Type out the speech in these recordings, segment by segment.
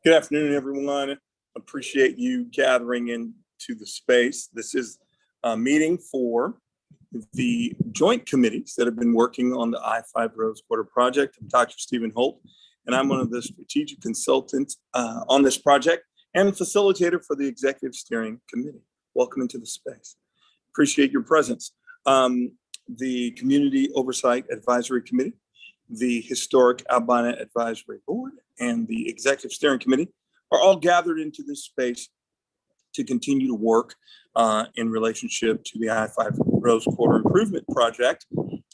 Good afternoon, everyone. Appreciate you gathering into the space. This is a meeting for the joint committees that have been working on the I-5 Rose Quarter project. I'm Dr. Stephen Holt, and I'm one of the strategic consultants on this project and facilitator for the Executive Steering Committee. Welcome into the space. Appreciate your presence. The Community Oversight Advisory Committee, the Historic Albina Advisory Board, and the Executive Steering Committee are all gathered into this space to continue to work in relationship to the I-5 Rose Quarter Improvement Project,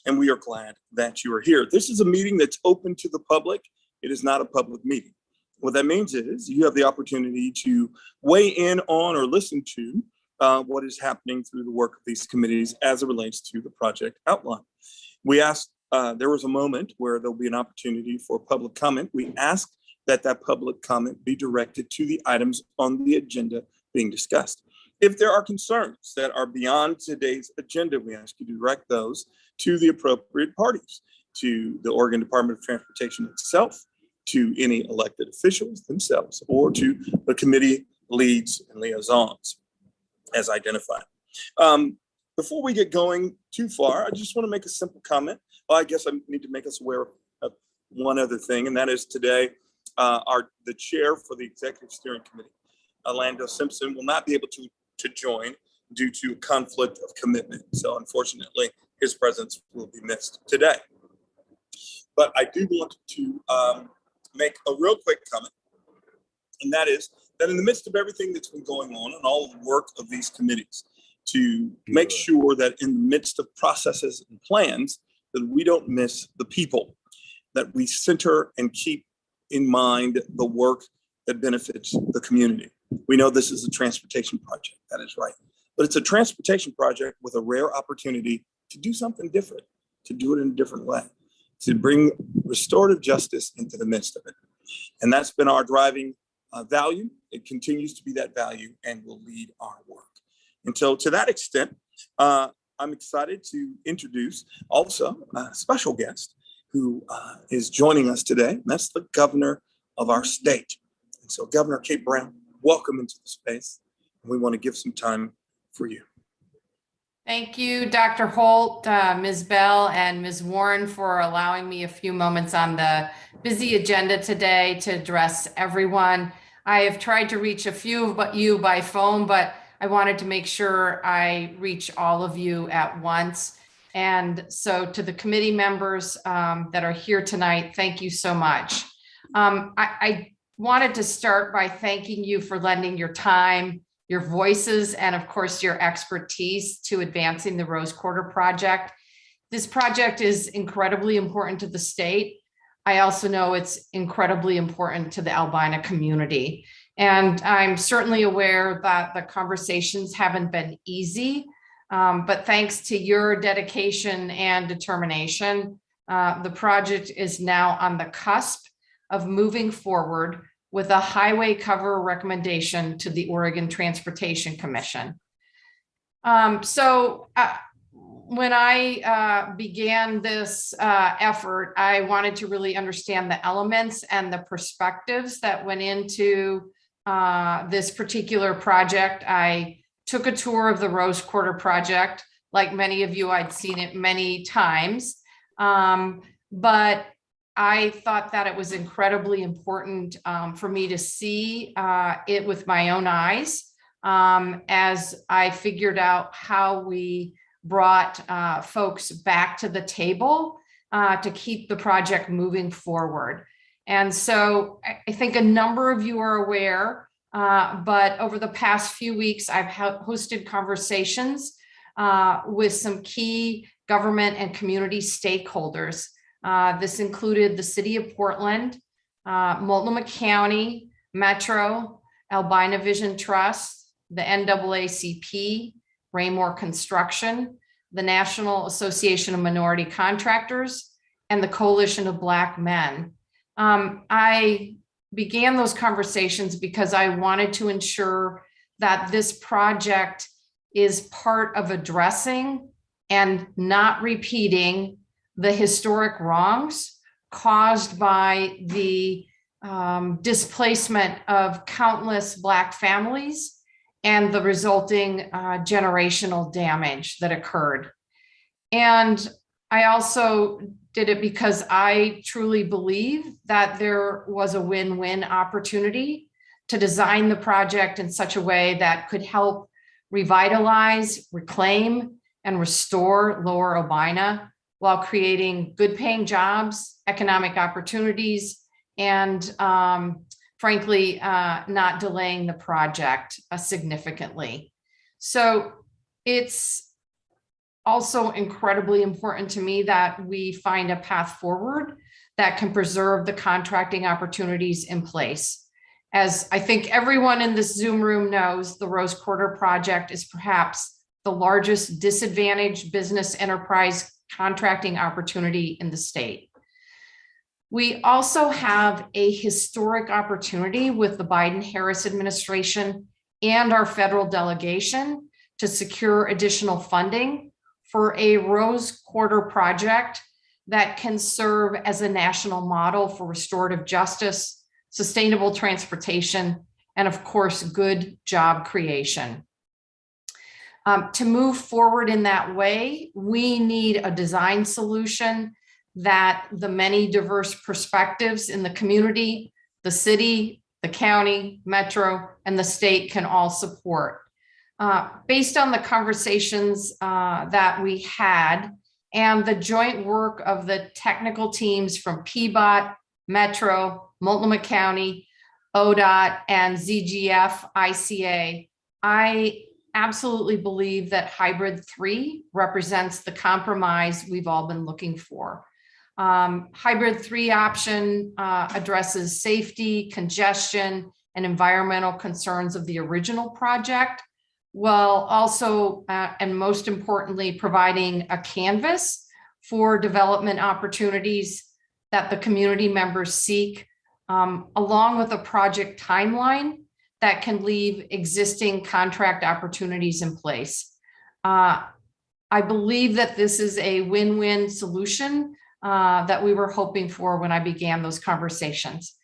and we are glad that you are here. This is a meeting that's open to the public. It is not a public meeting. What that means is you have the opportunity to weigh in on or listen to what is happening through the work of these committees as it relates to the project outline. We asked, there was a moment where there'll be an opportunity for public comment. We asked that public comment be directed to the items on the agenda being discussed. If there are concerns that are beyond today's agenda, we ask you to direct those to the appropriate parties, to the Oregon Department of Transportation itself, to any elected officials themselves, or to the committee leads and liaisons as identified. Before we get going too far, I just want to make a simple comment. Well, I guess I need to make us aware of one other thing, and that is today, the chair for the Executive Steering Committee, Orlando Simpson, will not be able to join due to a conflict of commitment. So unfortunately, his presence will be missed today. But I do want to make a real quick comment, and that is that in the midst of everything that's been going on and all the work of these committees, to make sure that in the midst of processes and plans, that we don't miss the people, that we center and keep in mind the work that benefits the community. We know this is a transportation project, that is right. But it's a transportation project with a rare opportunity to do something different, to do it in a different way, to bring restorative justice into the midst of it. And that's been our driving value. It continues to be that value and will lead our work. And so to that extent, I'm excited to introduce also a special guest who is joining us today. And that's the governor of our state. And so Governor Kate Brown, welcome into the space. And we want to give some time for you. Thank you, Dr. Holt, Ms. Bell, and Ms. Warren for allowing me a few moments on the busy agenda today to address everyone. I have tried to reach a few of you by phone, but I wanted to make sure I reach all of you at once. And so to the committee members that are here tonight, thank you so much. I wanted to start by thanking you for lending your time, your voices, and of course, your expertise to advancing the Rose Quarter project. This project is incredibly important to the state. I also know it's incredibly important to the Albina community. And I'm certainly aware that the conversations haven't been easy, but thanks to your dedication and determination, the project is now on the cusp of moving forward with a highway cover recommendation to the Oregon Transportation Commission. When I began this effort, I wanted to really understand the elements and the perspectives that went into this particular project. I took a tour of the Rose Quarter project. Like many of you, I'd seen it many times, but I thought that it was incredibly important for me to see it with my own eyes as I figured out how we brought folks back to the table to keep the project moving forward. And so I think a number of you are aware, but over the past few weeks, I've hosted conversations with some key government and community stakeholders. This included the City of Portland, Multnomah County, Metro, Albina Vision Trust, the NAACP, Raymore Construction, the National Association of Minority Contractors, and the Coalition of Black Men. I began those conversations because I wanted to ensure that this project is part of addressing and not repeating the historic wrongs caused by the displacement of countless Black families and the resulting generational damage that occurred. And I also did it because I truly believe that there was a win-win opportunity to design the project in such a way that could help revitalize, reclaim, and restore Lower Albina while creating good paying jobs, economic opportunities, and frankly, not delaying the project significantly. So it's also incredibly important to me that we find a path forward that can preserve the contracting opportunities in place. As I think everyone in this Zoom room knows, the Rose Quarter project is perhaps the largest disadvantaged business enterprise contracting opportunity in the state. We also have a historic opportunity with the Biden-Harris administration and our federal delegation to secure additional funding for a Rose Quarter project that can serve as a national model for restorative justice, sustainable transportation, and of course, good job creation. To move forward in that way, we need a design solution that the many diverse perspectives in the community, the city, the county, metro, and the state can all support. Based on the conversations that we had and the joint work of the technical teams from PBOT, Metro, Multnomah County, ODOT, and ZGF ICA, I absolutely believe that Hybrid 3 represents the compromise we've all been looking for. Hybrid 3 option addresses safety, congestion, and environmental concerns of the original project, while also, and most importantly, providing a canvas for development opportunities that the community members seek, along with a project timeline that can leave existing contract opportunities in place. I believe that this is a win-win solution that we were hoping for when I began those conversations.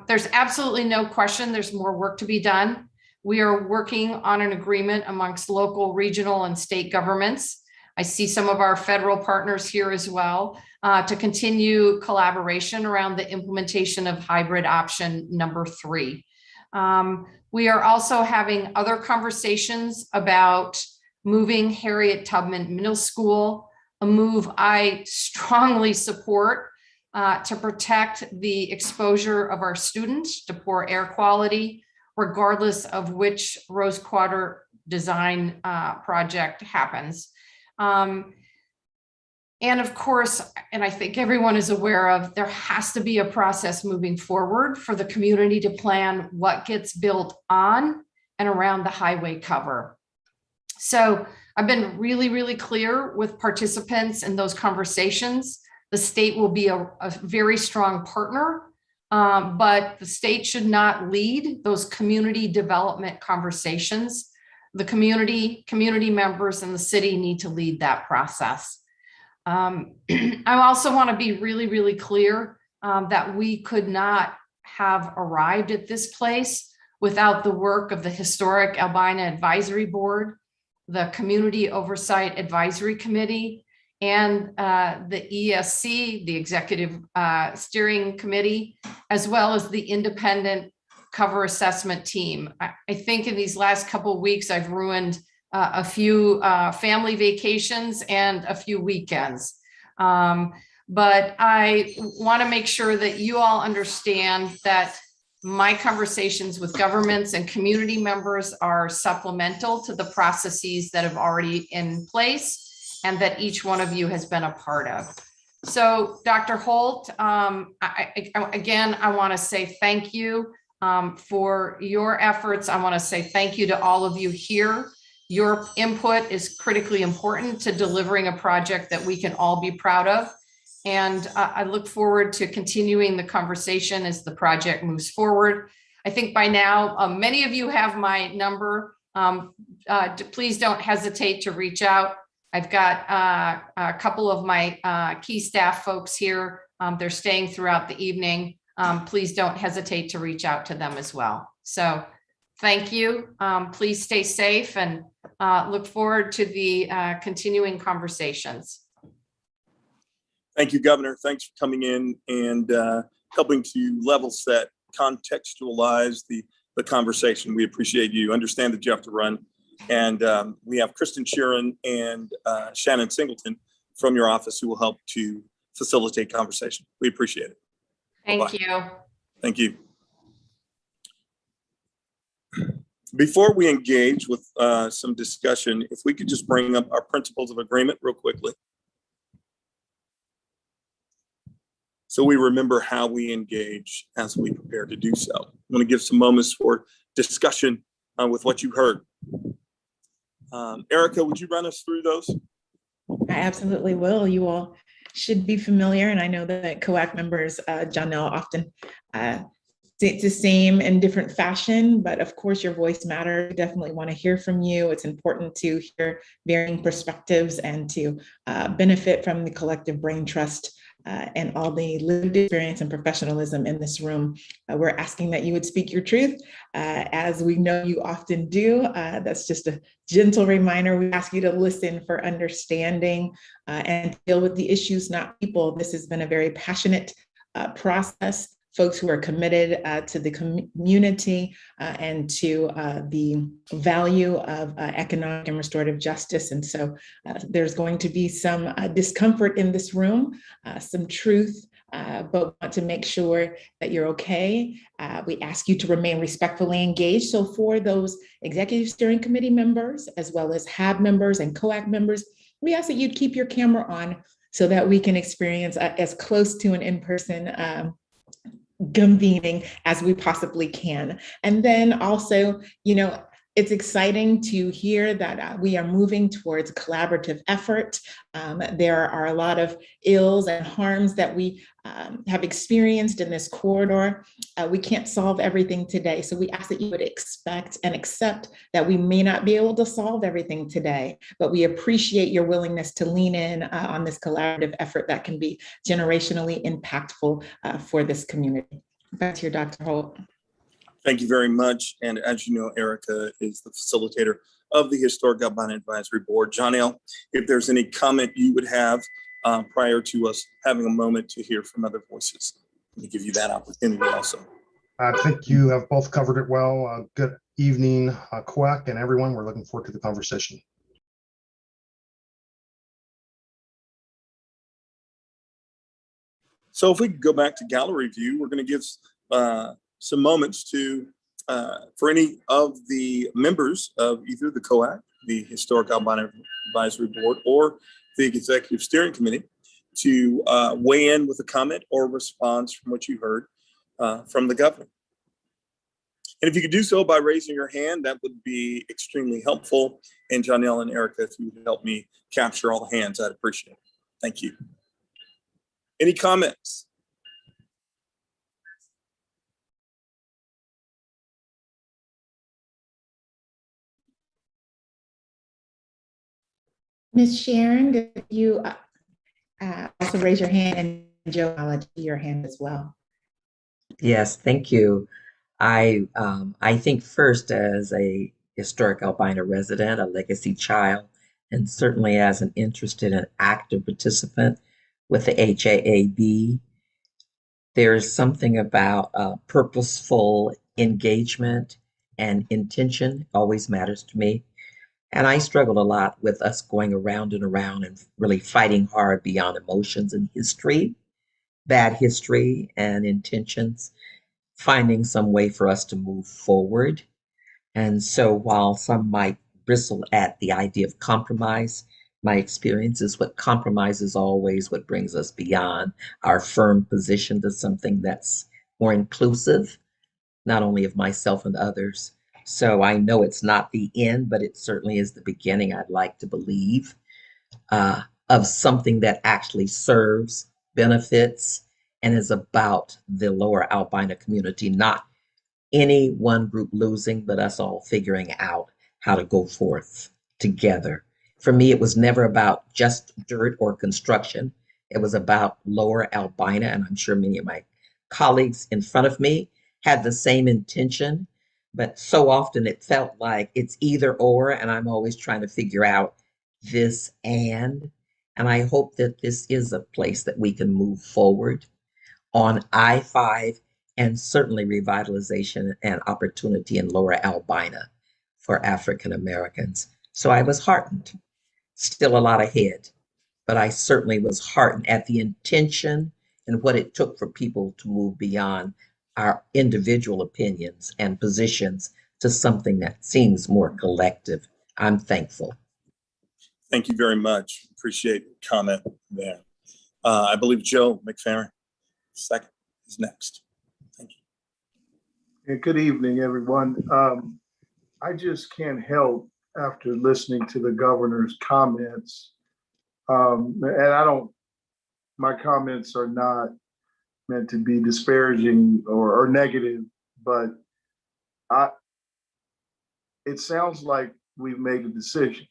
There's absolutely no question there's more work to be done. We are working on an agreement amongst local, regional, and state governments. I see some of our federal partners here as well to continue collaboration around the implementation of hybrid option number 3. We are also having other conversations about moving Harriet Tubman Middle School, a move I strongly support to protect the exposure of our students to poor air quality, regardless of which Rose Quarter design project happens. And of course, and I think everyone is aware of, there has to be a process moving forward for the community to plan what gets built on and around the highway cover. So I've been really, really clear with participants in those conversations. The state will be a very strong partner, but the state should not lead those community development conversations. The community members and the city need to lead that process. I also want to be really, really clear that we could not have arrived at this place without the work of the Historic Albina Advisory Board, the Community Oversight Advisory Committee, and the ESC, the Executive Steering Committee, as well as the independent cover assessment team. I think in these last couple of weeks, I've ruined a few family vacations and a few weekends. But I want to make sure that you all understand that my conversations with governments and community members are supplemental to the processes that have already in place and that each one of you has been a part of. So Dr. Holt, again, I want to say thank you for your efforts. I want to say thank you to all of you here. Your input is critically important to delivering a project that we can all be proud of. And I look forward to continuing the conversation as the project moves forward. I think by now, many of you have my number. Please don't hesitate to reach out. I've got a couple of my key staff folks here. They're staying throughout the evening. please don't hesitate to reach out to them as well. So thank you. Please stay safe and look forward to the continuing conversations. Thank you, Governor. Thanks for coming in and helping to level set, contextualize the conversation. We appreciate you. Understand that you have to run. And we have Kristen Sheeran and Shannon Singleton from your office who will help to facilitate conversation. We appreciate it. Thank you. Thank you. Before we engage with some discussion, if we could just bring up our principles of agreement real quickly. So we remember how we engage as we prepare to do so. I'm going to give some moments for discussion with what you heard. Erica, would you run us through those? I absolutely will. You all should be familiar, and I know that COAC members, Janelle, often say the same in different fashion, but of course your voice matters. We definitely want to hear from you. It's important to hear varying perspectives and to benefit from the collective brain trust and all the lived experience and professionalism in this room. We're asking that you would speak your truth, as we know you often do. That's just a gentle reminder. We ask you to listen for understanding and deal with the issues, not people. This has been a very passionate process. Folks who are committed to the community and to the value of economic and restorative justice. And so there's going to be some discomfort in this room, some truth, but want to make sure that you're okay. We ask you to remain respectfully engaged. So for those executive steering committee members, as well as HAAB members and COAC members, we ask that you'd keep your camera on so that we can experience as close to an in-person convening as we possibly can. And then also, it's exciting to hear that we are moving towards collaborative effort. There are a lot of ills and harms that we have experienced in this corridor. We can't solve everything today. So we ask that you would expect and accept that we may not be able to solve everything today, but we appreciate your willingness to lean in on this collaborative effort that can be generationally impactful for this community. Back to you, Dr. Holt. Thank you very much. And as you know, Erica is the facilitator of the Historic Albina Advisory Board. Janelle, if there's any comment you would have prior to us having a moment to hear from other voices, let me give you that opportunity also. I think you have both covered it well. Good evening, COAC and everyone. We're looking forward to the conversation. So if we could go back to gallery view, we're going to give some moments to for any of the members of either the COAC, the Historic Albina Advisory Board, or the Executive Steering Committee to weigh in with a comment or response from what you heard from the governor. And if you could do so by raising your hand, that would be extremely helpful. And Janelle and Erica, if you would help me capture all the hands, I'd appreciate it. Thank you. Any comments? Ms. Sharon, did you also raise your hand, and Joe, I'll let your hand as well. Yes, thank you. I think first as a historic Albina resident, a legacy child, and certainly as an interested and active participant with the HAAB, there's something about purposeful engagement and intention always matters to me. And I struggled a lot with us going around and around and really fighting hard beyond emotions and history, bad history and intentions, finding some way for us to move forward. And so while some might bristle at the idea of compromise, my experience is what compromise is always what brings us beyond our firm position to something that's more inclusive, not only of myself and others. So I know it's not the end, but it certainly is the beginning, I'd like to believe, of something that actually serves, benefits, and is about the lower Albina community, not any one group losing, but us all figuring out how to go forth together. For me, it was never about just dirt or construction. It was about lower Albina, and I'm sure many of my colleagues in front of me had the same intention, but so often it felt like it's either or, and I'm always trying to figure out this and I hope that this is a place that we can move forward on I-5 and certainly revitalization and opportunity in Lower Albina for African Americans. So I was heartened. Still a lot ahead, but I certainly was heartened at the intention and what it took for people to move beyond our individual opinions and positions to something that seems more collective. I'm thankful. Thank you very much. Appreciate your comment there. I believe Joe McFerrin, second, is next. Thank you. And good evening, everyone. I just can't help after listening to the governor's comments. And my comments are not meant to be disparaging or negative, but it sounds like we've made a decision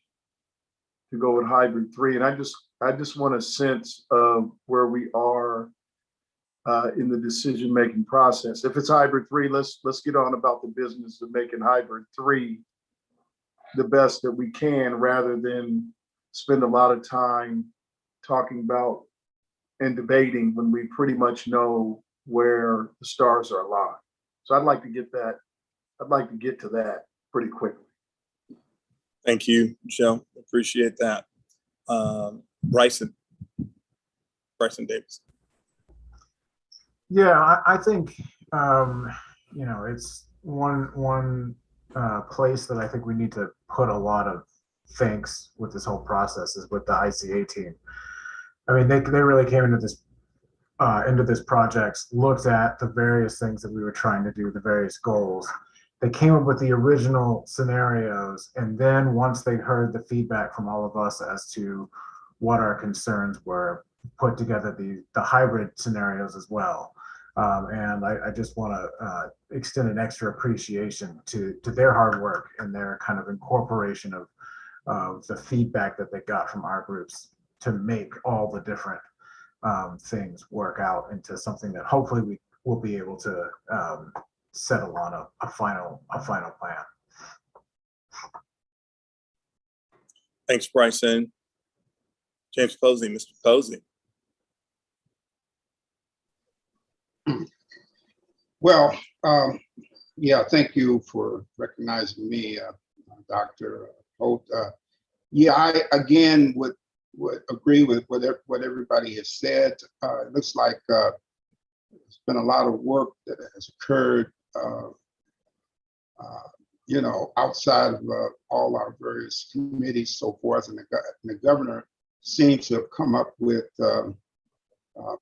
to go with hybrid 3. And I just want a sense of where we are in the decision-making process. If it's hybrid 3, let's get on about the business of making hybrid 3 the best that we can, rather than spend a lot of time talking about and debating when we pretty much know where the stars are aligned. So I'd like to get to that pretty quickly. Thank you, Joe. Appreciate that. Bryson Davis. Yeah, I think it's one place that I think we need to put a lot of thanks with this whole process is with the ICA team. I mean, they really came into this project, looked at the various things that we were trying to do, the various goals. They came up with the original scenarios, and then once they heard the feedback from all of us as to what our concerns were, put together the hybrid scenarios as well. And I just want to extend an extra appreciation to their hard work and their kind of incorporation of the feedback that they got from our groups to make all the different things work out into something that hopefully we will be able to settle on a final plan. Thanks, Bryson. James Posey, Mr. Posey. Well, yeah, thank you for recognizing me, Dr. Holt. Yeah, I again would agree with what everybody has said. It looks like there's been a lot of work that has occurred, outside of all our various committees, so forth, and the governor seems to have come up with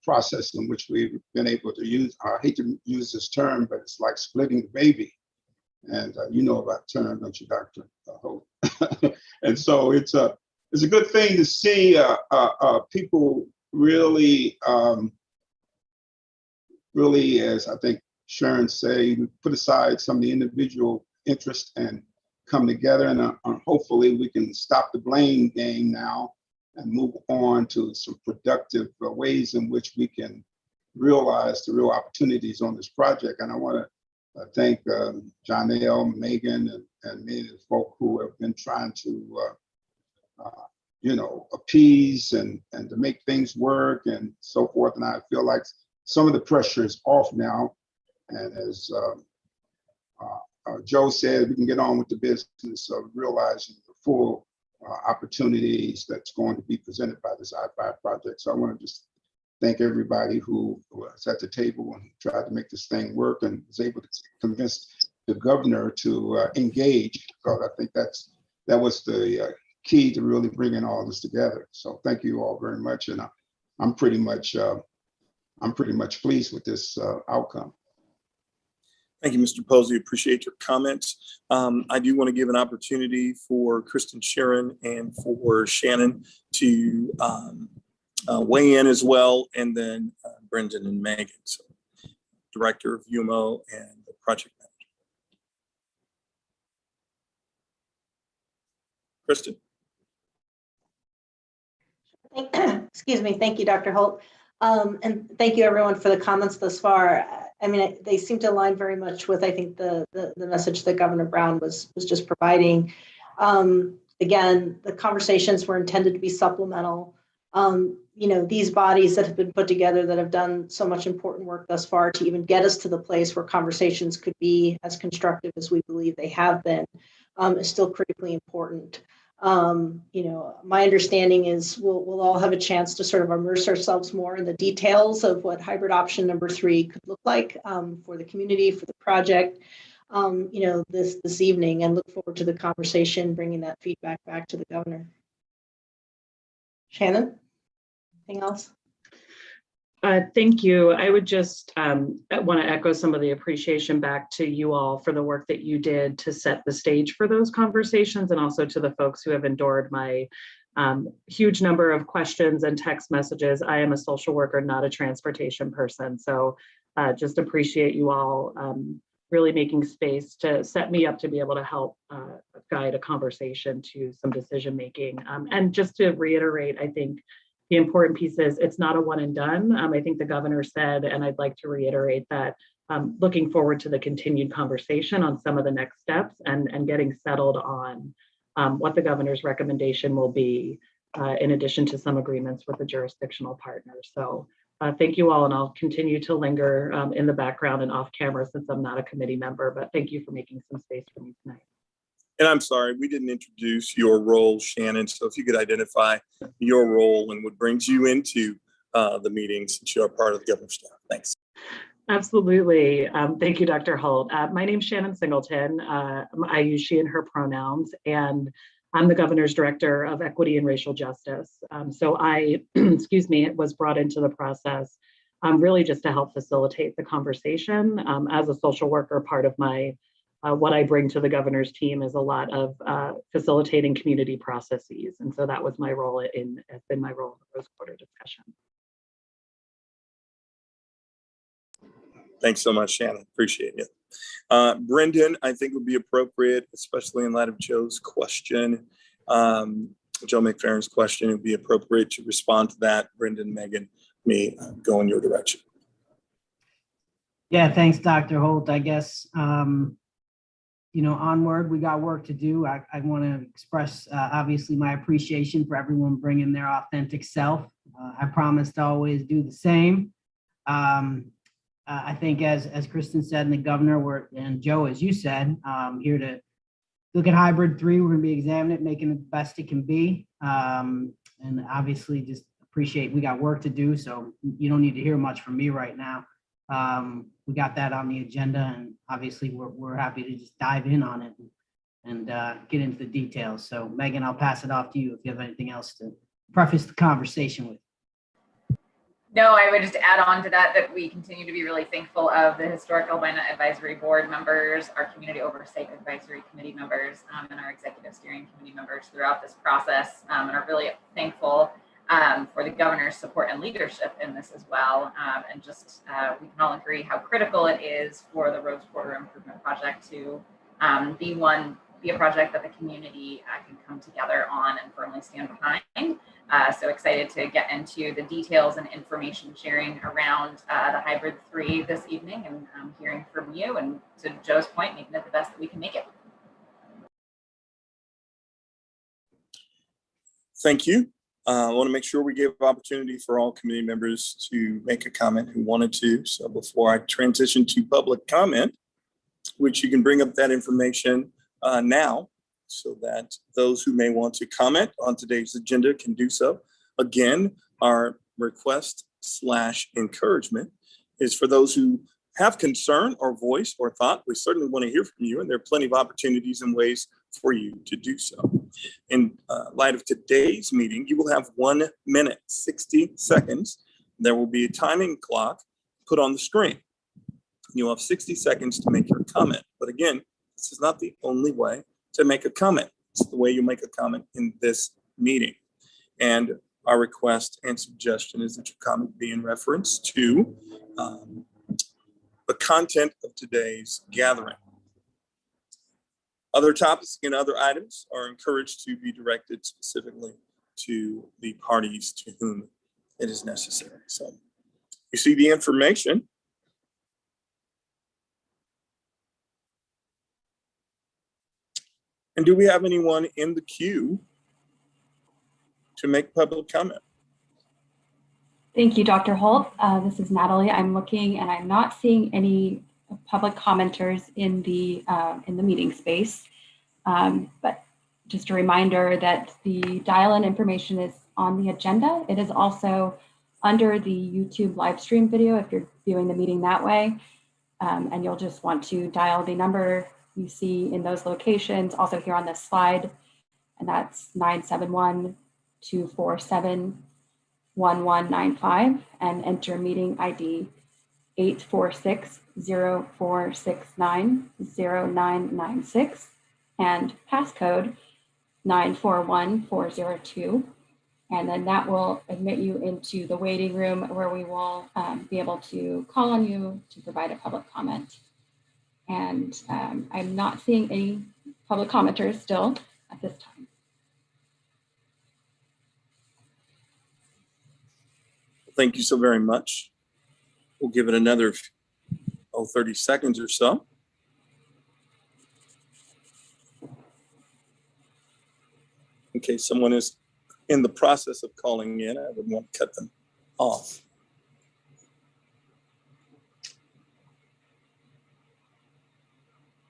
process in which we've been able to use, I hate to use this term, but it's like splitting the baby. And you know about the term, don't you, Dr. Holt? And so it's a good thing to see people really, as I think Sharon say, put aside some of the individual interest and come together, and hopefully we can stop the blame game now and move on to some productive ways in which we can realize the real opportunities on this project. And I want to thank Janelle, Megan, and many of the folk who have been trying to, appease and to make things work and so forth. And I feel like some of the pressure is off now. And as Joe said, we can get on with the business of realizing the full opportunities that's going to be presented by this I-5 project. So I want to just thank everybody who was at the table and tried to make this thing work and was able to convince the governor to engage, because I think that was the key to really bringing all this together. So thank you all very much, and I'm pretty much pleased with this outcome. Thank you, Mr. Posey. Appreciate your comments. I do want to give an opportunity for Kristen Sharon and for Shannon to weigh in as well, and then Brendan and Megan, so Director of UMO and the project manager. Kristen. Excuse me. Thank you, Dr. Holt. And thank you everyone for the comments thus far. I mean, they seem to align very much with, I think, the message that Governor Brown was just providing. Again, the conversations were intended to be supplemental. You know, these bodies that have been put together that have done so much important work thus far to even get us to the place where conversations could be as constructive as we believe they have been, is still critically important. You know, my understanding is we'll all have a chance to sort of immerse ourselves more in the details of what hybrid option number 3 could look like for the community, for the project, you know, this evening, and look forward to the conversation, bringing that feedback back to the governor. Shannon, anything else? Thank you. I would just want to echo some of the appreciation back to you all for the work that you did to set the stage for those conversations, and also to the folks who have endured my huge number of questions and text messages. I am a social worker, not a transportation person. So just appreciate you all really making space to set me up to be able to help guide a conversation to some decision making. And just to reiterate, I think the important piece is it's not a one and done. I think the governor said, and I'd like to reiterate that, looking forward to the continued conversation on some of the next steps and getting settled on what the governor's recommendation will be, in addition to some agreements with the jurisdictional partners. So thank you all, and I'll continue to linger in the background and off camera since I'm not a committee member, but thank you for making some space for me tonight. And I'm sorry, we didn't introduce your role, Shannon. So if you could identify your role and what brings you into the meeting since you're part of the governor's staff. Thanks. Absolutely. Thank you, Dr. Holt. My name's Shannon Singleton. I use she and her pronouns, and I'm the governor's director of equity and racial justice. So I, excuse me, was brought into the process really just to help facilitate the conversation. As a social worker, part of my what I bring to the governor's team is a lot of facilitating community processes. And so that was my role has been my role in the Rose Quarter discussion. Thanks so much, Shannon. Appreciate it. Brendan, I think would be appropriate, especially in light of Joe's question, Joe McFerrin's question, it would be appropriate to respond to that. Brendan, Megan, me, go in your direction. Yeah, thanks, Dr. Holt. I guess, you know, onward, we got work to do. I want to express, obviously, my appreciation for everyone bringing their authentic self. I promise to always do the same. I think as Kristen said, and the governor, and Joe, as you said, here to look at hybrid 3. We're going to be examining it, making it the best it can be. And obviously just appreciate we got work to do. So you don't need to hear much from me right now. We got that on the agenda, and obviously we're happy to just dive in on it and get into the details. So Megan, I'll pass it off to you if you have anything else to preface the conversation with. No, I would just add on to that we continue to be really thankful of the Historic Albina Advisory Board members, our Community Oversight Advisory Committee members, and our Executive Steering Committee members throughout this process, and are really thankful for the governor's support and leadership in this as well. And just we can all agree how critical it is for the Rose Quarter Improvement Project to be a project that the community can come together on and firmly stand behind. So excited to get into the details and information sharing around the hybrid 3 this evening, and hearing from you, and to Joe's point, making it the best that we can make it. Thank you. I want to make sure we give opportunity for all committee members to make a comment who wanted to. So before I transition to public comment, which you can bring up that information now, so that those who may want to comment on today's agenda can do so. Again, our request / encouragement is for those who have concern or voice or thought. We certainly want to hear from you, and there are plenty of opportunities and ways for you to do so. In light of today's meeting, you will have 1 minute, 60 seconds. There will be a timing clock put on the screen. You'll have 60 seconds to make your comment. But again, this is not the only way to make a comment. It's the way you make a comment in this meeting. And our request and suggestion is that your comment be in reference to the content of today's gathering. Other topics and other items are encouraged to be directed specifically to the parties to whom it is necessary. So You see the information. And do we have anyone in the queue to make public comment? Thank you, Dr. Holt. This is Natalie. I'm looking and I'm not seeing any public commenters in the meeting space. But just a reminder that the dial-in information is on the agenda. It is also under the YouTube live stream video if you're viewing the meeting that way. And you'll just want to dial the number you see in those locations, also here on this slide, and that's 971-247-1195, and enter meeting ID 846-0469-0996 and passcode 941402. And then that will admit you into the waiting room where we will be able to call on you to provide a public comment. And I'm not seeing any public commenters still at this time. Thank you so very much. We'll give it another 30 seconds or so. In case someone is in the process of calling in, I would want to cut them off.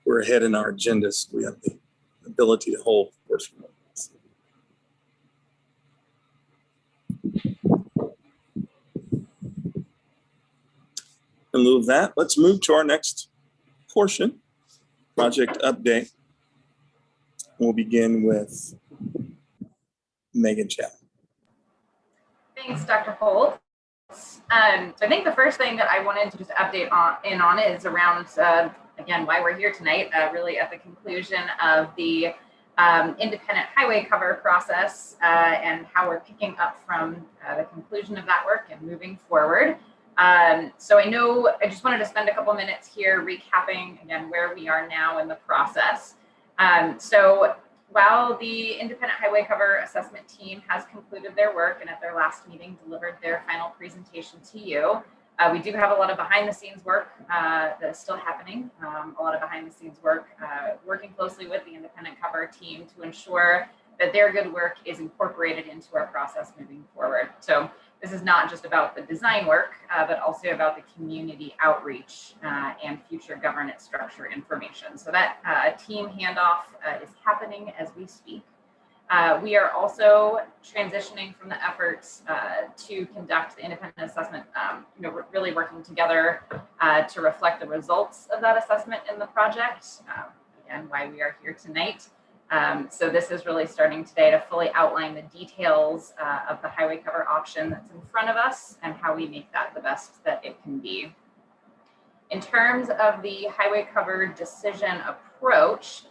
We're ahead in our agendas. We have the ability to hold, of course. In lieu of that, let's move to our next portion, project update. We'll begin with Megan Chapman. Thanks, Dr. Holt. So I think the first thing that I wanted to just update on is around, again, why we're here tonight, really at the conclusion of the independent highway cover process and how we're picking up from the conclusion of that work and moving forward. So I just wanted to spend a couple minutes here recapping, again, where we are now in the process. So while the independent highway cover assessment team has concluded their work and at their last meeting delivered their final presentation to you, we do have a lot of behind the scenes work that is still happening, a lot of behind the scenes work, working closely with the independent cover team to ensure that their good work is incorporated into our process moving forward. So this is not just about the design work, but also about the community outreach and future governance structure information. So that team handoff is happening as we speak. We are also transitioning from the efforts to conduct the independent assessment, we're really working together to reflect the results of that assessment in the project, again, why we are here tonight. So this is really starting today to fully outline the details of the highway cover option that's in front of us and how we make that the best that it can be. In terms of the highway cover decision approach,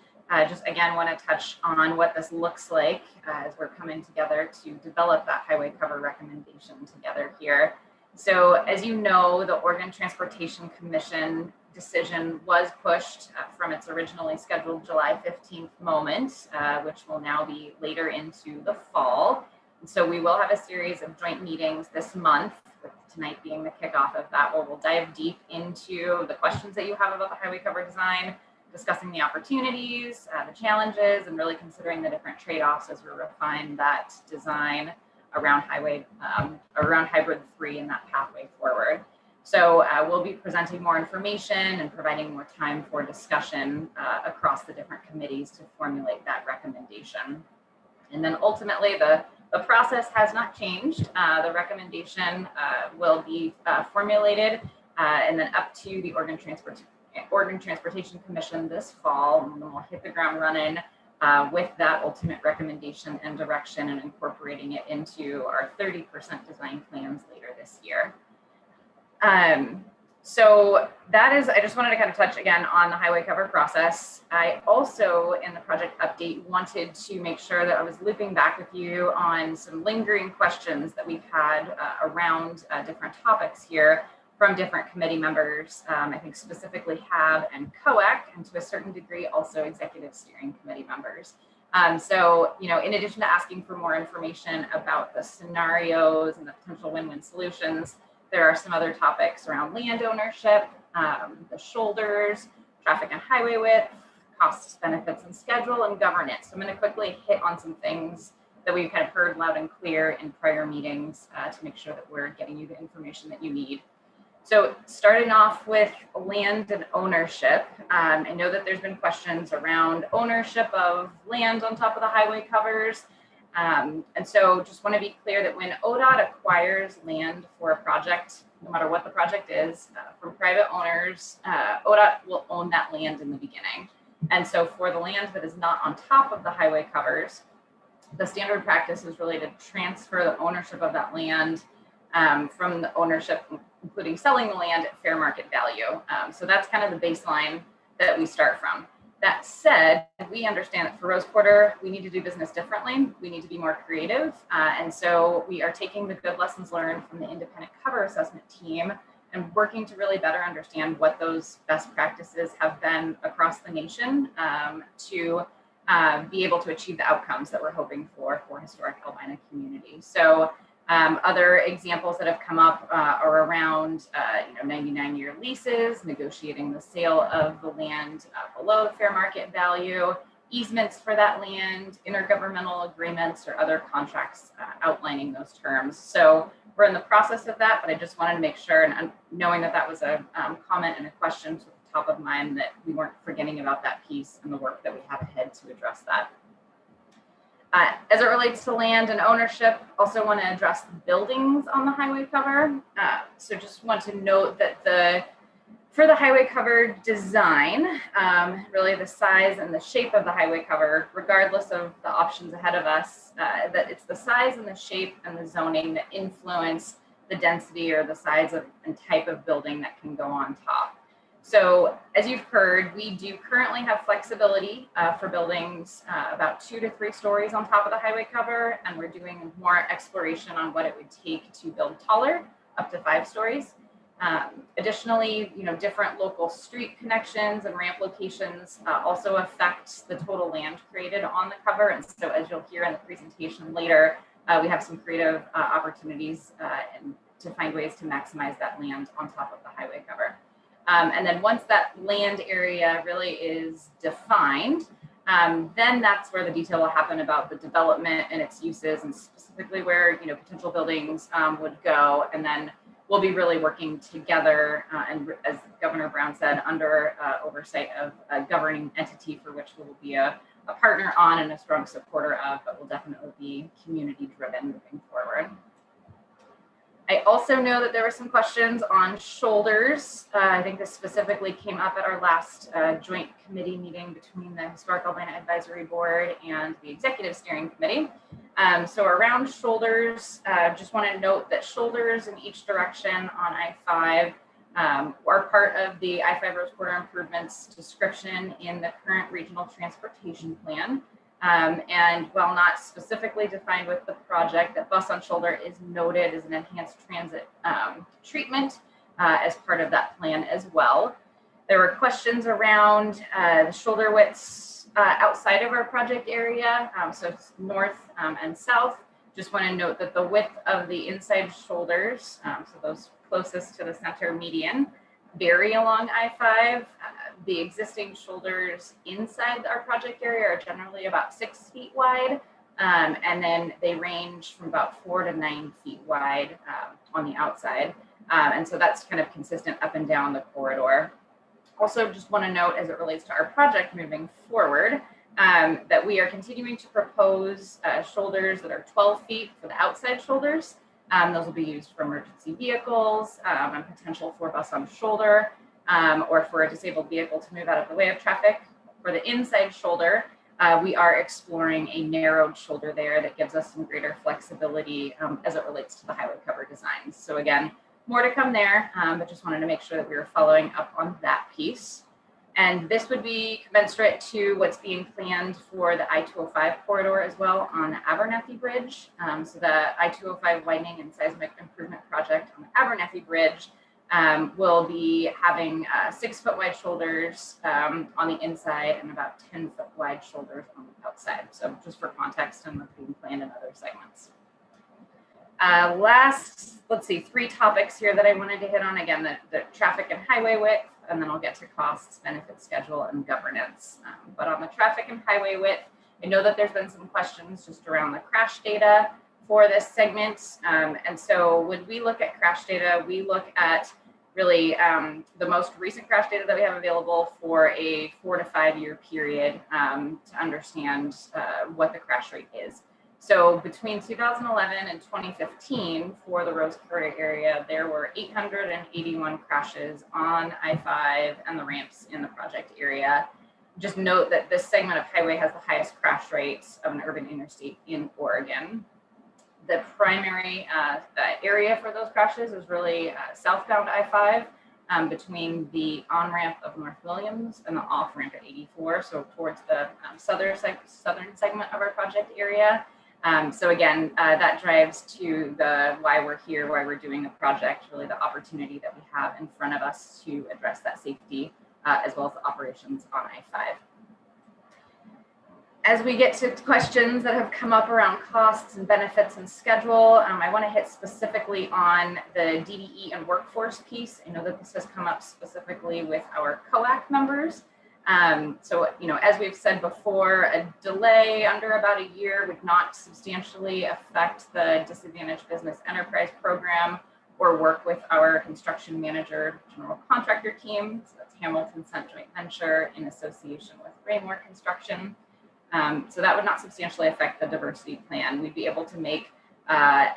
just again want to touch on what this looks like as we're coming together to develop that highway cover recommendation together here. So as you know, the Oregon Transportation Commission decision was pushed from its originally scheduled July 15th moment, which will now be later into the fall. And so we will have a series of joint meetings this month, with tonight being the kickoff of that, where we'll dive deep into the questions that you have about the highway cover design, discussing the opportunities, the challenges, and really considering the different trade-offs as we refine that design around around hybrid 3 and that pathway forward. So we'll be presenting more information and providing more time for discussion across the different committees to formulate that recommendation. And then ultimately, the process has not changed. The recommendation will be formulated and then up to the Oregon Transportation Commission this fall, and then we'll hit the ground running with that ultimate recommendation and direction and incorporating it into our 30% design plans later this year. So that is, I just wanted to kind of touch again on the highway cover process. I also, in the project update, wanted to make sure that I was looping back with you on some lingering questions that we've had around different topics here from different committee members, I think specifically HAAB and COAC, and to a certain degree also executive steering committee members. So, in addition to asking for more information about the scenarios and the potential win-win solutions, There are some other topics around land ownership, the shoulders, traffic and highway width, costs, benefits, and schedule, and governance. So I'm going to quickly hit on some things that we've kind of heard loud and clear in prior meetings to make sure that we're getting you the information that you need. So starting off with land and ownership, I know that there's been questions around ownership of land on top of the highway covers. And so just want to be clear that when ODOT acquires land for a project, no matter what the project is, from private owners, ODOT will own that land in the beginning. And so for the land that is not on top of the highway covers, the standard practice is really to transfer the ownership of that land from the ownership, including selling the land at fair market value. So that's kind of the baseline that we start from. That said, we understand that for Rose Quarter, we need to do business differently. We need to be more creative. And so we are taking the good lessons learned from the independent cover assessment team and working to really better understand what those best practices have been across the nation to be able to achieve the outcomes that we're hoping for historic Albina community. So other examples that have come up are around 99-year leases, negotiating the sale of the land below fair market value, easements for that land, intergovernmental agreements, or other contracts outlining those terms. So we're in the process of that, but I just wanted to make sure, and knowing that that was a comment and a question to the top of mind, that we weren't forgetting about that piece and the work that we have ahead to address that. As it relates to land and ownership, also want to address the buildings on the highway cover. So just want to note that for the highway cover design, really the size and the shape of the highway cover, regardless of the options ahead of us, that it's the size and the shape and the zoning that influence the density or the size of and type of building that can go on top. So as you've heard, we do currently have flexibility for buildings about 2 to 3 stories on top of the highway cover, and we're doing more exploration on what it would take to build taller, up to 5 stories. Additionally, different local street connections and ramp locations also affect the total land created on the cover. And so as you'll hear in the presentation later, we have some creative opportunities to find ways to maximize that land on top of the highway cover. And then once that land area really is defined, then that's where the detail will happen about the development and its uses, and specifically where potential buildings would go. And then we'll be really working together, and as Governor Brown said, under oversight of a governing entity for which we will be a partner on and a strong supporter of, but will definitely be community driven moving forward. I also know that there were some questions on shoulders. I think this specifically came up at our last joint committee meeting between the Historic Albina Advisory Board and the Executive Steering Committee. So around shoulders, just want to note that shoulders in each direction on I-5 are part of the I-5 Rose Quarter improvements description in the current regional transportation plan. And while not specifically defined with the project, that bus on shoulder is noted as an enhanced transit treatment as part of that plan as well. There were questions around the shoulder widths outside of our project area, so it's north and south. Just want to note that the width of the inside shoulders, so those closest to the center median, vary along I-5. The existing shoulders inside our project area are generally about 6 feet wide, and then they range from about 4 to 9 feet wide on the outside. And so that's kind of consistent up and down the corridor. Also, just want to note as it relates to our project moving forward, that we are continuing to propose shoulders that are 12 feet for the outside shoulders. Those will be used for emergency vehicles and potential for bus on shoulder, or for a disabled vehicle to move out of the way of traffic. For the inside shoulder, we are exploring a narrowed shoulder there that gives us some greater flexibility as it relates to the highway cover designs. So again, more to come there, but just wanted to make sure that we were following up on that piece. And this would be commensurate to what's being planned for the I-205 corridor as well on the Abernathy Bridge. So the I-205 widening and seismic improvement project on the Abernathy Bridge will be having 6-foot wide shoulders on the inside and about 10-foot wide shoulders on the outside. So just for context, and what's being planned in other segments. Let's see, 3 topics here that I wanted to hit on. Again, the traffic and highway width, and then I'll get to costs, benefit schedule, and governance. But on the traffic and highway width, I know that there's been some questions just around the crash data for this segment. And so when we look at crash data, we look at really the most recent crash data that we have available for a 4 to 5 year period to understand what the crash rate is. So between 2011 and 2015 for the Rose Corridor area, there were 881 crashes on I-5 and the ramps in the project area. Just note that this segment of highway has the highest crash rates of an urban interstate in Oregon. The primary area for those crashes is really southbound I-5 between the on-ramp of North Williams and the off-ramp at 84, so towards the southern segment of our project area. So again, that drives to why we're here, why we're doing the project, really the opportunity that we have in front of us to address that safety as well as the operations on I-5. As we get to questions that have come up around costs and benefits and schedule, I want to hit specifically on the DDE and workforce piece. I know that this has come up specifically with our COAC members. So, as we've said before, a delay under about a year would not substantially affect the Disadvantaged Business Enterprise Program or work with our construction manager general contractor team. So that's Hamilton Cent Joint Venture in association with Raymore Construction. So that would not substantially affect the diversity plan. We'd be able to make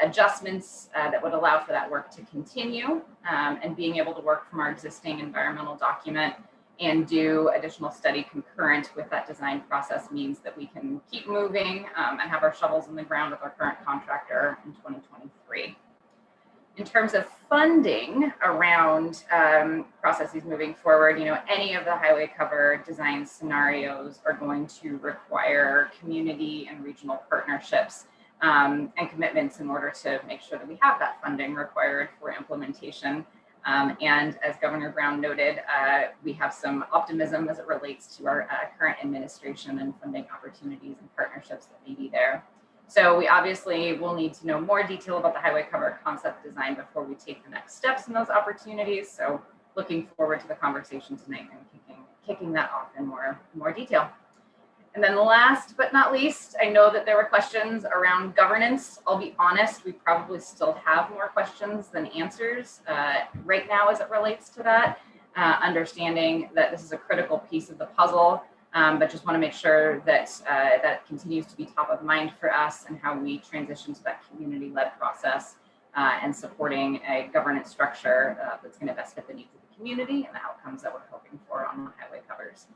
adjustments that would allow for that work to continue, and being able to work from our existing environmental document and do additional study concurrent with that design process means that we can keep moving and have our shovels in the ground with our current contractor in 2023. In terms of funding around processes moving forward, any of the highway cover design scenarios are going to require community and regional partnerships and commitments in order to make sure that we have that funding required for implementation. And as Governor Brown noted, we have some optimism as it relates to our current administration and funding opportunities and partnerships that may be there. So we obviously will need to know more detail about the highway cover concept design before we take the next steps in those opportunities. So looking forward to the conversation tonight and kicking that off in more detail. And then last but not least, I know that there were questions around governance. I'll be honest, we probably still have more questions than answers right now as it relates to that, understanding that this is a critical piece of the puzzle, but just want to make sure that that continues to be top of mind for us and how we transition to that community-led process and supporting a governance structure that's going to best fit the needs of the community and the outcomes that we're hoping for on the highway covers.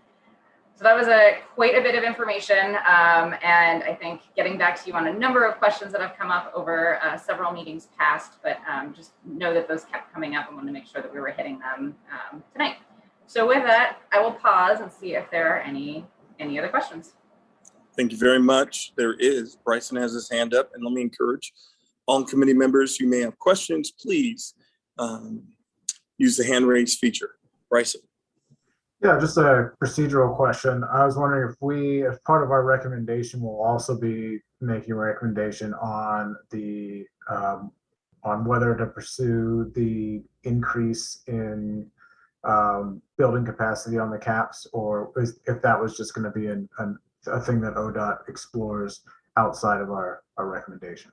So that was quite a bit of information, and I think getting back to you on a number of questions that have come up over several meetings past, but just know that those kept coming up and wanted to make sure that we were hitting them tonight. So with that, I will pause and see if there are any other questions. Thank you very much. There is. Bryson has his hand up, and let me encourage all committee members who may have questions, please use the hand raise feature. Bryson. Yeah, just a procedural question. I was wondering if part of our recommendation will also be making a recommendation on the on whether to pursue the increase in building capacity on the caps, or if that was just going to be a thing that ODOT explores outside of our recommendation.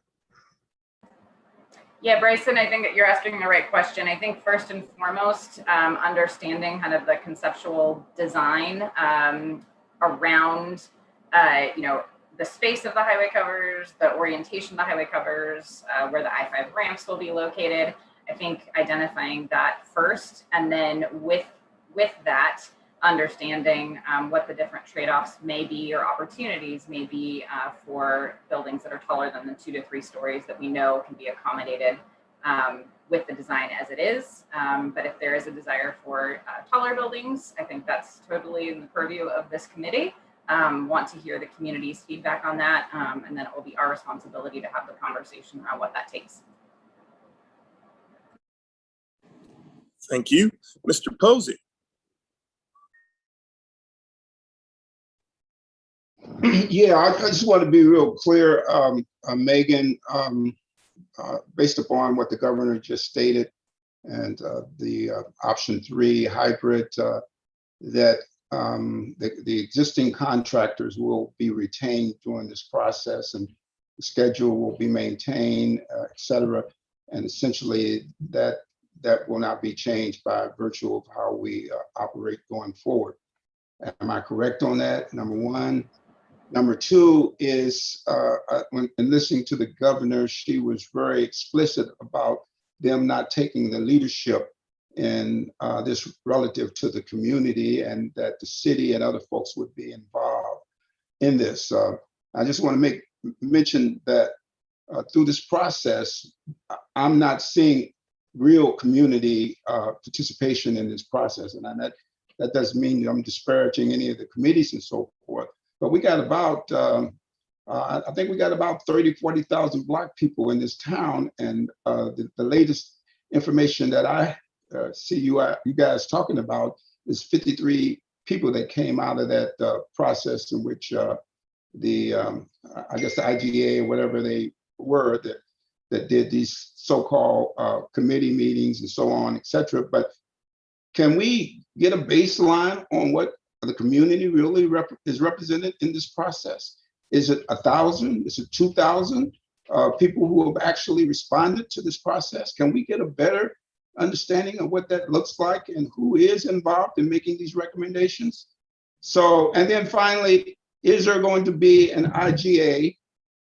Yeah, Bryson, I think that you're asking the right question. I think first and foremost, understanding kind of the conceptual design around, the space of the highway covers, the orientation of the highway covers, where the I-5 ramps will be located. I think identifying that first, and then with that, understanding what the different trade-offs may be or opportunities may be for buildings that are taller than the 2 to 3 stories that we know can be accommodated with the design as it is. But if there is a desire for taller buildings, I think that's totally in the purview of this committee. Want to hear the community's feedback on that, and then it will be our responsibility to have the conversation around what that takes. Thank you. Mr. Posey. Yeah, I just want to be real clear, Megan. based upon what the governor just stated and the option 3 hybrid, that the existing contractors will be retained during this process and the schedule will be maintained, et cetera. And essentially that will not be changed by virtue of how we operate going forward. Am I correct on that? Number one. Number two is when listening to the governor, she was very explicit about them not taking the leadership in this relative to the community, and that the city and other folks would be involved in this. I just want to mention that through this process, I'm not seeing real community participation in this process. And that doesn't mean I'm disparaging any of the committees and so forth, but we got about, I think we got about 30, 40,000 Black people in this town. And the latest information that I see you guys talking about is 53 people that came out of that process in which I guess the IGA or whatever they were that did these so-called committee meetings and so on, et cetera. But can we get a baseline on what the community really is represented in this process? Is it 1,000? Is it 2,000 people who have actually responded to this process? Can we get a better understanding of what that looks like and who is involved in making these recommendations? So, and then finally, is there going to be an IGA,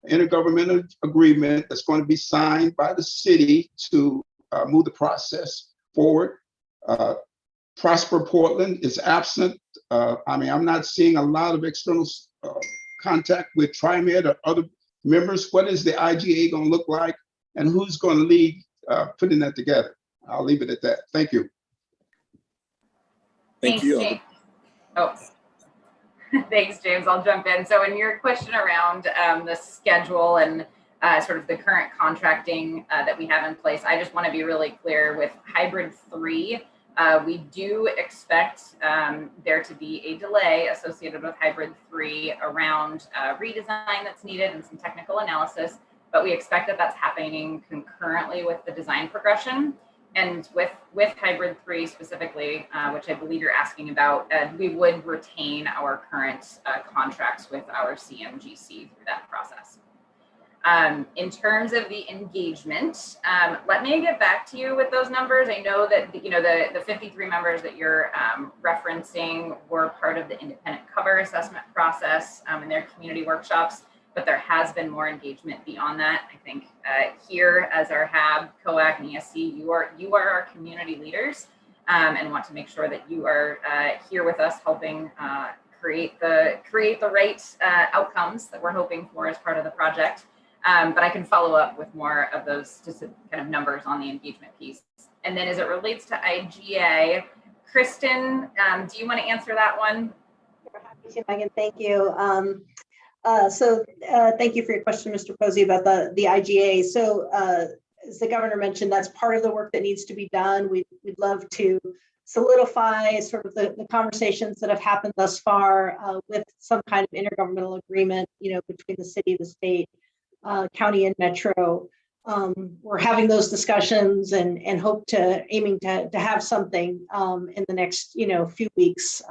intergovernmental agreement, that's going to be signed by the city to move the process forward? Prosper Portland is absent. I mean, I'm not seeing a lot of external contact with TriMed or other members. What is the IGA going to look like, and who's going to lead putting that together? I'll leave it at that. Thank you. Thank you. James. Oh, thanks, James. I'll jump in. So in your question around the schedule and sort of the current contracting that we have in place, I just want to be really clear with Hybrid 3. We do expect there to be a delay associated with Hybrid 3 around redesign that's needed and some technical analysis, but we expect that that's happening concurrently with the design progression. And with Hybrid 3 specifically, which I believe you're asking about, we would retain our current contracts with our CMGC through that process. In terms of the engagement, let me get back to you with those numbers. I know that the 53 members that you're referencing were part of the independent cover assessment process in their community workshops, but there has been more engagement beyond that. I think here as our HAAB, COAC, and ESC, you are our community leaders and want to make sure that you are here with us helping create the right outcomes that we're hoping for as part of the project. But I can follow up with more of those just kind of numbers on the engagement piece. And then as it relates to IGA, Kristen, do you want to answer that one? Happy to, Megan. Thank you. Thank you for your question, Mr. Posey, about the IGA. So as the governor mentioned, that's part of the work that needs to be done. We'd love to solidify sort of the conversations that have happened thus far with some kind of intergovernmental agreement, between the city, the state, county, and metro. We're having those discussions and aiming to have something in the next few weeks.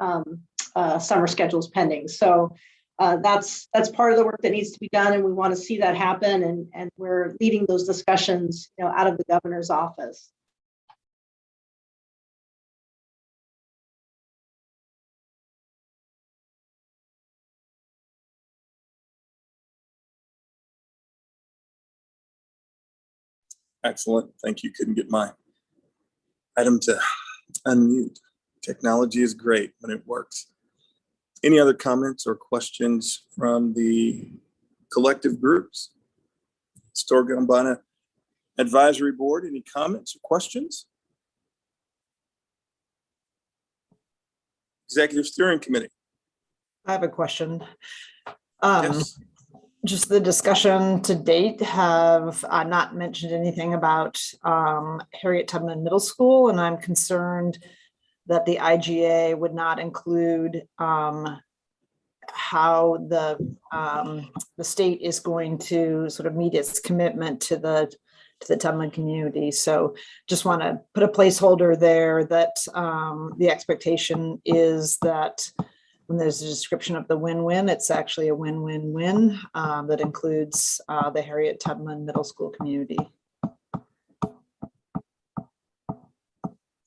Summer schedules pending. So that's part of the work that needs to be done, and we want to see that happen. And we're leading those discussions out of the governor's office. Excellent. Thank you. Couldn't get my item to unmute. Technology is great when it works. Any other comments or questions from the collective groups? Historic Albina Advisory Board, any comments or questions? Executive Steering Committee. I have a question. Yes. Just the discussion to date have not mentioned anything about Harriet Tubman Middle School, and I'm concerned that the IGA would not include how the state is going to sort of meet its commitment to the to the Tubman community. So just want to put a placeholder there that the expectation is that when there's a description of the win-win, it's actually a win-win-win that includes the Harriet Tubman Middle School community.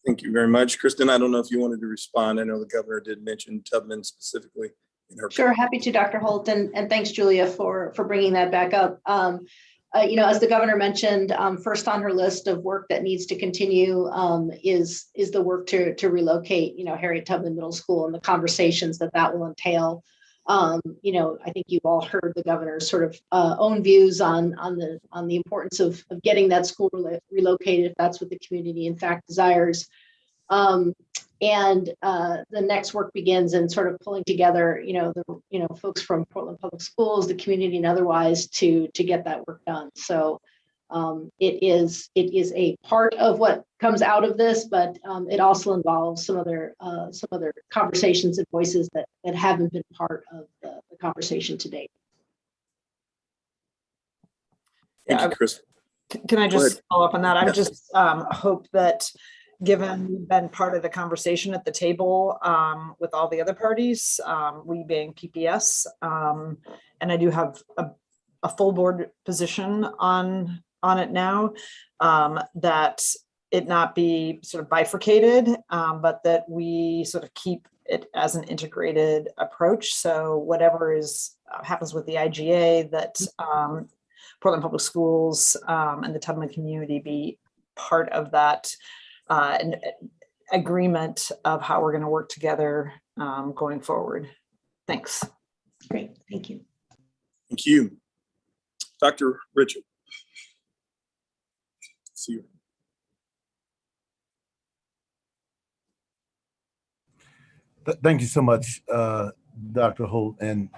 Thank you very much. Kristen, I don't know if you wanted to respond. I know the governor did mention Tubman specifically in her. Sure, happy to, Dr. Holt, and thanks, Julia, for bringing that back up. You know, as the governor mentioned, first on her list of work that needs to continue is the work to relocate, you know, Harriet Tubman Middle School and the conversations that will entail. You know, I think you've all heard the governor's sort of own views on the importance of getting that school relocated if that's what the community in fact desires. And the next work begins in sort of pulling together, you know, folks from Portland Public Schools, the community, and otherwise to get that work done. So it is a part of what comes out of this, but it also involves some other conversations and voices that haven't been part of the conversation to date. Thank you, Chris. Can I just follow up on that? I would just hope that, given we've been part of the conversation at the table with all the other parties, we being PPS, and I do have a full board position on it now, that it not be sort of bifurcated, but that we sort of keep it as an integrated approach. So whatever happens with the IGA, that Portland Public Schools and the Tubman community be part of that an agreement of how we're going to work together going forward. Thanks. Great, thank you. Thank you. Dr. Richard. See you. Thank you so much, Dr. Holt, and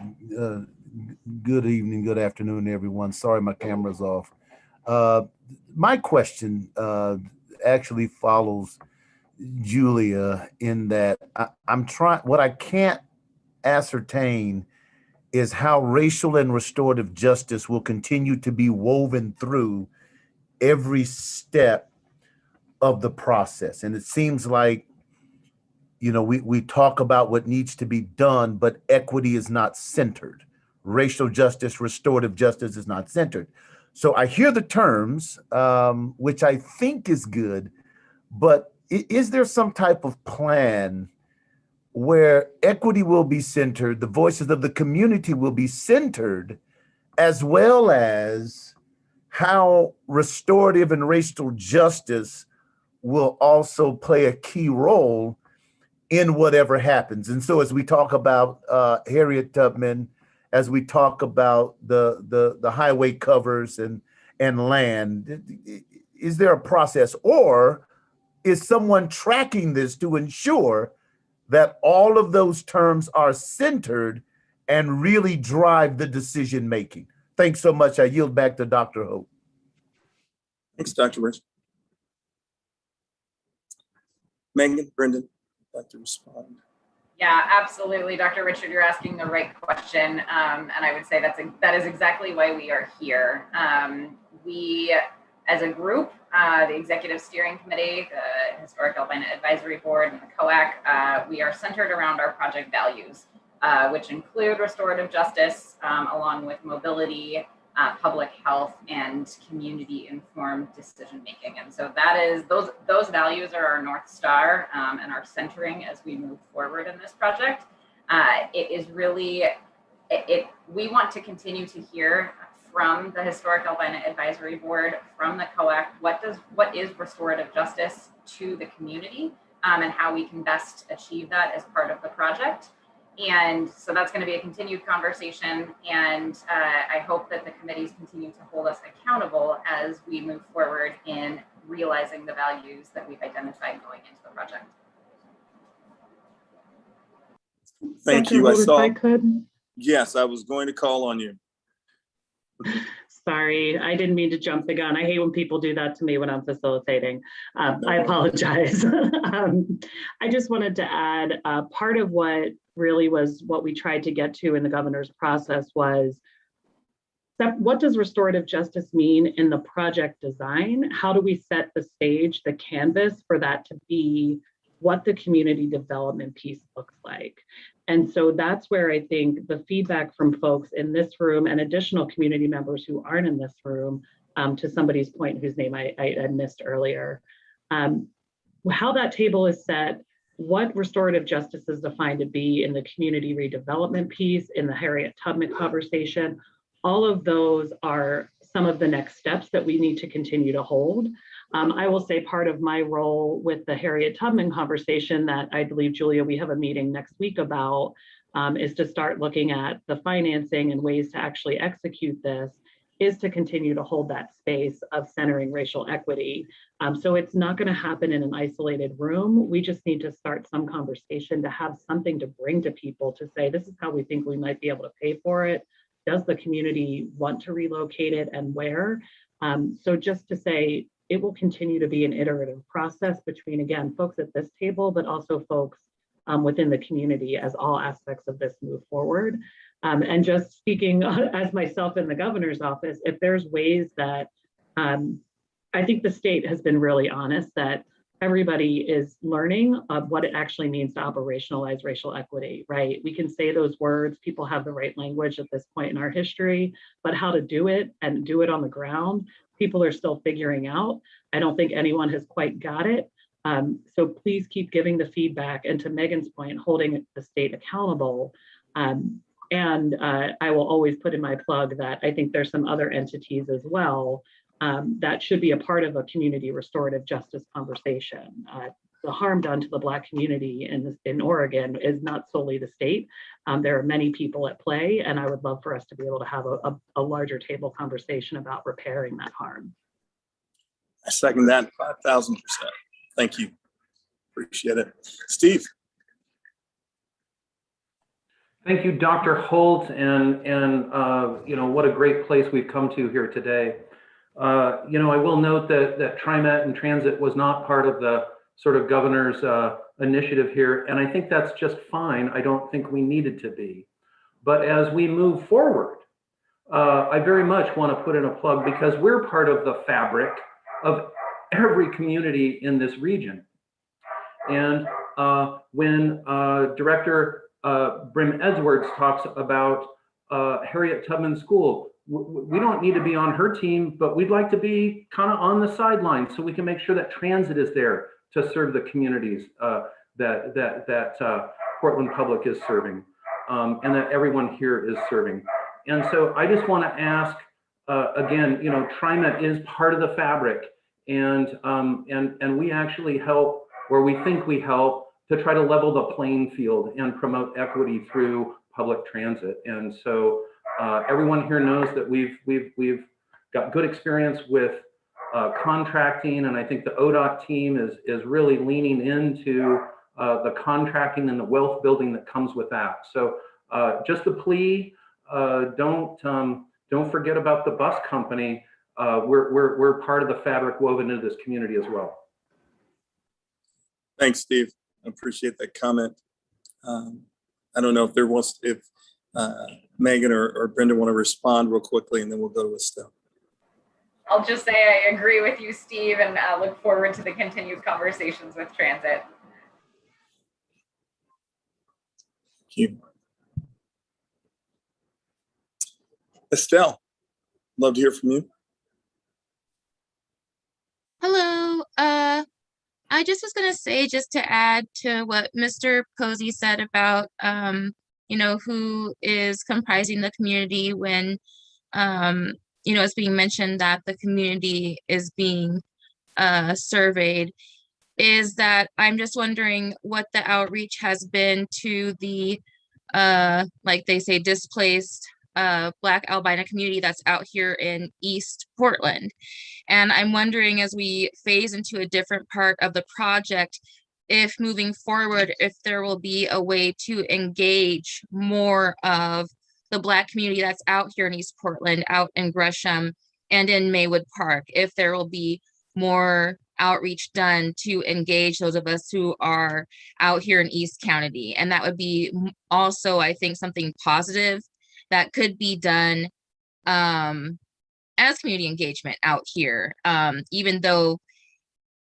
good evening, good afternoon, everyone. Sorry, my camera's off. My question actually follows Julia in that I'm trying, what I can't ascertain is how racial and restorative justice will continue to be woven through every step of the process. And it seems like, you know, we talk about what needs to be done, but equity is not centered. Racial justice, restorative justice is not centered. So I hear the terms, which I think is good, but is there some type of plan where equity will be centered, the voices of the community will be centered, as well as how restorative and racial justice will also play a key role in whatever happens? And so as we talk about Harriet Tubman, as we talk about the highway covers and land, is there a process, or is someone tracking this to ensure that all of those terms are centered and really drive the decision making? Thanks so much. I yield back to Dr. Hope. Thanks, Dr. Rich. Megan, Brendan, I'd like to respond. Yeah, absolutely, Dr. Richard, you're asking the right question, and I would say that is exactly why we are here. We, as a group, the Executive Steering Committee, the Historic Albina Advisory Board, and the COAC, we are centered around our project values, which include restorative justice, along with mobility, public health, and community-informed decision-making. And so that is, those values are our North Star and our centering as we move forward in this project. It is really, we want to continue to hear from the Historic Albina Advisory Board, from the COAC, what is restorative justice to the community, and how we can best achieve that as part of the project. And so that's going to be a continued conversation, and I hope that the committees continue to hold us accountable as we move forward in realizing the values that we've identified going into the project. Thank Dr. you. Holt, I saw. if I could. Yes, I was going to call on you. Sorry, I didn't mean to jump the gun. I hate when people do that to me when I'm facilitating. I apologize. I just wanted to add, part of what really was what we tried to get to in the governor's process was what does restorative justice mean in the project design? How do we set the stage, the canvas for that to be what the community development piece looks like? And so that's where I think the feedback from folks in this room and additional community members who aren't in this room, to somebody's point whose name I missed earlier, how that table is set, what restorative justice is defined to be in the community redevelopment piece, in the Harriet Tubman conversation, all of those are some of the next steps that we need to continue to hold. I will say part of my role with the Harriet Tubman conversation that I believe, Julia, we have a meeting next week about, is to start looking at the financing and ways to actually execute this, is to continue to hold that space of centering racial equity. So it's not going to happen in an isolated room. We just need to start some conversation to have something to bring to people to say, this is how we think we might be able to pay for it. Does the community want to relocate it and where? So just to say, it will continue to be an iterative process between, again, folks at this table, but also folks within the community as all aspects of this move forward. And just speaking as myself in the governor's office, if there's ways that I think the state has been really honest that everybody is learning of what it actually means to operationalize racial equity, right? We can say those words, people have the right language at this point in our history, but how to do it and do it on the ground, people are still figuring out. I don't think anyone has quite got it. So please keep giving the feedback, and to Megan's point, holding the state accountable. And I will always put in my plug that I think there's some other entities as well that should be a part of a community restorative justice conversation. The harm done to the Black community in Oregon is not solely the state. There are many people at play, and I would love for us to be able to have a larger table conversation about repairing that harm. I second that 5,000%. Thank you. Appreciate it. Steve. Thank you, Dr. Holt, and you know, what a great place we've come to here today. You know, I will note that TriMet and transit was not part of the sort of governor's initiative here, and I think that's just fine. I don't think we needed to be. But as we move forward, I very much want to put in a plug because we're part of the fabric of every community in this region. And when Director Brim Edwards talks about Harriet Tubman School, we don't need to be on her team, but we'd like to be kind of on the sidelines so we can make sure that transit is there to serve the communities that Portland Public is serving, and that everyone here is serving. And so I just want to ask, again, you know, TriMet is part of the fabric, and we actually help where we think we help to try to level the playing field and promote equity through public transit. And so everyone here knows that we've got good experience with contracting, and I think the ODOT team is really leaning into the contracting and the wealth building that comes with that. So just a plea, don't forget about the bus company. We're part of the fabric woven into this community as well. Thanks, Steve. I appreciate that comment. I don't know if Megan or Brenda want to respond real quickly, and then we'll go to Estelle. I'll just say I agree with you, Steve, and look forward to the continued conversations with transit. Thank you. Estelle, love to hear from you. Hello. I just was going to say, just to add to what Mr. Posey said about, you know, who is comprising the community when, you know, it's being mentioned that the community is being surveyed, is that I'm just wondering what the outreach has been to the, like they say, displaced Black albino community that's out here in East Portland. And I'm wondering, as we phase into a different part of the project, if moving forward, if there will be a way to engage more of the Black community that's out here in East Portland, out in Gresham and in Maywood Park, if there will be more outreach done to engage those of us who are out here in East County. And that would be also, I think, something positive that could be done as community engagement out here, even though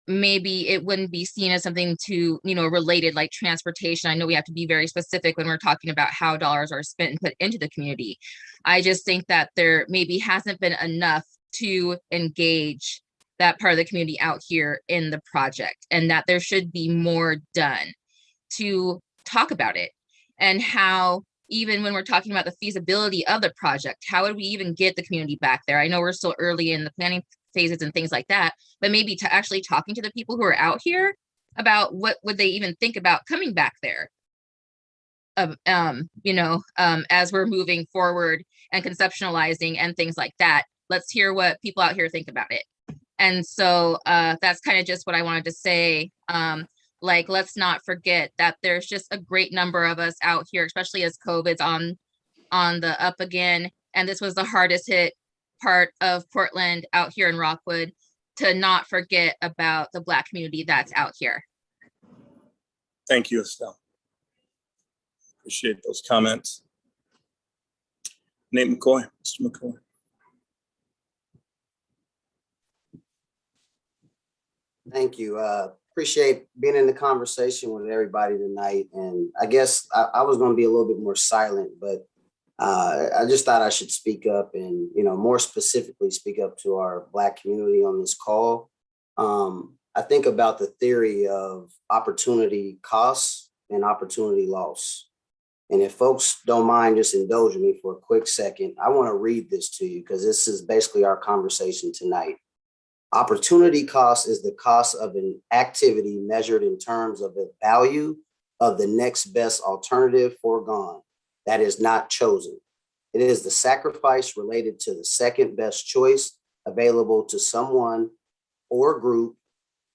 maybe it wouldn't be seen as something to, related like transportation. I know we have to be very specific when we're talking about how dollars are spent and put into the community. I just think that there maybe hasn't been enough to engage that part of the community out here in the project, and that there should be more done to talk about it, and how even when we're talking about the feasibility of the project, how would we even get the community back there? I know we're still early in the planning phases and things like that, but maybe to actually talking to the people who are out here about what would they even think about coming back there, as we're moving forward and conceptualizing and things like that. Let's hear what people out here think about it. And so that's kind of just what I wanted to say. Let's not forget that there's just a great number of us out here, especially as COVID's on the up again. And this was the hardest hit part of Portland out here in Rockwood, to not forget about the Black community that's out here. Thank you, Estelle. Appreciate those comments. Nate McCoy, Mr. McCoy. Thank you. Appreciate being in the conversation with everybody tonight. And I guess I was going to be a little bit more silent, but I just thought I should speak up and, more specifically speak up to our Black community on this call. I think about the theory of opportunity costs and opportunity loss. And if folks don't mind just indulging me for a quick second, I want to read this to you because this is basically our conversation tonight. Opportunity cost is the cost of an activity measured in terms of the value of the next best alternative foregone that is not chosen. It is the sacrifice related to the second best choice available to someone or group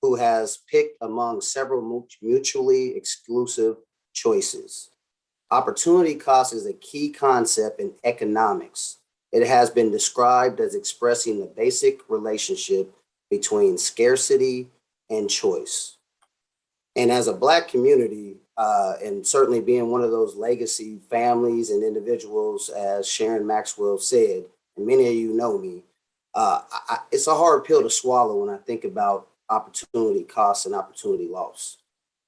who has picked among several mutually exclusive choices. Opportunity cost is a key concept in economics. It has been described as expressing the basic relationship between scarcity and choice. And as a Black community, and certainly being one of those legacy families and individuals, as Sharon Maxwell said, and many of you know me, it's a hard pill to swallow when I think about opportunity costs and opportunity loss.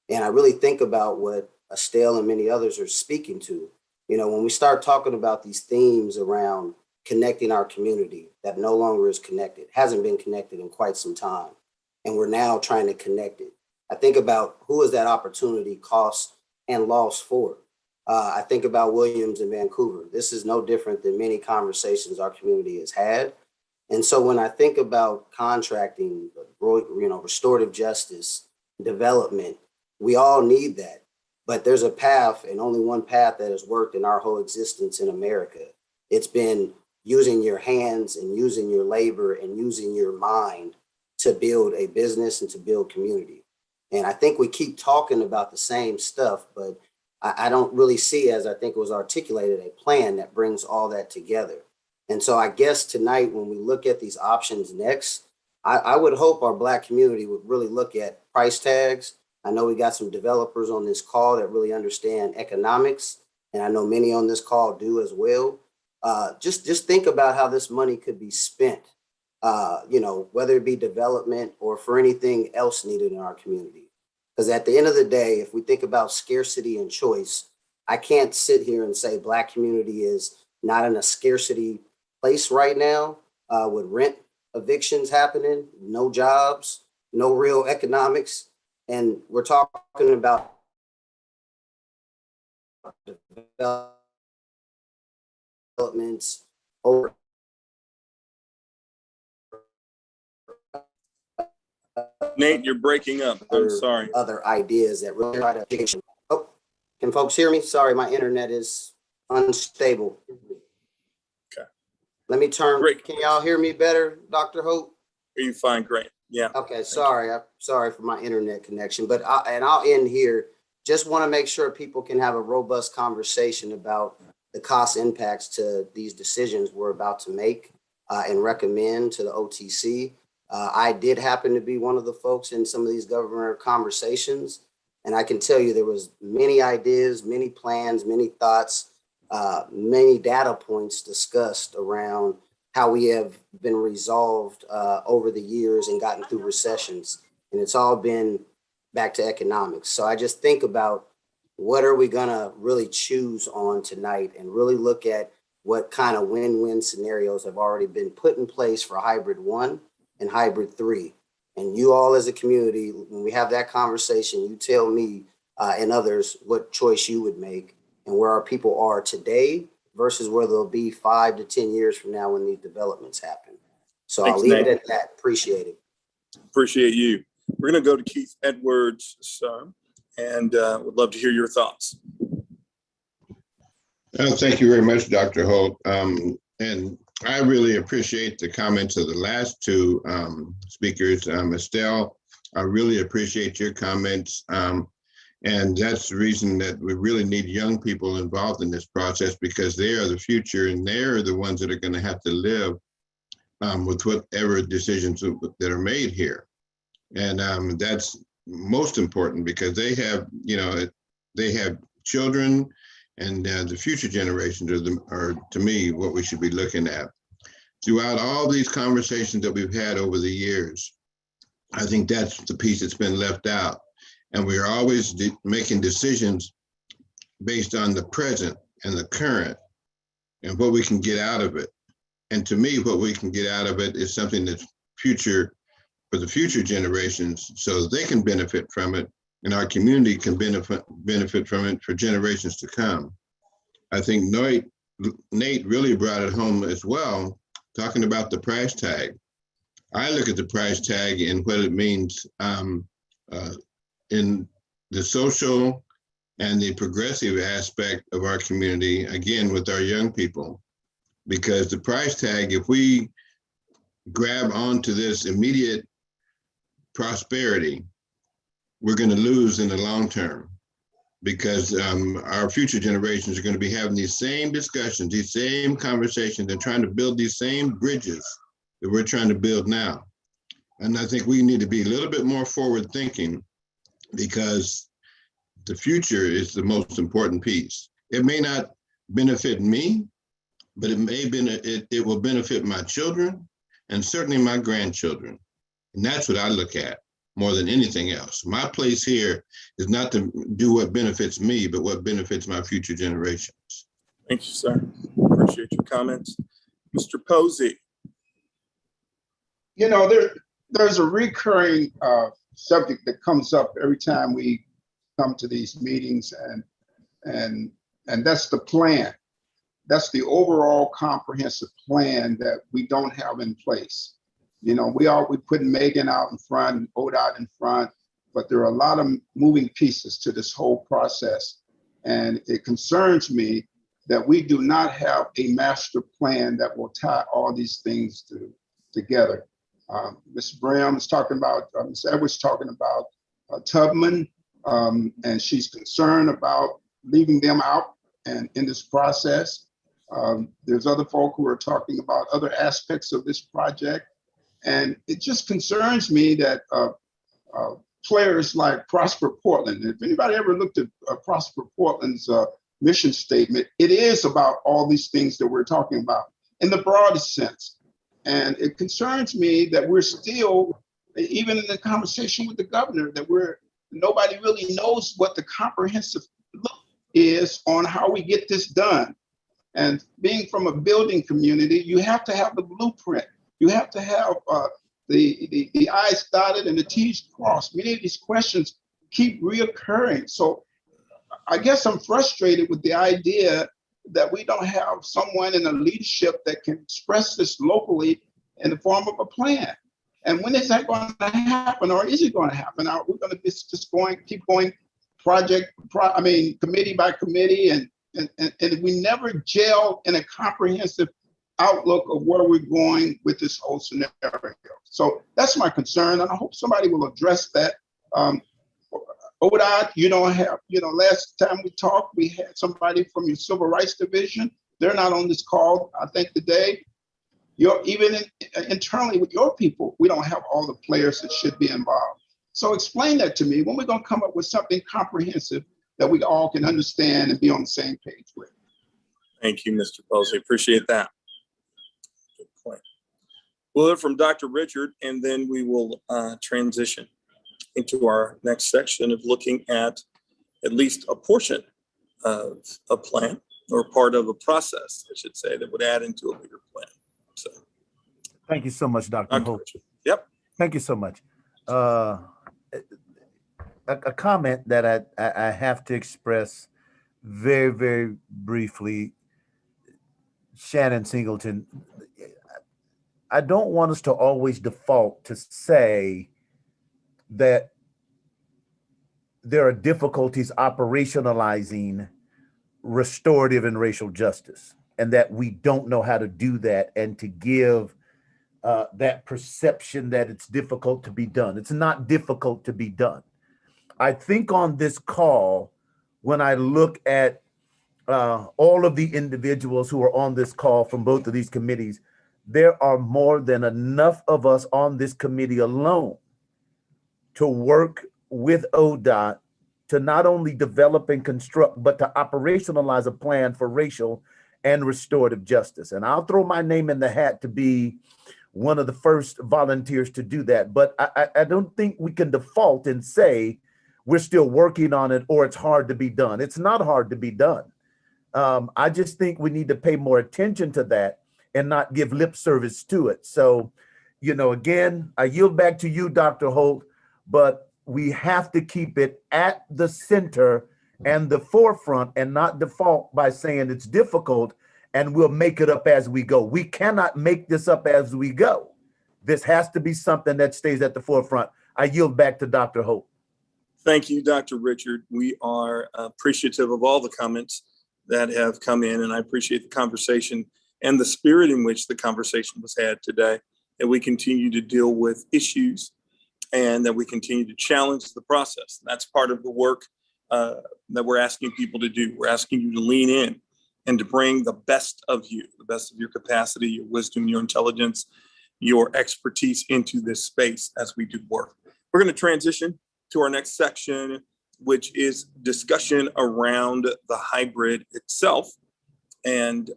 And I really think about what Estelle and many others are speaking to. When we start talking about these themes around connecting our community that no longer is connected, hasn't been connected in quite some time, and we're now trying to connect it. I think about who is that opportunity cost and loss for? I think about Williams in Vancouver. This is no different than many conversations our community has had. And so when I think about contracting, restorative justice, development, we all need that. But there's a path, and only one path that has worked in our whole existence in America. It's been using your hands and using your labor and using your mind to build a business and to build community. And I think we keep talking about the same stuff, but I don't really see, as I think it was articulated, a plan that brings all that together. And so I guess tonight, when we look at these options next, I would hope our Black community would really look at price tags. I know we got some developers on this call that really understand economics, and I know many on this call do as well. Just think about how this money could be spent, whether it be development or for anything else needed in our community. Because at the end of the day, if we think about scarcity and choice, I can't sit here and say Black community is not in a scarcity place right now with rent evictions happening, no jobs, no real economics. And we're talking about developments over Nate, you're breaking up. I'm sorry. Other ideas that really try to. Oh, can folks hear me? Sorry, my internet is unstable. Okay. Let me turn. Great. Can y'all hear me better, Dr. Hope? Are you fine? Great. Yeah. Okay. Sorry. I'm sorry for my internet connection, but I'll end here. Just want to make sure people can have a robust conversation about the cost impacts to these decisions we're about to make and recommend to the OTC. I did happen to be one of the folks in some of these government conversations, and I can tell you there was many ideas, many plans, many thoughts, many data points discussed around how we have been resolved over the years and gotten through recessions. And it's all been back to economics. So I just think about what are we gonna really choose on tonight and really look at what kind of win-win scenarios have already been put in place for hybrid 1 and hybrid 3. And you all as a community, when we have that conversation, you tell me and others what choice you would make and where our people are today versus where they'll be 5 to 10 years from now when these developments happen. So Thanks, I'll leave Nate. it at that. Appreciate it. Appreciate you. We're going to go to Keith Edwards, sir, and would love to hear your thoughts. Thank you very much, Dr. Holt. And I really appreciate the comments of the last two speakers. Estelle, I really appreciate your comments. And that's the reason that we really need young people involved in this process, because they are the future and they're the ones that are going to have to live with whatever decisions that are made here. And that's most important because they have, they have children, and the future generations are, to me, what we should be looking at. Throughout all these conversations that we've had over the years, I think that's the piece that's been left out. And we're always making decisions based on the present and the current and what we can get out of it. And to me, what we can get out of it is something that's future for the future generations so that they can benefit from it and our community can benefit from it for generations to come. I think Nate really brought it home as well, talking about the price tag. I look at the price tag and what it means in the social and the progressive aspect of our community, again, with our young people. Because the price tag, if we grab onto this immediate prosperity, we're going to lose in the long term, because our future generations are going to be having these same discussions, these same conversations, and trying to build these same bridges that we're trying to build now. And I think we need to be a little bit more forward thinking, because the future is the most important piece. It may not benefit me, but it will benefit my children and certainly my grandchildren. And that's what I look at more than anything else. My place here is not to do what benefits me, but what benefits my future generations. Thank you, sir. Appreciate your comments. Mr. Posey. There's a recurring subject that comes up every time we come to these meetings, and that's the plan. That's the overall comprehensive plan that we don't have in place. We put Megan out in front and ODOT in front, but there are a lot of moving pieces to this whole process. And it concerns me that we do not have a master plan that will tie all these things together. Ms. Bram is talking about, Ms. Edwards talking about Tubman, and she's concerned about leaving them out and in this process. There's other folk who are talking about other aspects of this project. And it just concerns me that players like Prosper Portland, if anybody ever looked at Prosper Portland's mission statement, it is about all these things that we're talking about in the broadest sense. And it concerns me that we're still, even in the conversation with the governor, that nobody really knows what the comprehensive look is on how we get this done. And being from a building community, you have to have the blueprint. You have to have the I's dotted and the T's crossed. Many of these questions keep reoccurring. So I guess I'm frustrated with the idea that we don't have someone in the leadership that can express this locally in the form of a plan. And when is that going to happen, or is it going to happen? Are we going to be just keep going committee by committee, and we never gel in a comprehensive outlook of where we're going with this whole scenario. So that's my concern, and I hope somebody will address that. ODOT, last time we talked, we had somebody from your Civil Rights Division. They're not on this call, I think, today. Internally with your people, we don't have all the players that should be involved. So explain that to me. When we're going to come up with something comprehensive that we all can understand and be on the same page with. Thank you, Mr. Posey. Appreciate that. Good We'll hear from Dr. Richard, and then we will transition into our next section of looking at least a portion of a plan, or part of a process, I should say, that would add into a bigger plan. So, thank you so much, Dr. Holt. Richard. Yep. Thank you so much. A comment that I have to express very, very briefly. Shannon Singleton, I don't want us to always default to say that there are difficulties operationalizing restorative and racial justice, and that we don't know how to do that, and to give that perception that it's difficult to be done. It's not difficult to be done. I think on this call, when I look at all of the individuals who are on this call from both of these committees, there are more than enough of us on this committee alone to work with ODOT to not only develop and construct, but to operationalize a plan for racial and restorative justice. And I'll throw my name in the hat to be one of the first volunteers to do that. But I don't think we can default and say we're still working on it or it's hard to be done. It's not hard to be done. I just think we need to pay more attention to that and not give lip service to it. So, again, I yield back to you, Dr. Holt, but we have to keep it at the center and the forefront, and not default by saying it's difficult and we'll make it up as we go. We cannot make this up as we go. This has to be something that stays at the forefront. I yield back to Dr. Holt. Thank you, Dr. Richard. We are appreciative of all the comments that have come in, and I appreciate the conversation and the spirit in which the conversation was had today, that we continue to deal with issues and that we continue to challenge the process. That's part of the work that we're asking people to do. We're asking you to lean in and to bring the best of you, the best of your capacity, your wisdom, your intelligence, your expertise into this space as we do work. We're going to transition to our next section, which is discussion around the hybrid itself. And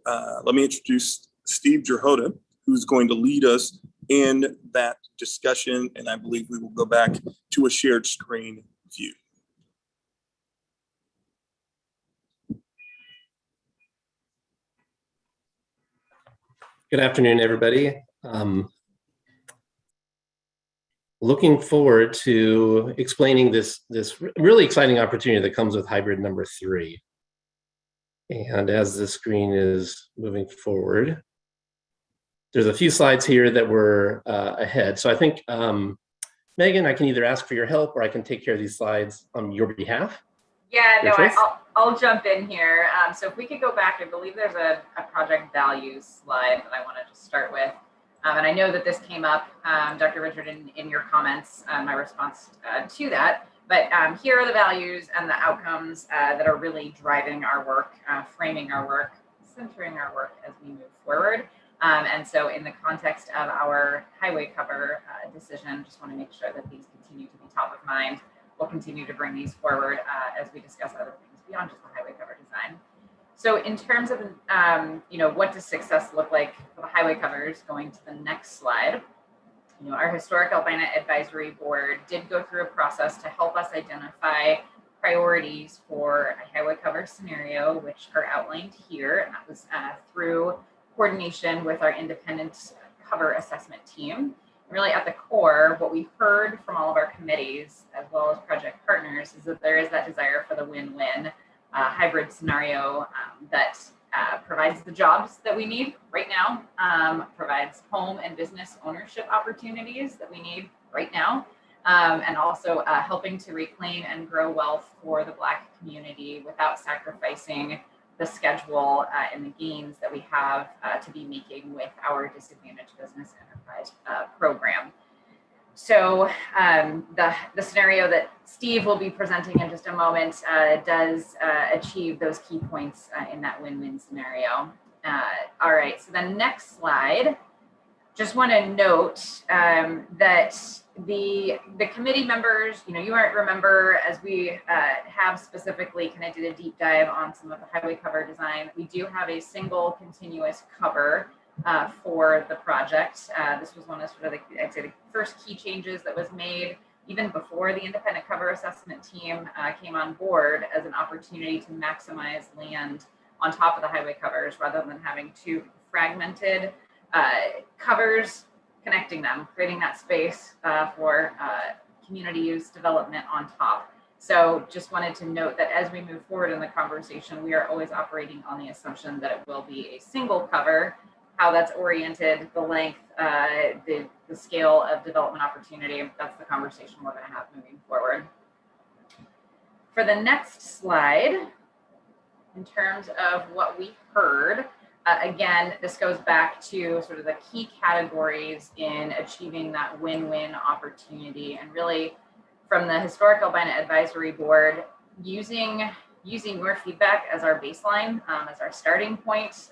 let me introduce Steve Jerhoda, who's going to lead us in that discussion. And I believe we will go back to a shared screen view. Good afternoon, everybody. Looking forward to explaining this really exciting opportunity that comes with hybrid number 3. And as the screen is moving forward, there's a few slides here that were ahead. So I think, Megan, I can either ask for your help or I can take care of these slides on your behalf. Yeah, no, I'll jump in here. So if we could go back, I believe there's a project values slide that I want to just start with. And I know that this came up, Dr. Richard, in your comments, my response to that. But here are the values and the outcomes that are really driving our work, framing our work, centering our work as we move forward. And so in the context of our highway cover decision, just want to make sure that these continue to be top of mind. We'll continue to bring these forward as we discuss other things beyond just the highway cover design. So in terms of, what does success look like for the highway covers, going to the next slide, our Historic Albina Advisory Board did go through a process to help us identify priorities for a highway cover scenario, which are outlined here. And that was through coordination with our independent cover assessment team. Really at the core, what we heard from all of our committees, as well as project partners, is that there is that desire for the win-win hybrid scenario that provides the jobs that we need right now, provides home and business ownership opportunities that we need right now, and also helping to reclaim and grow wealth for the Black community without sacrificing the schedule and the gains that we have to be making with our disadvantaged business enterprise program. So the scenario that Steve will be presenting in just a moment does achieve those key points in that win-win scenario. All right, so the next slide, just want to note that the committee members, you might remember as we have specifically kind of did a deep dive on some of the highway cover design, we do have a single continuous cover for the project. This was one of sort of the, I'd say, the first key changes that was made even before the independent cover assessment team came on board, as an opportunity to maximize land on top of the highway covers rather than having two fragmented covers connecting them, creating that space for community use development on top. So just wanted to note that as we move forward in the conversation, we are always operating on the assumption that it will be a single cover, how that's oriented, the length, the scale of development opportunity. That's the conversation we're going to have moving forward. For the next slide, in terms of what we heard, again, this goes back to sort of the key categories in achieving that win-win opportunity, and really from the Historic Albina Advisory Board, using your feedback as our baseline, as our starting point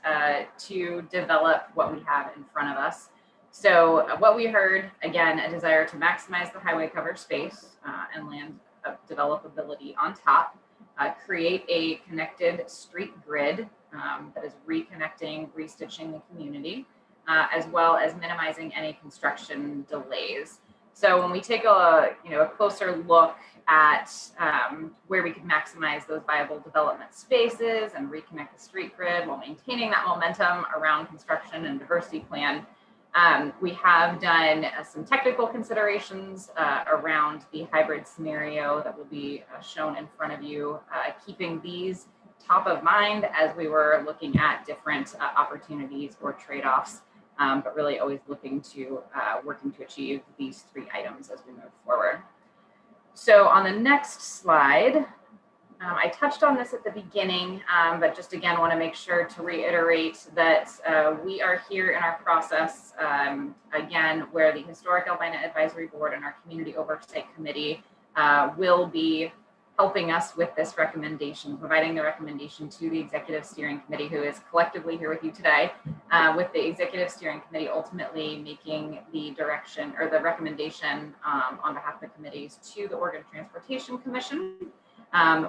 to develop what we have in front of us. So what we heard, again, a desire to maximize the highway cover space and land developability on top, create a connected street grid that is reconnecting, restitching the community, as well as minimizing any construction delays. So when we take a closer look at where we could maximize those viable development spaces and reconnect the street grid while maintaining that momentum around construction and diversity plan, we have done some technical considerations around the hybrid scenario that will be shown in front of you, keeping these top of mind as we were looking at different opportunities or trade-offs, but really always looking to working to achieve these three items as we move forward. So on the next slide, I touched on this at the beginning, but just again want to make sure to reiterate that we are here in our process, again, where the Historic Albina Advisory Board and our Community Oversight Committee will be helping us with this recommendation, providing the recommendation to the Executive Steering Committee, who is collectively here with you today, with the Executive Steering Committee ultimately making the direction or the recommendation on behalf of the committees to the Oregon Transportation Commission,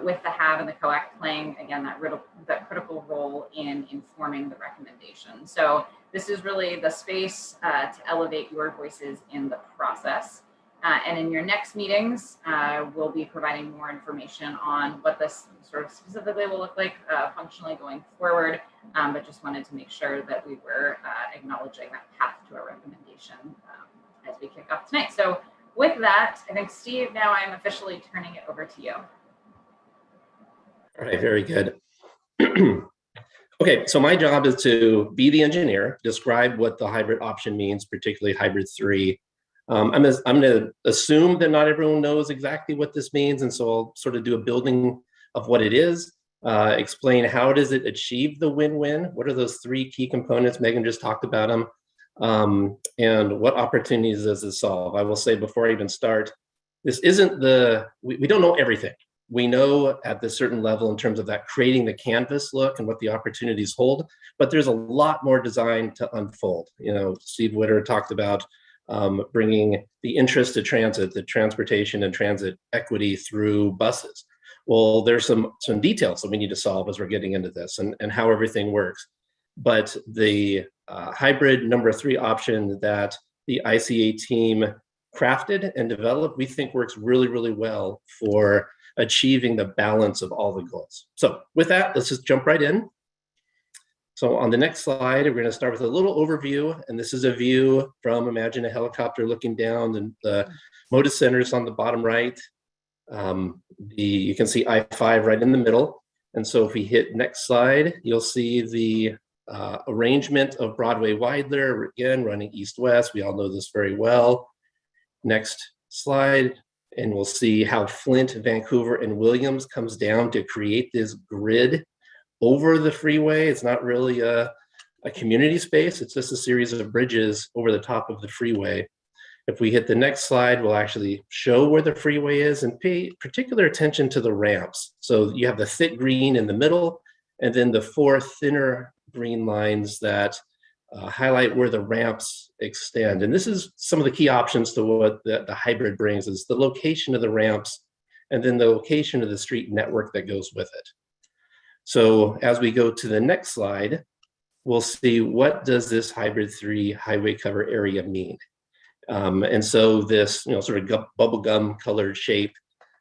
with the HAAB and the COAC playing, again, that critical role in informing the recommendation. So this is really the space to elevate your voices in the process. And in your next meetings, we'll be providing more information on what this sort of specifically will look like functionally going forward, but just wanted to make sure that we were acknowledging that path to our recommendation as we kick off tonight. So with that, I think, Steve, now I'm officially turning it over to you. All right, very good. Okay, so my job is to be the engineer, describe what the hybrid option means, particularly hybrid 3. I'm going to assume that not everyone knows exactly what this means, and so I'll sort of do a building of what it is, explain how does it achieve the win-win, what are those three key components, Megan just talked about them, and what opportunities does it solve. I will say before I even start, this isn't we don't know everything. We know at this certain level in terms of that creating the canvas look and what the opportunities hold, but there's a lot more design to unfold. You know, Steve Witter talked about bringing the interest to transit, the transportation and transit equity through buses. Well, there's some details that we need to solve as we're getting into this and how everything works. But the hybrid number 3 option that the ICA team crafted and developed, we think works really, really well for achieving the balance of all the goals. So with that, let's just jump right in. So on the next slide, we're going to start with a little overview, and this is a view from, imagine a helicopter looking down, and the Moda Center is on the bottom right. You can see I-5 right in the middle. And so if we hit next slide, you'll see the arrangement of Broadway Weidler, again, running east-west. We all know this very well. Next slide, and we'll see how Flint, Vancouver, and Williams comes down to create this grid over the freeway. It's not really a community space. It's just a series of bridges over the top of the freeway. If we hit the next slide, we'll actually show where the freeway is and pay particular attention to the ramps. So you have the thick green in the middle, and then the 4 thinner green lines that highlight where the ramps extend. And this is some of the key options to what the hybrid brings, is the location of the ramps and then the location of the street network that goes with it. So as we go to the next slide, we'll see what does this hybrid 3 highway cover area mean. And so this, sort of bubblegum colored shape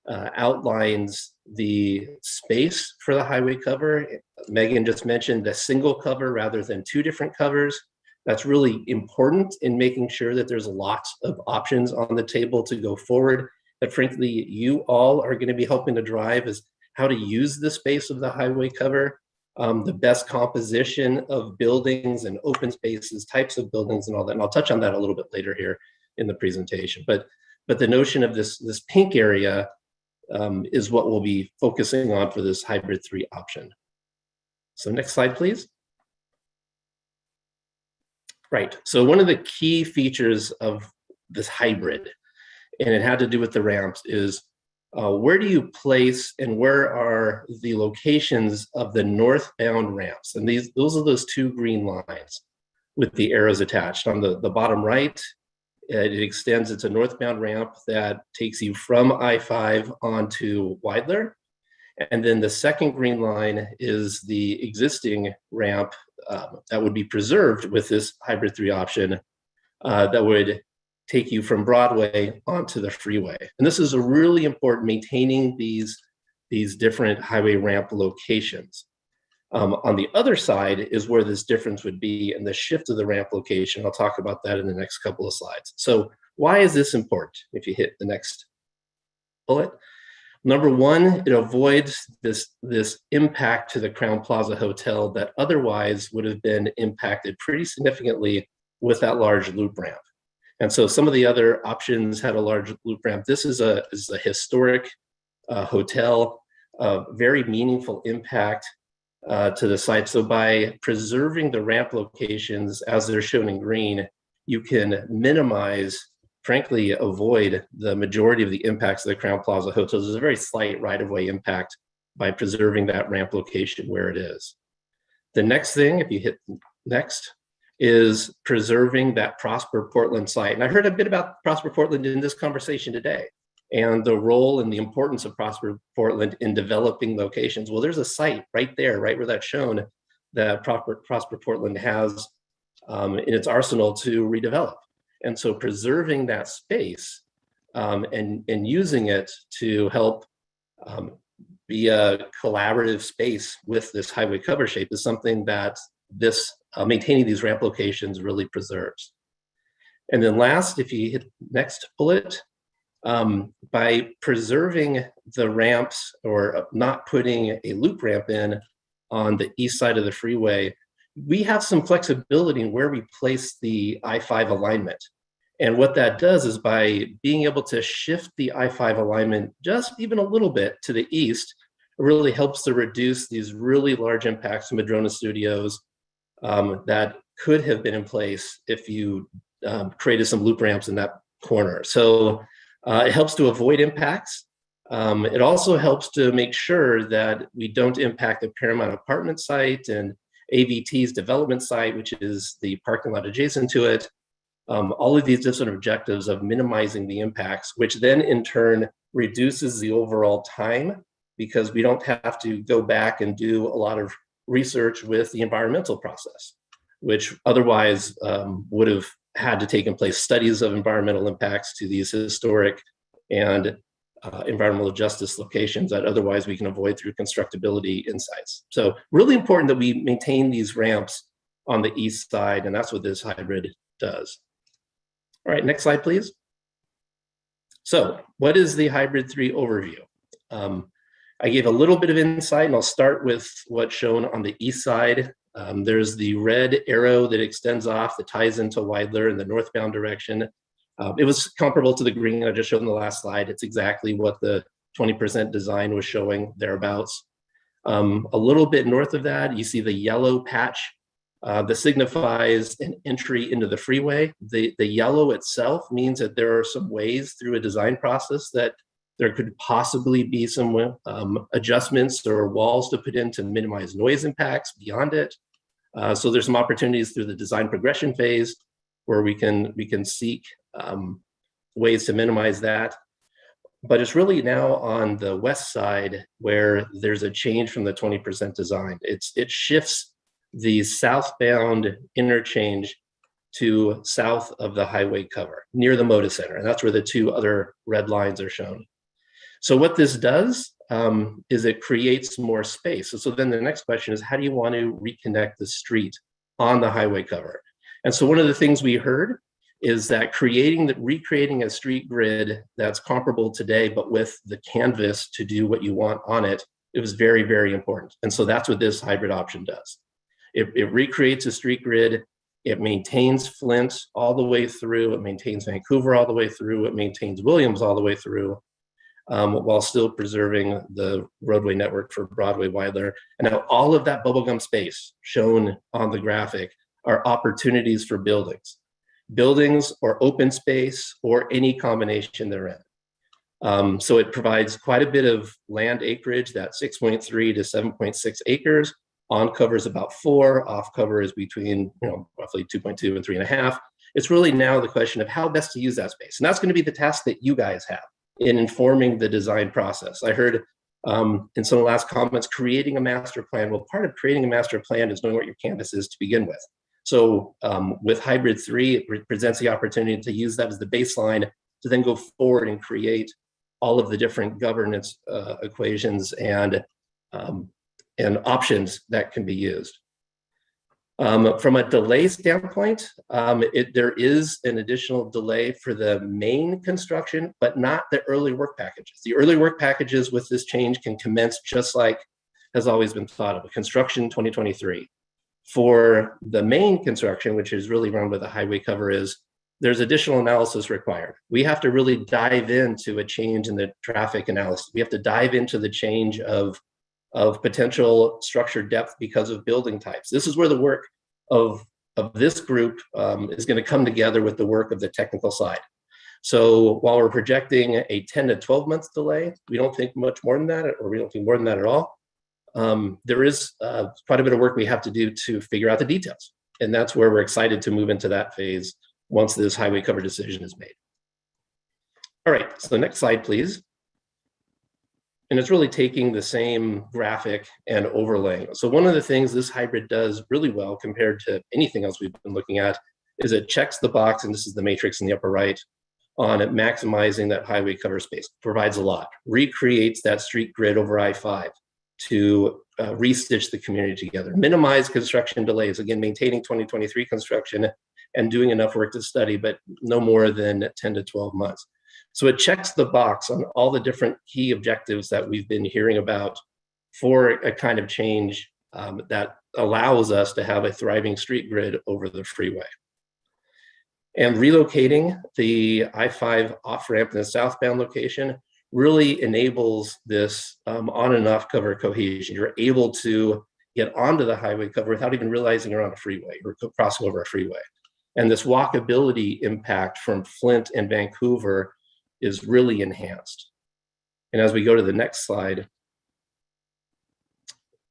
outlines the space for the highway cover. Megan just mentioned the single cover rather than 2 different covers. That's really important in making sure that there's lots of options on the table to go forward. That frankly, you all are going to be helping to drive is how to use the space of the highway cover, the best composition of buildings and open spaces, types of buildings and all that. And I'll touch on that a little bit later here in the presentation. But the notion of this pink area is what we'll be focusing on for this hybrid 3 option. So next slide, please. Right, so one of the key features of this hybrid, and it had to do with the ramps, is where do you place and where are the locations of the northbound ramps? And those are those 2 green lines with the arrows attached. On the bottom right, it extends, it's a northbound ramp that takes you from I-5 onto Weidler. And then the second green line is the existing ramp that would be preserved with this hybrid 3 option that would take you from Broadway onto the freeway. And this is a really important, maintaining these different highway ramp locations. On the other side is where this difference would be in the shift of the ramp location. I'll talk about that in the next couple of slides. So why is this important? If you hit the next bullet. Number 1, it avoids this impact to the Crowne Plaza Hotel that otherwise would have been impacted pretty significantly with that large loop ramp. And so some of the other options had a large loop ramp. This is a historic hotel, very meaningful impact to the site. So by preserving the ramp locations as they're shown in green, you can minimize, frankly, avoid the majority of the impacts of the Crowne Plaza hotels. There's a very slight right-of-way impact by preserving that ramp location where it is. The next thing, if you hit next, is preserving that Prosper Portland site. And I heard a bit about Prosper Portland in this conversation today and the role and the importance of Prosper Portland in developing locations. Well, there's a site right there, right where that's shown, that Prosper Portland has in its arsenal to redevelop. And so preserving that space and using it to help be a collaborative space with this highway cover shape is something that this maintaining these ramp locations really preserves. And then last, if you hit next bullet, by preserving the ramps or not putting a loop ramp in on the east side of the freeway, we have some flexibility in where we place the I-5 alignment. And what that does is by being able to shift the I-5 alignment just even a little bit to the east, it really helps to reduce these really large impacts to Madrona Studios that could have been in place if you created some loop ramps in that corner. So it helps to avoid impacts. It also helps to make sure that we don't impact the Paramount apartment site and AVT's development site, which is the parking lot adjacent to it. All of these different objectives of minimizing the impacts, which then in turn reduces the overall time because we don't have to go back and do a lot of research with the environmental process, which otherwise would have had to take in place studies of environmental impacts to these historic and environmental justice locations that otherwise we can avoid through constructability insights. So really important that we maintain these ramps on the east side, and that's what this hybrid does. All right, next slide, please. So what is the hybrid 3 overview? I gave a little bit of insight, and I'll start with what's shown on the east side. There's the red arrow that extends off that ties into Weidler in the northbound direction. It was comparable to the green I just showed in the last slide. It's exactly what the 20% design was showing thereabouts. A little bit north of that, you see the yellow patch that signifies an entry into the freeway. The yellow itself means that there are some ways through a design process that there could possibly be some adjustments or walls to put in to minimize noise impacts beyond it. So there's some opportunities through the design progression phase where we can seek ways to minimize that. But it's really now on the west side where there's a change from the 20% design. It shifts the southbound interchange to south of the highway cover, near the Moda Center. And that's where the two other red lines are shown. So what this does is it creates more space. So then the next question is, how do you want to reconnect the street on the highway cover? And so one of the things we heard is that recreating a street grid that's comparable today, but with the canvas to do what you want on it, it was very, very important. And so that's what this hybrid option does. It recreates a street grid. It maintains Flint all the way through. It maintains Vancouver all the way through. It maintains Williams all the way through, while still preserving the roadway network for Broadway, Weidler. And now all of that bubblegum space shown on the graphic are opportunities for buildings. Buildings or open space or any combination therein. So it provides quite a bit of land acreage, that 6.3 to 7.6 acres. On cover is about 4, off cover is between roughly 2.2 and 3.5. It's really now the question of how best to use that space. And that's going to be the task that you guys have in informing the design process. I heard in some of the last comments, creating a master plan. Well, part of creating a master plan is knowing what your campus is to begin with. So with Hybrid 3, it presents the opportunity to use that as the baseline to then go forward and create all of the different governance equations and options that can be used. From a delay standpoint, there is an additional delay for the main construction, but not the early work packages. The early work packages with this change can commence just like has always been thought of, construction 2023. For the main construction, which is really run with the highway cover, there's additional analysis required. We have to really dive into a change in the traffic analysis. We have to dive into the change of potential structure depth because of building types. This is where the work of this group is going to come together with the work of the technical side. So while we're projecting a 10 to 12 months delay, we don't think much more than that, or we don't think more than that at all. There is quite a bit of work we have to do to figure out the details. And that's where we're excited to move into that phase once this highway cover decision is made. All right, so the next slide, please. And it's really taking the same graphic and overlaying. So one of the things this hybrid does really well compared to anything else we've been looking at is it checks the box, and this is the matrix in the upper right, on it maximizing that highway cover space. Provides a lot. Recreates that street grid over I-5 to restitch the community together. Minimize construction delays. Again, maintaining 2023 construction and doing enough work to study, but no more than 10 to 12 months. So it checks the box on all the different key objectives that we've been hearing about for a kind of change that allows us to have a thriving street grid over the freeway. And relocating the I-5 off-ramp in the southbound location really enables this on and off cover cohesion. You're able to get onto the highway cover without even realizing you're on a freeway or crossing over a freeway. And this walkability impact from Flint and Vancouver is really enhanced. And as we go to the next slide,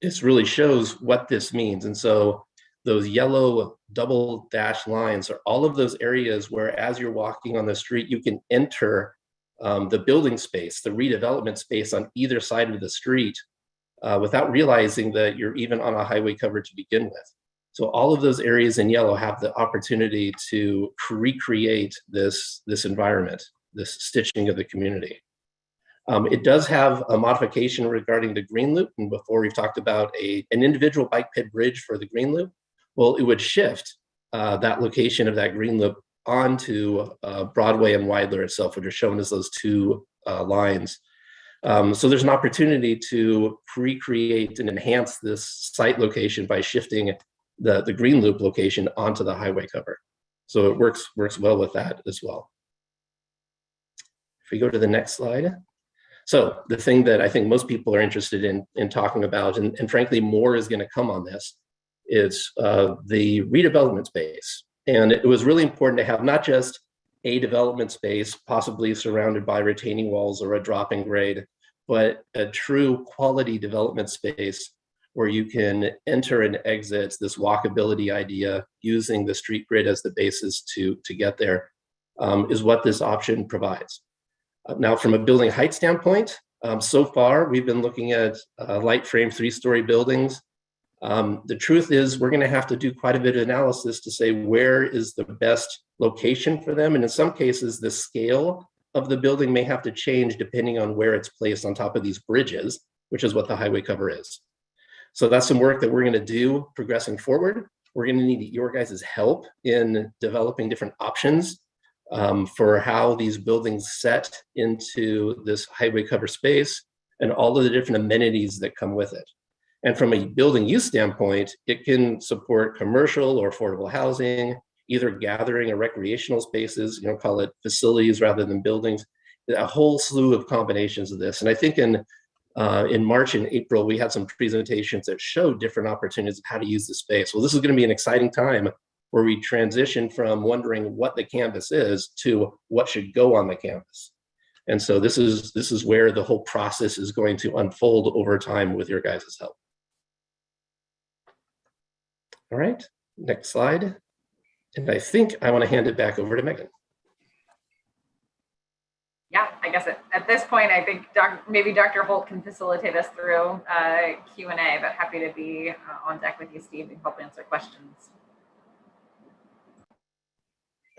this really shows what this means. And so those yellow double dash lines are all of those areas where as you're walking on the street, you can enter the building space, the redevelopment space on either side of the street without realizing that you're even on a highway cover to begin with. So all of those areas in yellow have the opportunity to recreate this environment, this stitching of the community. It does have a modification regarding the green loop. And before we've talked about an individual bike pit bridge for the green loop. Well, it would shift that location of that green loop onto Broadway and Weidler itself, which are shown as those two lines. So there's an opportunity to recreate and enhance this site location by shifting the green loop location onto the highway cover. So it works well with that as well. If we go to the next slide. So the thing that I think most people are interested in talking about, and frankly, more is going to come on this, is the redevelopment space. And it was really important to have not just a development space, possibly surrounded by retaining walls or a dropping grade, but a true quality development space where you can enter and exit this walkability idea using the street grid as the basis to get there, is what this option provides. Now, from a building height standpoint, so far we've been looking at light frame 3-story buildings The truth is we're going to have to do quite a bit of analysis to say where is the best location for them. And in some cases, the scale of the building may have to change depending on where it's placed on top of these bridges, which is what the highway cover is. So that's some work that we're going to do progressing forward. We're going to need your guys' help in developing different options for how these buildings set into this highway cover space and all of the different amenities that come with it. And from a building use standpoint, it can support commercial or affordable housing, either gathering or recreational spaces, call it facilities rather than buildings, a whole slew of combinations of this. And I think in March and April, we had some presentations that showed different opportunities of how to use the space. Well, this is going to be an exciting time where we transition from wondering what the campus is to what should go on the campus. And so this is where the whole process is going to unfold over time with your guys' help. All right, next slide. And I think I want to hand it back over to Megan. Yeah, I guess at this point, I think maybe Dr. Holt can facilitate us through Q&A, but happy to be on deck with you, Steve, and help answer questions.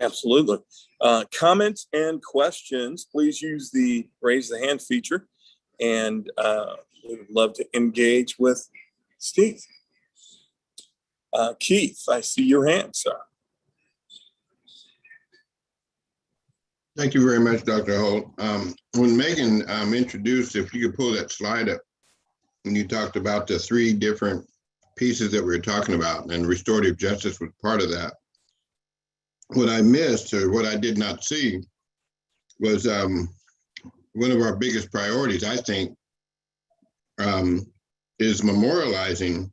Absolutely. Comments and questions, please use the raise the hand feature, and we would love to engage with Steve. Keith, I see your hand, sir. Thank you very much, Dr. Holt. When Megan introduced, if you could pull that slide up, when you talked about the 3 different pieces that we were talking about, and restorative justice was part of that. What I missed, or what I did not see, was one of our biggest priorities, I think, is memorializing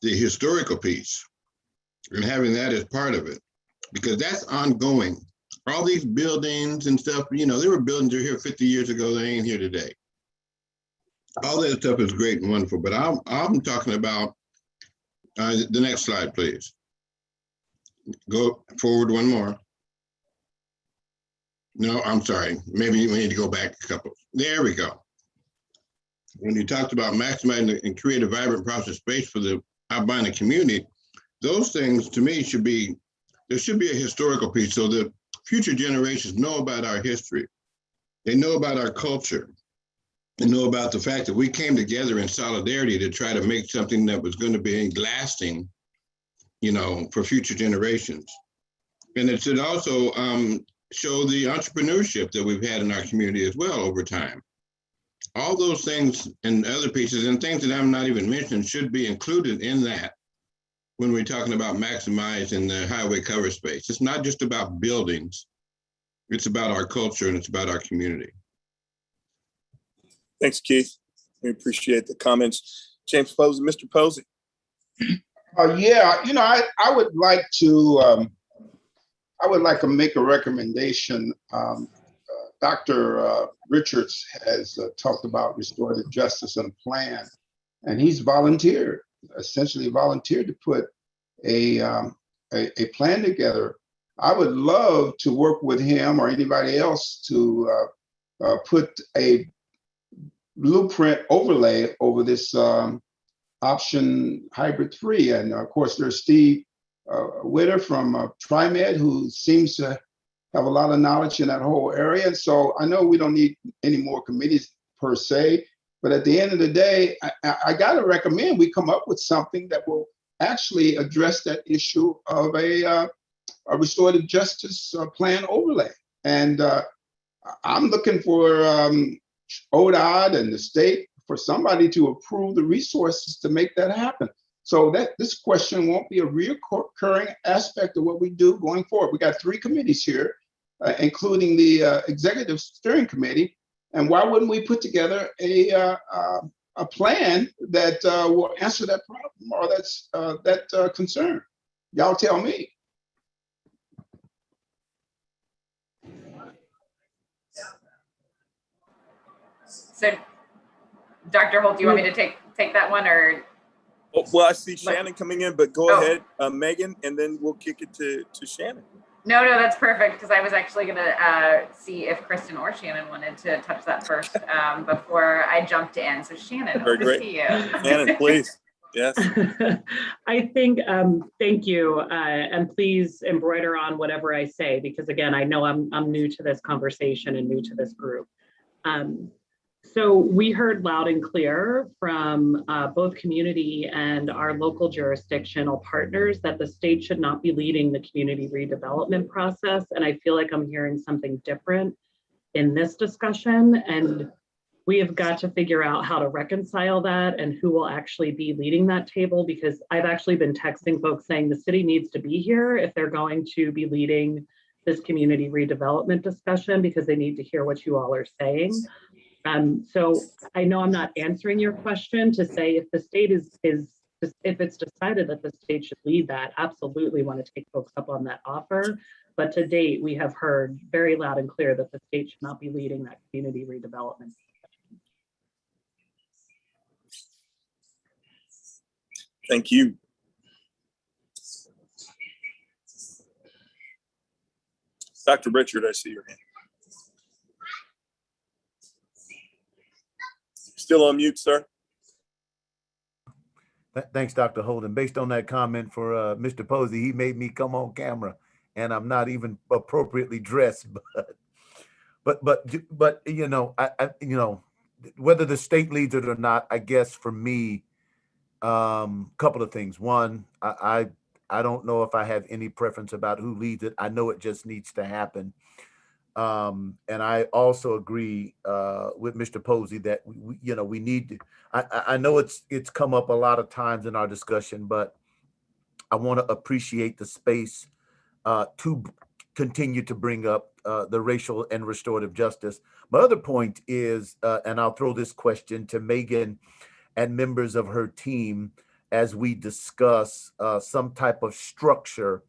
the historical piece and having that as part of it, because that's ongoing. All these buildings and stuff, there were buildings that were here 50 years ago that ain't here today. All that stuff is great and wonderful, but I'm talking about the next slide, please. Go forward one more. No, I'm sorry. Maybe we need to go back a couple. There we go. When you talked about maximizing and create a vibrant process space for the albino community, those things to me there should be a historical piece so that future generations know about our history. They know about our culture. They know about the fact that we came together in solidarity to try to make something that was going to be lasting, for future generations. And it should also show the entrepreneurship that we've had in our community as well over time. All those things and other pieces and things that I'm not even mentioning should be included in that when we're talking about maximizing the highway cover space. It's not just about buildings. It's about our culture and it's about our community. Thanks, Keith. We appreciate the comments. James Posey, Mr. Posey. Yeah, I would like to make a recommendation. Dr. Richards has talked about restorative justice and a plan, and he's essentially volunteered to put a plan together. I would love to work with him or anybody else to put a blueprint overlay over this option hybrid 3. And of course, there's Steve Witter from TriMed, who seems to have a lot of knowledge in that whole area. And so I know we don't need any more committees per se, but at the end of the day, I got to recommend we come up with something that will actually address that issue of a restorative justice plan overlay. And I'm looking for ODOT and the state for somebody to approve the resources to make that happen. So that this question won't be a recurring aspect of what we do going forward. We got 3 committees here, including the executive steering committee. And why wouldn't we put together a plan that will answer that problem or that concern? Y'all tell me. So, Dr. Holt, do you want me to take that one, or? Oh, well, I see Shannon coming in, but go ahead, Megan, and then we'll kick it to Shannon. No, that's perfect, because I was actually going to see if Kristen or Shannon wanted to touch that first before I jumped in. So Shannon, over to you. Shannon, please. Yes. I think, thank you. And please embroider on whatever I say, because again, I know I'm new to this conversation and new to this group. So we heard loud and clear from both community and our local jurisdictional partners that the state should not be leading the community redevelopment process. And I feel like I'm hearing something different in this discussion. And we have got to figure out how to reconcile that and who will actually be leading that table, because I've actually been texting folks saying the city needs to be here if they're going to be leading this community redevelopment discussion, because they need to hear what you all are saying. So I know I'm not answering your question to say if the state if it's decided that the state should lead that, absolutely want to take folks up on that offer. But to date, we have heard very loud and clear that the state should not be leading that community redevelopment. Thank you. Dr. Richard, I see your hand. Still on mute, sir. Thanks, Dr. Holden. Based on that comment for Mr. Posey, he made me come on camera, and I'm not even appropriately dressed. But you know, you know, whether the state leads it or not, I guess for me, couple of things. One, I don't know if I have any preference about who leads it. I know it just needs to happen. And I also agree with Mr. Posey that we need to. I know it's come up a lot of times in our discussion, but I want to appreciate the space to continue to bring up the racial and restorative justice. My other point is, and I'll throw this question to Megan and members of her team as we discuss some type of structure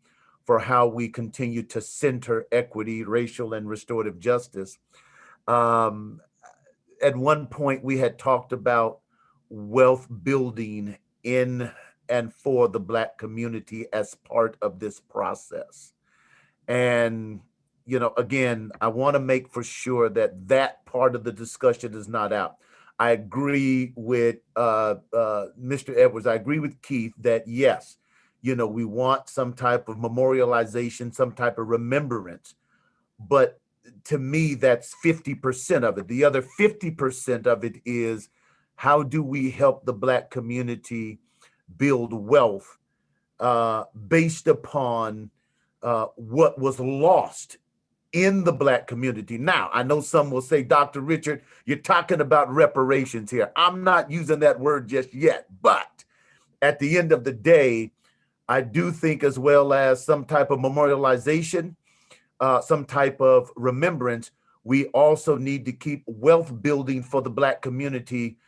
for how we continue to center equity, racial, and restorative justice. At one point, we had talked about wealth building in and for the Black community as part of this process. And, you know, again, I want to make for sure that that part of the discussion is not out. I agree with Mr. Edwards. I agree with Keith that yes, you know, we want some type of memorialization, some type of remembrance, but to me, that's 50% of it. The other 50% of it is how do we help the Black community build wealth based upon what was lost in the Black community. Now, I know some will say, Dr. Richard, you're talking about reparations here. I'm not using that word just yet, but at the end of the day, I do think as well as some type of memorialization, some type of remembrance, we also need to keep wealth building for the Black community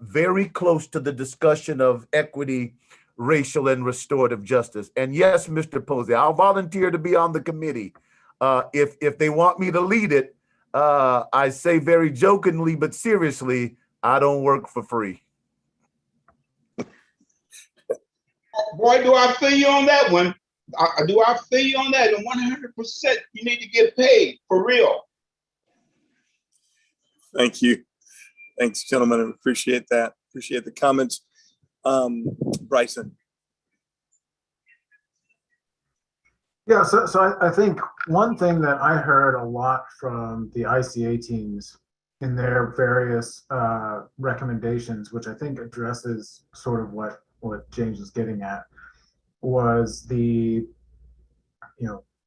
very close to the discussion of equity, racial, and restorative justice. And yes, Mr. Posey, I'll volunteer to be on the committee. If they want me to lead it, I say very jokingly, but seriously, I don't work for free. Boy, do I feel you on that one. Do I feel you on that? And 100%, you need to get paid for real. Thank you. Thanks, gentlemen. I appreciate that. Appreciate the comments. Bryson. Yeah, so I think one thing that I heard a lot from the ICA teams in their various recommendations, which I think addresses sort of what James is getting at, was the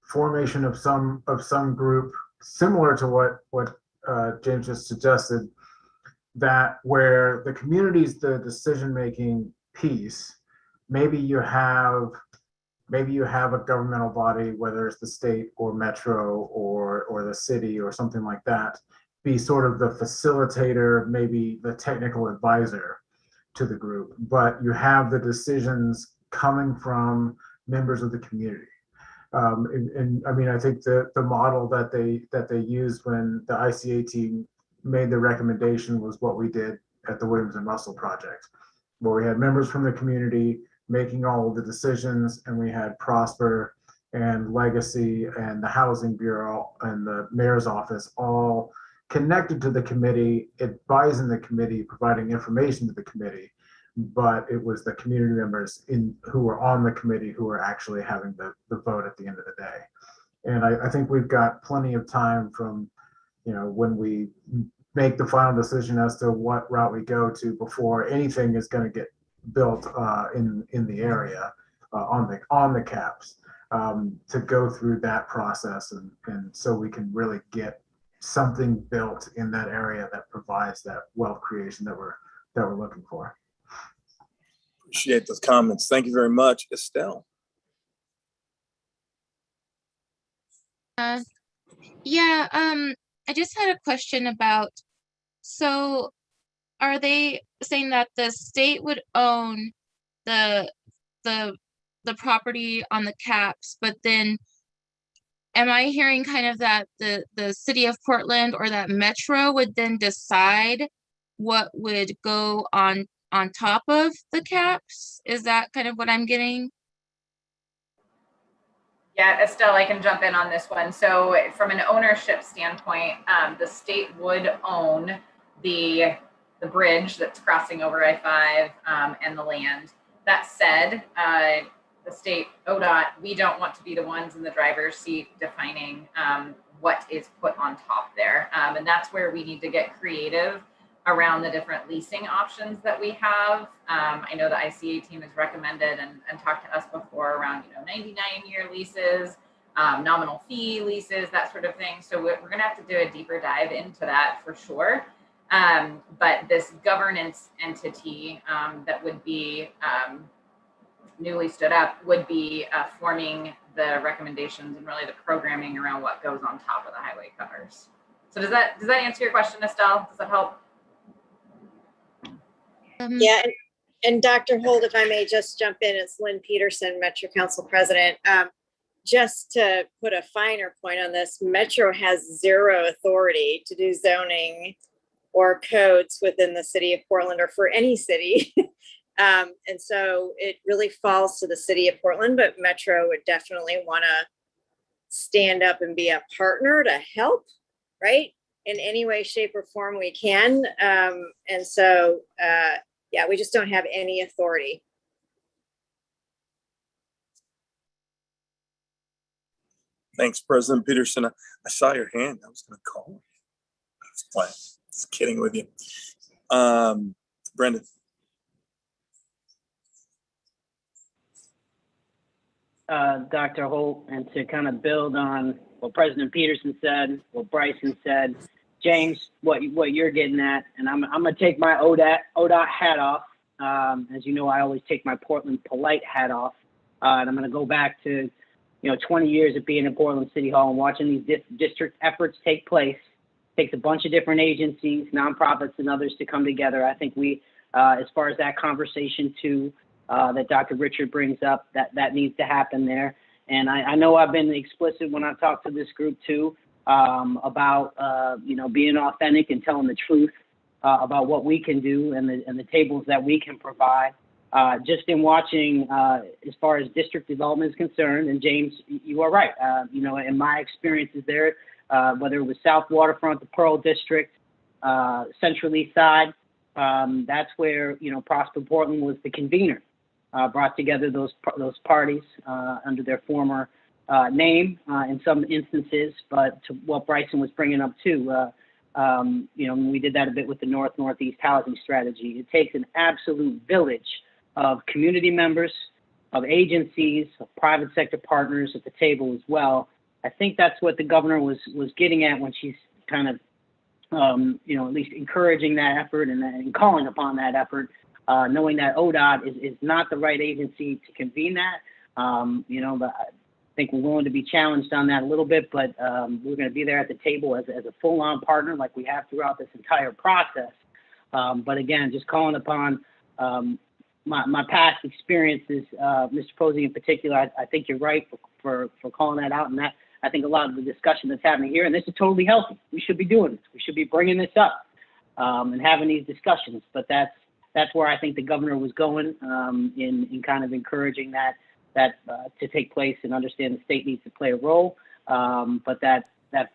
formation of some group similar to what James just suggested, that where the community's the decision-making piece, maybe you have a governmental body, whether it's the state or metro or the city or something like that, be sort of the facilitator, maybe the technical advisor to the group, but you have the decisions coming from members of the community. And I mean, I think the model that they used when the ICA team made the recommendation was what we did at the Williams and Russell project, where we had members from the community making all of the decisions, and we had Prosper and Legacy and the Housing Bureau and the Mayor's Office all connected to the committee, advising the committee, providing information to the committee, but it was the community members who were on the committee who were actually having the vote at the end of the day. And I think we've got plenty of time from, when we make the final decision as to what route we go to before anything is going to get built in the area on the caps, to go through that process, and so we can really get something built in that area that provides that wealth creation that we're looking for. Appreciate those comments. Thank you very much, Estelle. Yeah, I just had a question about, so are they saying that the state would own the property on the caps, but then am I hearing kind of that the city of Portland or that Metro would then decide what would go on top of the caps? Is that kind of what I'm getting? Yeah, Estelle, I can jump in on this one. So from an ownership standpoint, the state would own the bridge that's crossing over I-5 and the land. That said, the state, ODOT, we don't want to be the ones in the driver's seat defining what is put on top there. And that's where we need to get creative around the different leasing options that we have. I know the ICA team has recommended and talked to us before around 99-year leases, nominal fee leases, that sort of thing. So we're gonna have to do a deeper dive into that for sure. But this governance entity that would be newly stood up would be forming the recommendations and really the programming around what goes on top of the highway covers. So does that answer your question, Estelle? Does that help? Yeah, and Dr. Holt, if I may just jump in, it's Lynn Peterson, Metro Council President. Just to put a finer point on this, Metro has zero authority to do zoning or codes within the city of Portland or for any city. And so it really falls to the city of Portland, but Metro would definitely want to stand up and be a partner to help, right? In any way, shape, or form we can. And so, yeah, we just don't have any authority. Thanks, President Peterson. I saw your hand. I was going to call you. I was playing. Just kidding with you. Brendan. Dr. Holt, and to kind of build on what President Peterson said, what Bryson said, James, what you're getting at, and I'm gonna take my ODOT hat off. As you know, I always take my Portland polite hat off, and I'm gonna go back to 20 years of being in Portland City Hall and watching these district efforts take place. It takes a bunch of different agencies, nonprofits, and others to come together. I think we, as far as that conversation too, that Dr. Richard brings up, that needs to happen there. And I know I've been explicit when I talk to this group too, about being authentic and telling the truth about what we can do and the tables that we can provide. Just in watching, as far as district development is concerned, and James, you are right. In my experiences there, whether it was South Waterfront, the Pearl District, Central East Side, that's where Prosper Portland was the convener. Brought together those parties under their former name in some instances, but to what Bryson was bringing up too, we did that a bit with the Northeast housing strategy. It takes an absolute village of community members, of agencies, of private sector partners at the table as well. I think that's what the governor was getting at when she's kind of, at least encouraging that effort and calling upon that effort. Knowing that ODOT is not the right agency to convene that, but I think we're willing to be challenged on that a little bit, but we're going to be there at the table as a full-on partner like we have throughout this entire process. But again, just calling upon my past experiences, Mr. Posey in particular, I think you're right for calling that out, and that I think a lot of the discussion that's happening here, and this is totally healthy. We should be doing this. We should be bringing this up and having these discussions, but that's where I think the governor was going in kind of encouraging that to take place and understand the state needs to play a role. But that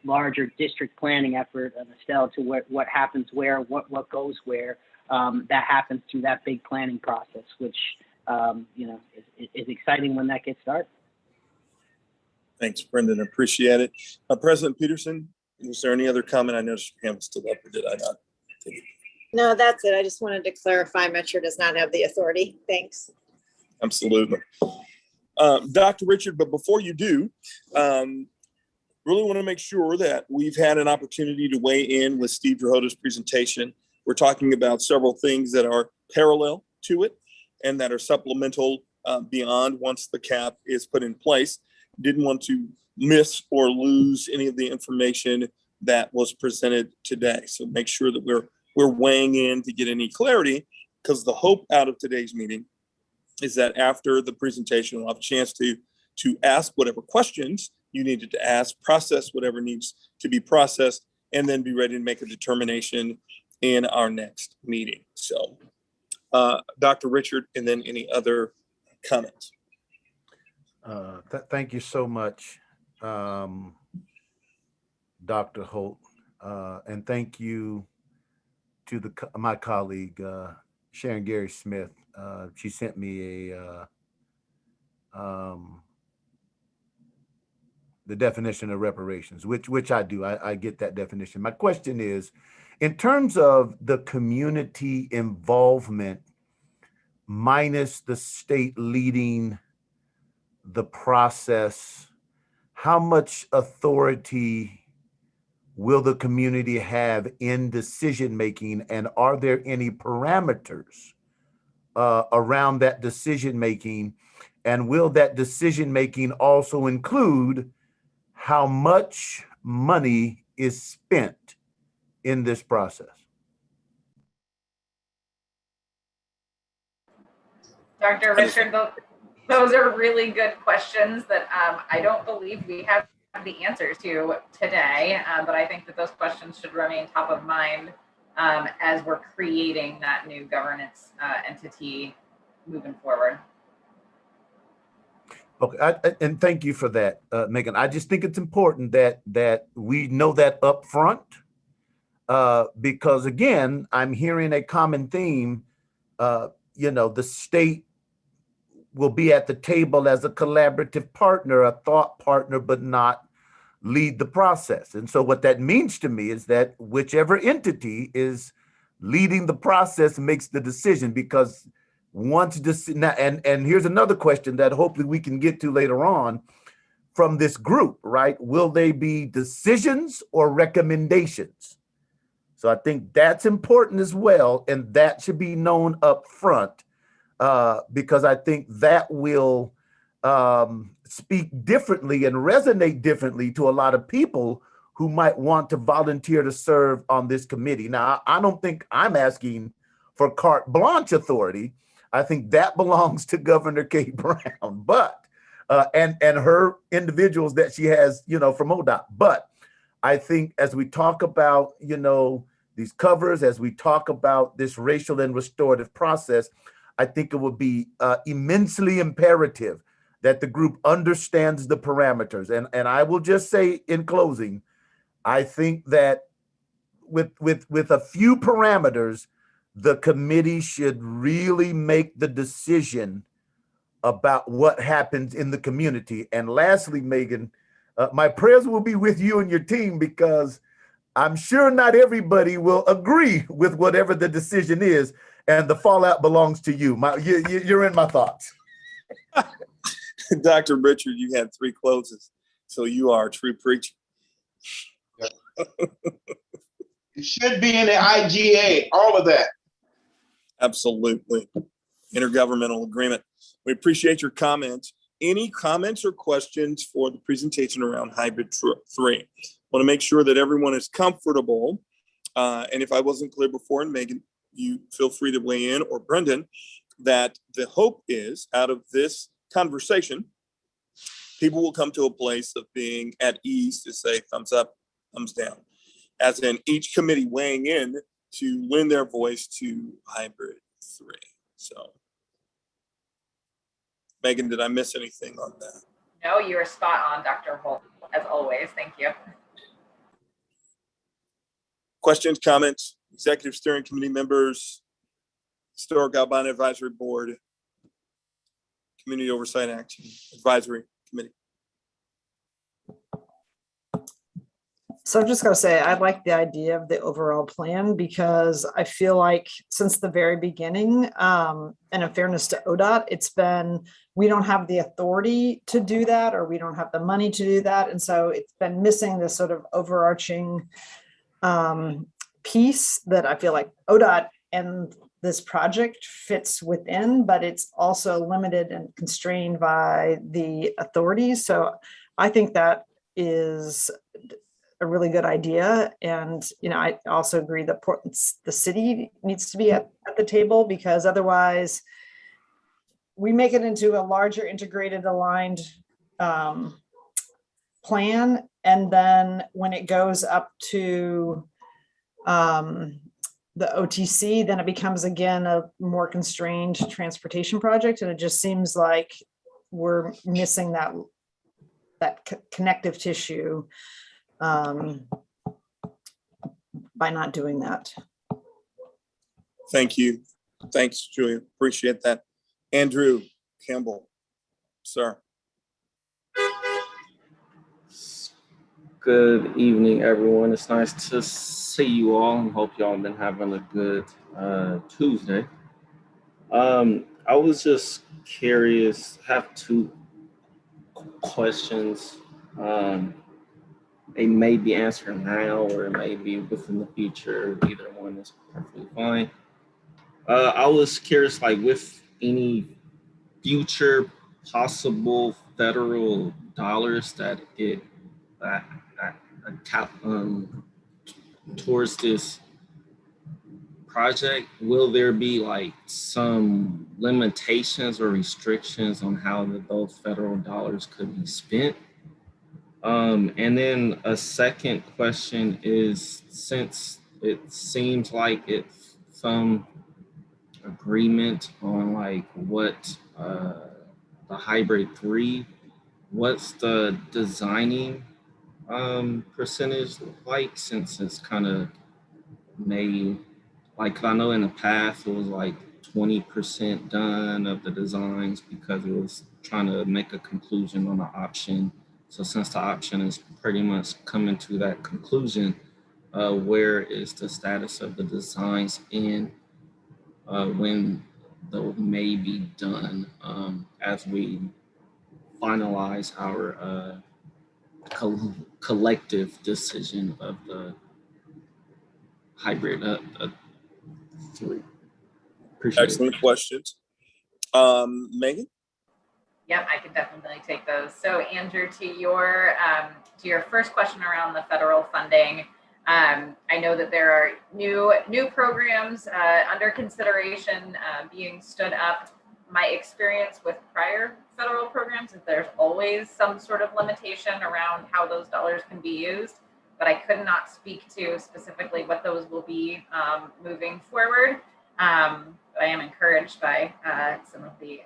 larger district planning effort, Estelle, to what happens where, what goes where, that happens through that big planning process, which, you know, is exciting when that gets started. Thanks, Brendan. Appreciate it. President Peterson, was there any other comment? I noticed your hand was still up, or did I not? No, that's it. I just wanted to clarify Metro does not have the authority. Thanks. Absolutely. Dr. Richard, but before you do, really want to make sure that we've had an opportunity to weigh in with Steve Drahota's presentation. We're talking about several things that are parallel to it and that are supplemental beyond once the cap is put in place. Didn't want to miss or lose any of the information that was presented today. So make sure that we're weighing in to get any clarity, because the hope out of today's meeting is that after the presentation, we'll have a chance to ask whatever questions you needed to ask, process whatever needs to be processed, and then be ready to make a determination in our next meeting. So Dr. Richard, and then any other comments? Thank you so much, Dr. Holt, and thank you to my colleague, Sharon Gary Smith. She sent me the definition of reparations, which I do. I get that definition. My question is, in terms of the community involvement minus the state leading the process, how much authority will the community have in decision making, and are there any parameters around that decision making, and will that decision making also include how much money is spent in this process? Dr. Richard, those are really good questions that I don't believe we have the answers to today, but I think that those questions should remain top of mind as we're creating that new governance entity moving forward. Okay, and thank you for that, Megan. I just think it's important that we know that up front, because again, I'm hearing a common theme. You know, the state will be at the table as a collaborative partner, a thought partner, but not lead the process. And so what that means to me is that whichever entity is leading the process makes the decision, because once this, and here's another question that hopefully we can get to later on from this group, right? Will they be decisions or recommendations? So I think that's important as well, and that should be known up front, because I think that will speak differently and resonate differently to a lot of people who might want to volunteer to serve on this committee. Now, I don't think I'm asking for carte blanche authority. I think that belongs to Governor Kate Brown, but and her individuals that she has, you know, from ODOT. But I think as we talk about, you know, these covers, as we talk about this racial and restorative process, I think it would be immensely imperative that the group understands the parameters. And I will just say in closing, I think that with a few parameters, the committee should really make the decision about what happens in the community. And lastly, Megan, my prayers will be with you and your team, because I'm sure not everybody will agree with whatever the decision is, and the fallout belongs to you. You're in my thoughts. Dr. Richard, you had 3 closes, so you are a true preacher. It should be in the IGA, all of that. Absolutely. Intergovernmental agreement. We appreciate your comments. Any comments or questions for the presentation around Hybrid 3? Want to make sure that everyone is comfortable. And if I wasn't clear before, and Megan, you feel free to weigh in, or Brendan, that the hope is out of this conversation, people will come to a place of being at ease to say thumbs up, thumbs down, as in each committee weighing in to lend their voice to Hybrid 3. So, Megan, did I miss anything on that? No, you were spot on, Dr. Holt, as always. Thank you. Questions, comments, executive steering committee members, Historic Albina Advisory Board, Community Oversight Action Advisory Committee. So I'm just going to say, I like the idea of the overall plan because I feel like since the very beginning, and in fairness to ODOT, it's been, we don't have the authority to do that, or we don't have the money to do that. And so it's been missing this sort of overarching piece that I feel like ODOT and this project fits within, but it's also limited and constrained by the authorities. So I think that is a really good idea. And, you know, I also agree that the city needs to be at the table, because otherwise we make it into a larger integrated aligned plan. And then when it goes up to the OTC, then it becomes again a more constrained transportation project. And it just seems like we're missing that connective tissue by not doing that. Thank you. Thanks, Julia. Appreciate that. Andrew Campbell, sir. Good evening, everyone. It's nice to see you all, and hope y'all have been having a good Tuesday. I was just curious, have two questions. They may be answered now, or maybe within the future. Either one is perfectly fine. I was curious, like, with any future possible federal dollars that get towards this project, will there be like some limitations or restrictions on how those federal dollars could be spent? And then a second question is, since it seems like it's some agreement on like what the hybrid 3, what's the designing percentage like, since it's kind of made, like, I know in the past it was like 20% done of the designs because it was trying to make a conclusion on the option. So since the option is pretty much coming to that conclusion, where is the status of the designs in when they'll may be done as we finalize our collective decision of the hybrid 3. Appreciate Excellent it. questions. Megan? Yep, I could definitely take those. So Andrew, to your first question around the federal funding, I know that there are new programs under consideration being stood up. My experience with prior federal programs is there's always some sort of limitation around how those dollars can be used, but I could not speak to specifically what those will be moving forward. I am encouraged by some of the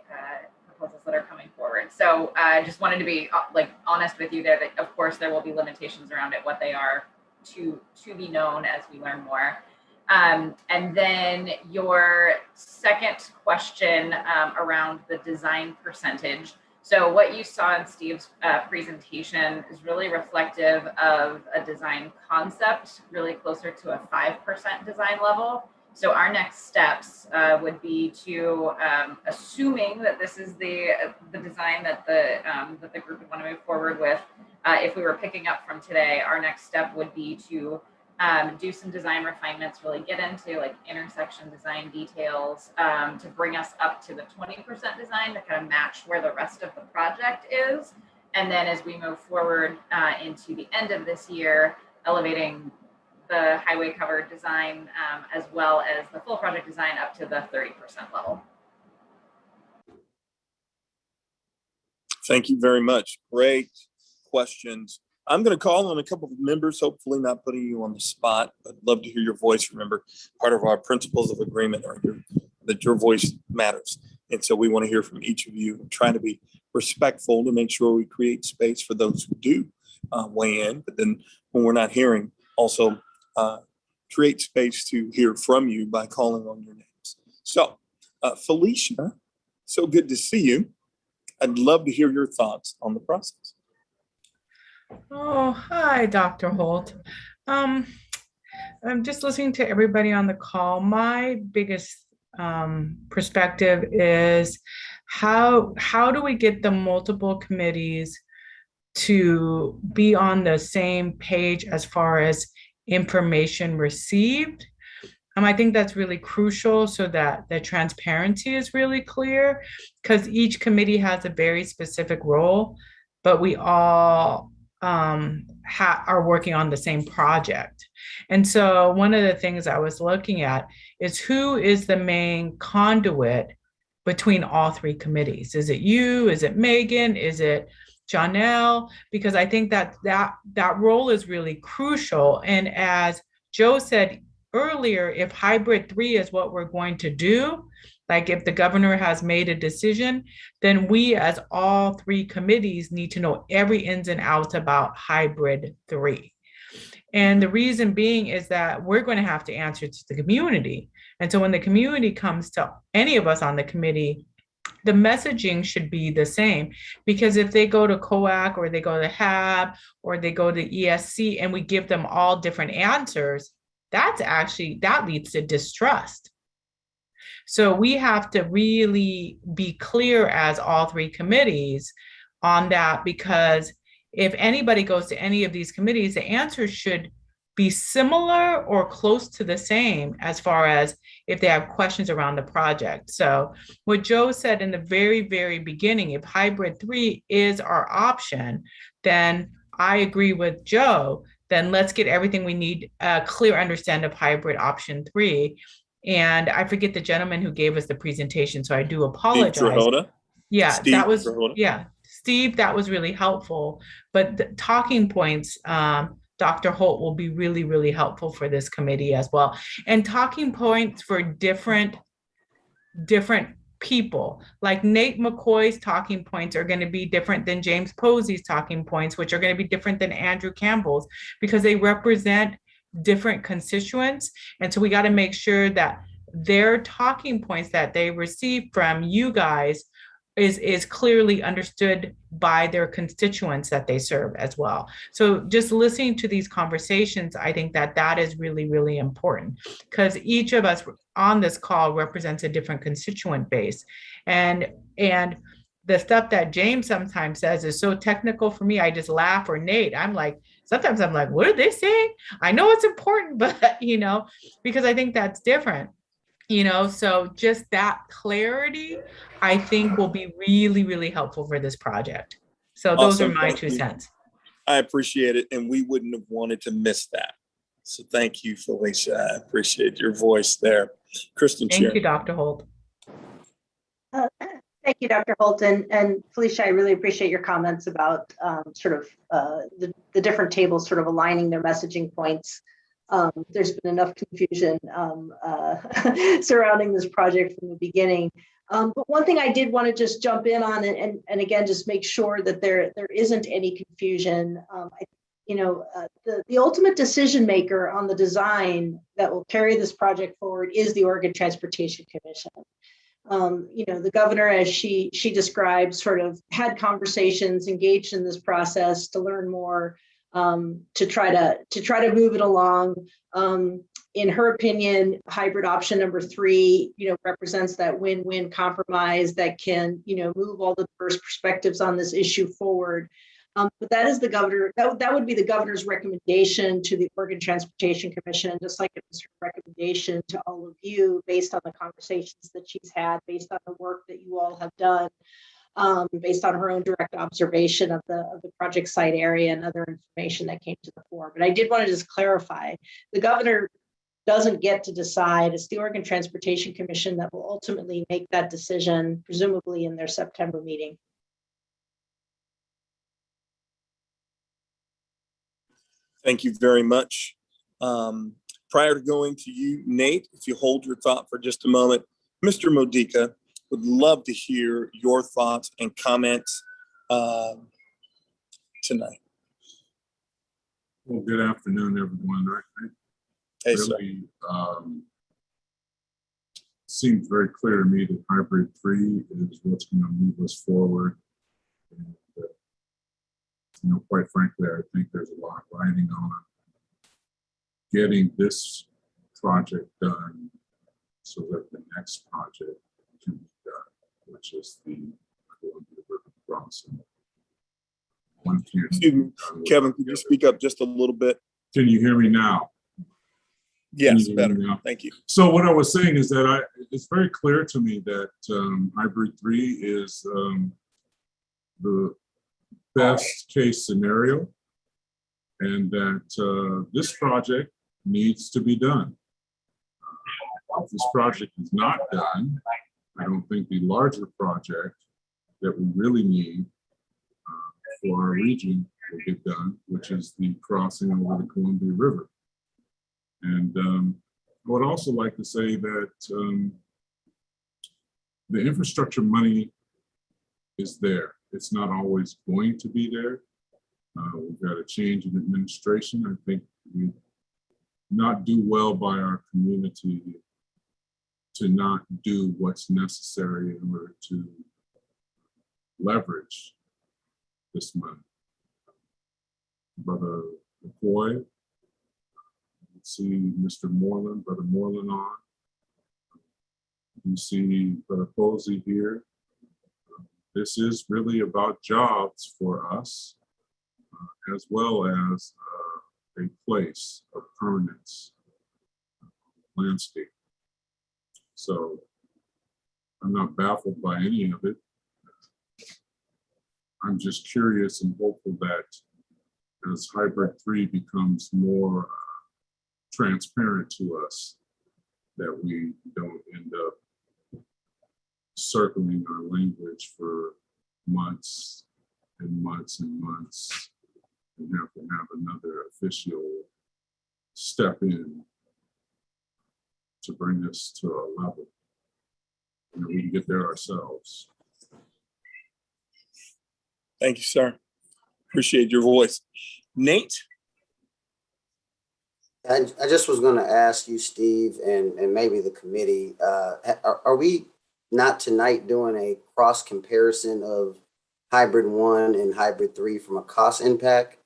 proposals that are coming forward. So I just wanted to be like honest with you there that of course there will be limitations around it, what they are to be known as we learn more. And then your second question around the design percentage. So what you saw in Steve's presentation is really reflective of a design concept, really closer to a 5% design level. So our next steps would be to, assuming that this is the design that the group would want to move forward with, if we were picking up from today, our next step would be to do some design refinements, really get into like intersection design details to bring us up to the 20% design to kind of match where the rest of the project is. And then as we move forward into the end of this year, elevating the highway covered design as well as the full project design up to the 30% level. Thank you very much. Great questions. I'm going to call on a couple of members, hopefully not putting you on the spot. I'd love to hear your voice. Remember, part of our principles of agreement are that your voice matters. And so we want to hear from each of you and try to be respectful to make sure we create space for those who do weigh in. But then when we're not hearing, also create space to hear from you by calling on your names. So Felicia, so good to see you. I'd love to hear your thoughts on the process. Oh, hi, Dr. Holt. I'm just listening to everybody on the call. My biggest perspective is how do we get the multiple committees to be on the same page as far as information received? I think that's really crucial so that the transparency is really clear, because each committee has a very specific role, but we all are working on the same project. And so one of the things I was looking at is who is the main conduit between all three committees? Is it you? Is it Megan? Is it Janelle? Because I think that role is really crucial. And as Joe said earlier, if hybrid 3 is what we're going to do, like if the governor has made a decision, then we as all three committees need to know every ins and outs about hybrid 3. And the reason being is that we're going to have to answer to the community. And so when the community comes to any of us on the committee, the messaging should be the same. Because if they go to COAC or they go to HAAB or they go to ESC and we give them all different answers, that leads to distrust. So we have to really be clear as all three committees on that, because if anybody goes to any of these committees, the answers should be similar or close to the same as far as if they have questions around the project. So what Joe said in the very, very beginning, if hybrid 3 is our option, then I agree with Joe, then let's get everything we need, a clear understanding of hybrid option 3. And I forget the gentleman who gave us the presentation, so I do apologize. Steve, that was really helpful. But the talking points, Dr. Holt, will be really, really helpful for this committee as well. And talking points for different people, like Nate McCoy's talking points are going to be different than James Posey's talking points, which are going to be different than Andrew Campbell's, because they represent different constituents. And so we got to make sure that their talking points that they receive from you guys is clearly understood by their constituents that they serve as well. So just listening to these conversations, I think that is really, really important, because each of us on this call represents a different constituent base. And the stuff that James sometimes says is so technical for me, I just laugh, or Nate, sometimes I'm like, what are they saying? I know it's important, but because I think that's different. So just that clarity, I think, will be really, really helpful for this project. So those are my 2 cents. I appreciate it. And we wouldn't have wanted to miss that. So thank you, Felicia. I appreciate your voice there. Kristen Chair. Thank you, Dr. Holt. Thank you, Dr. Holt. And Felicia, I really appreciate your comments about the different tables sort of aligning their messaging points. There's been enough confusion surrounding this project from the beginning. But one thing I did want to just jump in on and again, just make sure that there isn't any confusion. The ultimate decision maker on the design that will carry this project forward is the Oregon Transportation Commission. The governor, as she described, sort of had conversations, engaged in this process to learn more, to try to move it along. In her opinion, hybrid option number 3, represents that win-win compromise that can, move all the diverse perspectives on this issue forward. But that is the governor. That would be the governor's recommendation to the Oregon Transportation Commission, just like it was her recommendation to all of you, based on the conversations that she's had, based on the work that you all have done, based on her own direct observation of the project site area and other information that came to the fore. But I did want to just clarify: the governor doesn't get to decide. It's the Oregon Transportation Commission that will ultimately make that decision, presumably in their September meeting. Thank you very much. Prior to going to you, Nate, if you hold your thought for just a moment, Mr. Modica would love to hear your thoughts and comments tonight. Well, good afternoon, everyone. Hey, really seems very clear to me that hybrid 3 is what's going to move us forward. And, quite frankly, I think there's a lot riding on getting this project done so that the next project can be done, which is the Columbia River crossing. Excuse me, Kevin, could you speak up just a little bit? Can you hear me now? Yes, better. Thank you. So what I was saying is that it's very clear to me that hybrid 3 is the best case scenario, and that this project needs to be done. If this project is not done, I don't think the larger project that we really need for our region will get done, which is the crossing over the Columbia River. And I would also like to say that the infrastructure money is there. It's not always going to be there. We've got a change in administration. I think we not do well by our community to not do what's necessary in order to leverage this money. Brother McCoy, see Mr. Moreland, Brother Moreland on. You see Brother Posey here. This is really about jobs for us, as well as a place of permanence, landscape. So I'm not baffled by any of it. I'm just curious and hopeful that as hybrid 3 becomes more transparent to us, that we don't end up circling our language for months and months and months and have to have another official step in to bring us to a level. We can get there ourselves. Thank you, sir. Appreciate your voice. Nate? I just was going to ask you, Steve, and maybe the committee, are we not tonight doing a cross comparison of hybrid 1 and hybrid 3 from a cost impact?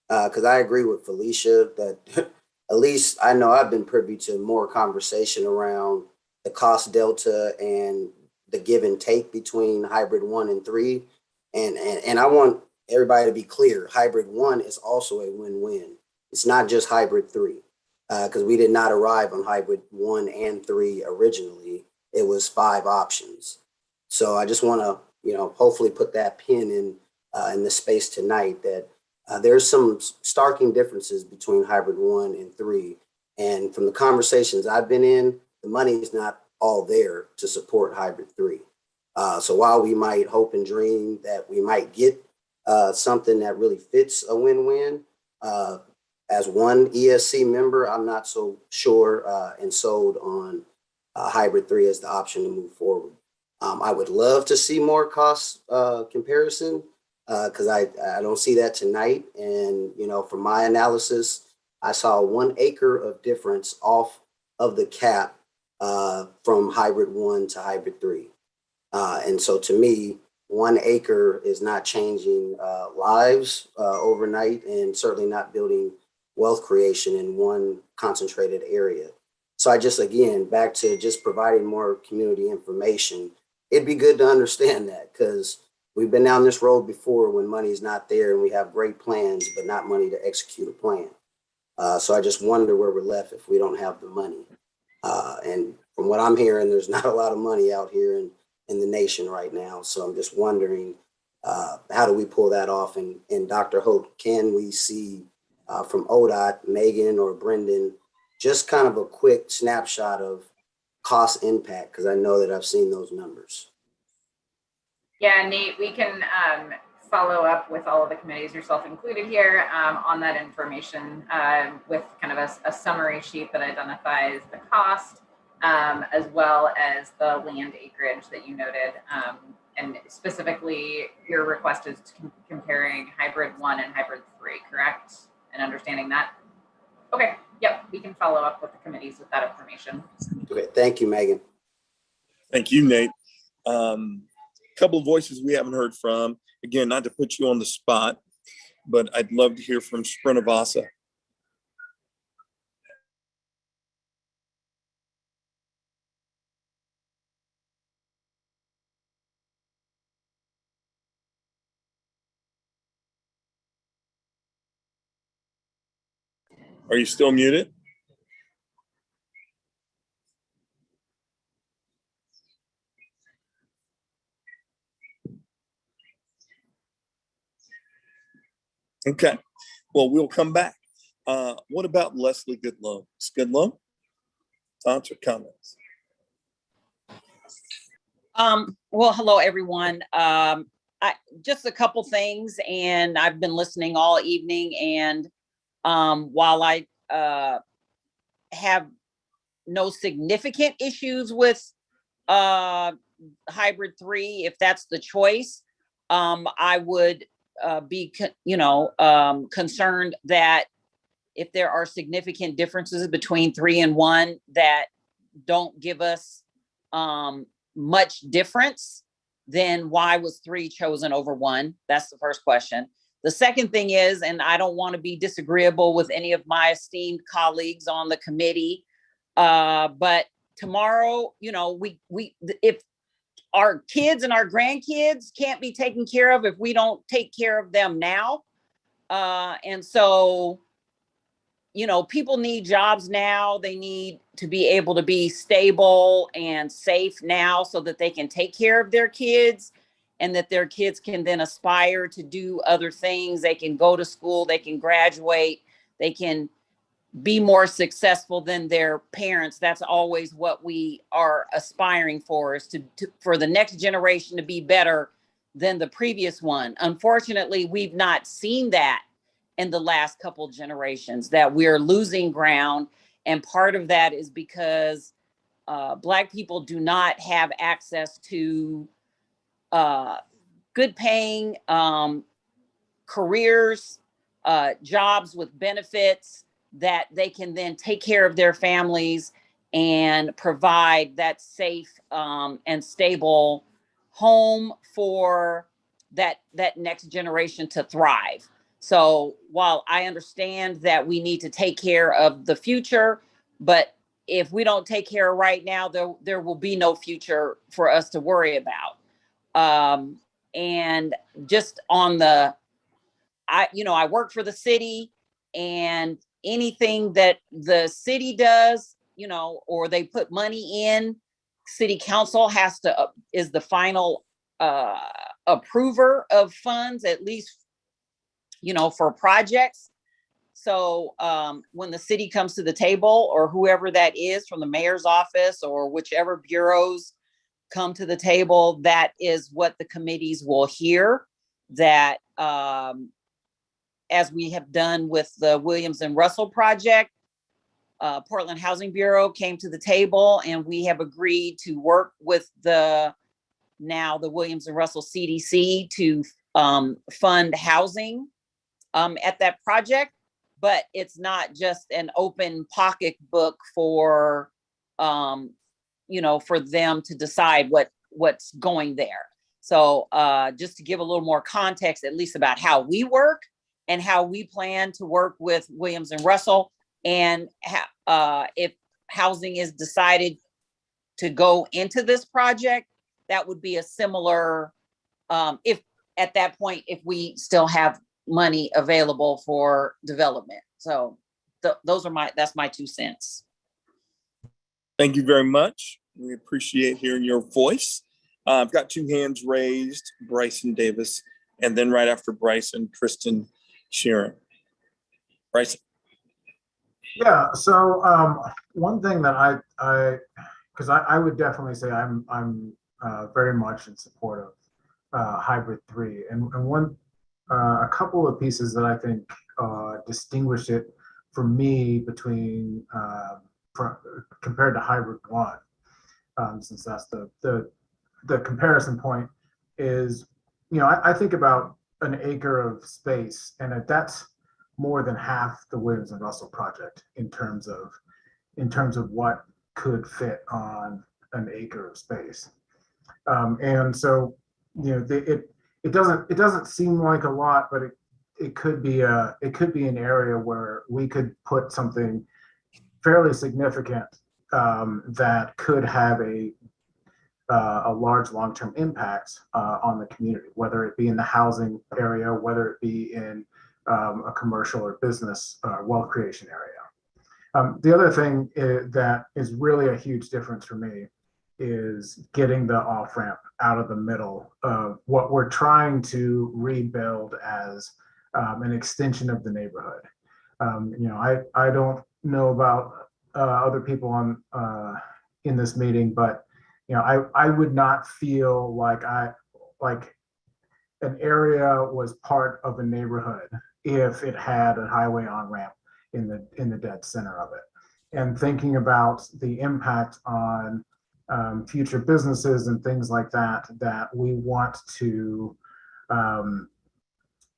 Because I agree with Felicia that at least I know I've been privy to more conversation around the cost delta and the give and take between hybrid 1 and 3. And I want everybody to be clear, hybrid 1 is also a win-win. It's not just hybrid 3. Because we did not arrive on hybrid 1 and 3 originally. It was 5 options. So I just want to, hopefully put that pin in the space tonight that there's some starking differences between hybrid 1 and 3. And from the conversations I've been in, the money is not all there to support hybrid 3. So while we might hope and dream that we might get something that really fits a win-win, as one ESC member, I'm not so sure and sold on hybrid 3 as the option to move forward. I would love to see more cost comparison because I don't see that tonight. And, from my analysis, I saw 1 acre of difference off of the cap from hybrid 1 to hybrid 3. And so to me, 1 acre is not changing lives overnight and certainly not building wealth creation in one concentrated area. So I just, again, back to just providing more community information. It'd be good to understand that because we've been down this road before when money is not there and we have great plans, but not money to execute a plan. So I just wonder where we're left if we don't have the money. And from what I'm hearing, there's not a lot of money out here in the nation right now. So I'm just wondering, how do we pull that off? And Dr. Hope, can we see from ODOT, Megan or Brendan, just kind of a quick snapshot of cost impact? Because I know that I've seen those numbers. Yeah, Nate, we can follow up with all of the committees, yourself included here, on that information with kind of a summary sheet that identifies the cost, as well as the land acreage that you noted. And specifically, your request is comparing hybrid 1 and hybrid 3, correct? And understanding that? Okay, yep, we can follow up with the committees with that information. Okay, thank you, Megan. Thank you, Nate. Couple of voices we haven't heard from. Again, not to put you on the spot, but I'd love to hear from Srinivasa. Are you still muted? Okay, well, we'll come back. What about Leslie Goodlow? Goodlow, thoughts or comments? Well, hello, everyone. Just a couple things, and I've been listening all evening. And while I have no significant issues with hybrid 3, if that's the choice, I would be, concerned that if there are significant differences between 3 and 1 that don't give us much difference, then why was 3 chosen over 1? That's the first question. The second thing is, and I don't want to be disagreeable with any of my esteemed colleagues on the committee, but tomorrow, if our kids and our grandkids can't be taken care of if we don't take care of them now. And so, people need jobs now. They need to be able to be stable and safe now so that they can take care of their kids and that their kids can then aspire to do other things. They can go to school, they can graduate, they can be more successful than their parents. That's always what we are aspiring for, is for the next generation to be better than the previous one. Unfortunately, we've not seen that in the last couple generations, that we're losing ground. And part of that is because Black people do not have access to good paying careers, jobs with benefits that they can then take care of their families and provide that safe and stable home for that next generation to thrive. So while I understand that we need to take care of the future, but if we don't take care of right now, there will be no future for us to worry about. And just on I work for the city, and anything that the city does, or they put money in, city council is the final approver of funds, at least, for projects. So when the city comes to the table, or whoever that is from the mayor's office or whichever bureaus come to the table, that is what the committees will hear. That as we have done with the Williams and Russell project, Portland Housing Bureau came to the table, and we have agreed to work with the Williams and Russell CDC to fund housing at that project. But it's not just an open pocketbook for for them to decide what's going there. So just to give a little more context, at least about how we work and how we plan to work with Williams and Russell, and if housing is decided to go into this project, that would be a similar, if at that point, if we still have money available for development. So that's my 2 cents. Thank you very much. We appreciate hearing your voice. I've got 2 hands raised, Bryson Davis, and then right after Bryson, Kristen Sharon. Bryson. Yeah, so one thing that because I would definitely say I'm very much in support of hybrid 3, and a couple of pieces that I think distinguish it for me compared to hybrid 1, since that's the comparison point, is I think about an acre of space, and that's more than half the Williams and Russell project in terms of what could fit on an acre of space. And so, it doesn't seem like a lot, but it could be an area where we could put something fairly significant that could have a large long-term impact on the community, whether it be in the housing area, whether it be in a commercial or business wealth creation area. The other thing that is really a huge difference for me is getting the off-ramp out of the middle of what we're trying to rebuild as an extension of the neighborhood. I don't know about other people on in this meeting, but I would not feel like an area was part of a neighborhood if it had a highway on-ramp in the dead center of it. And thinking about the impact on future businesses and things like that we want to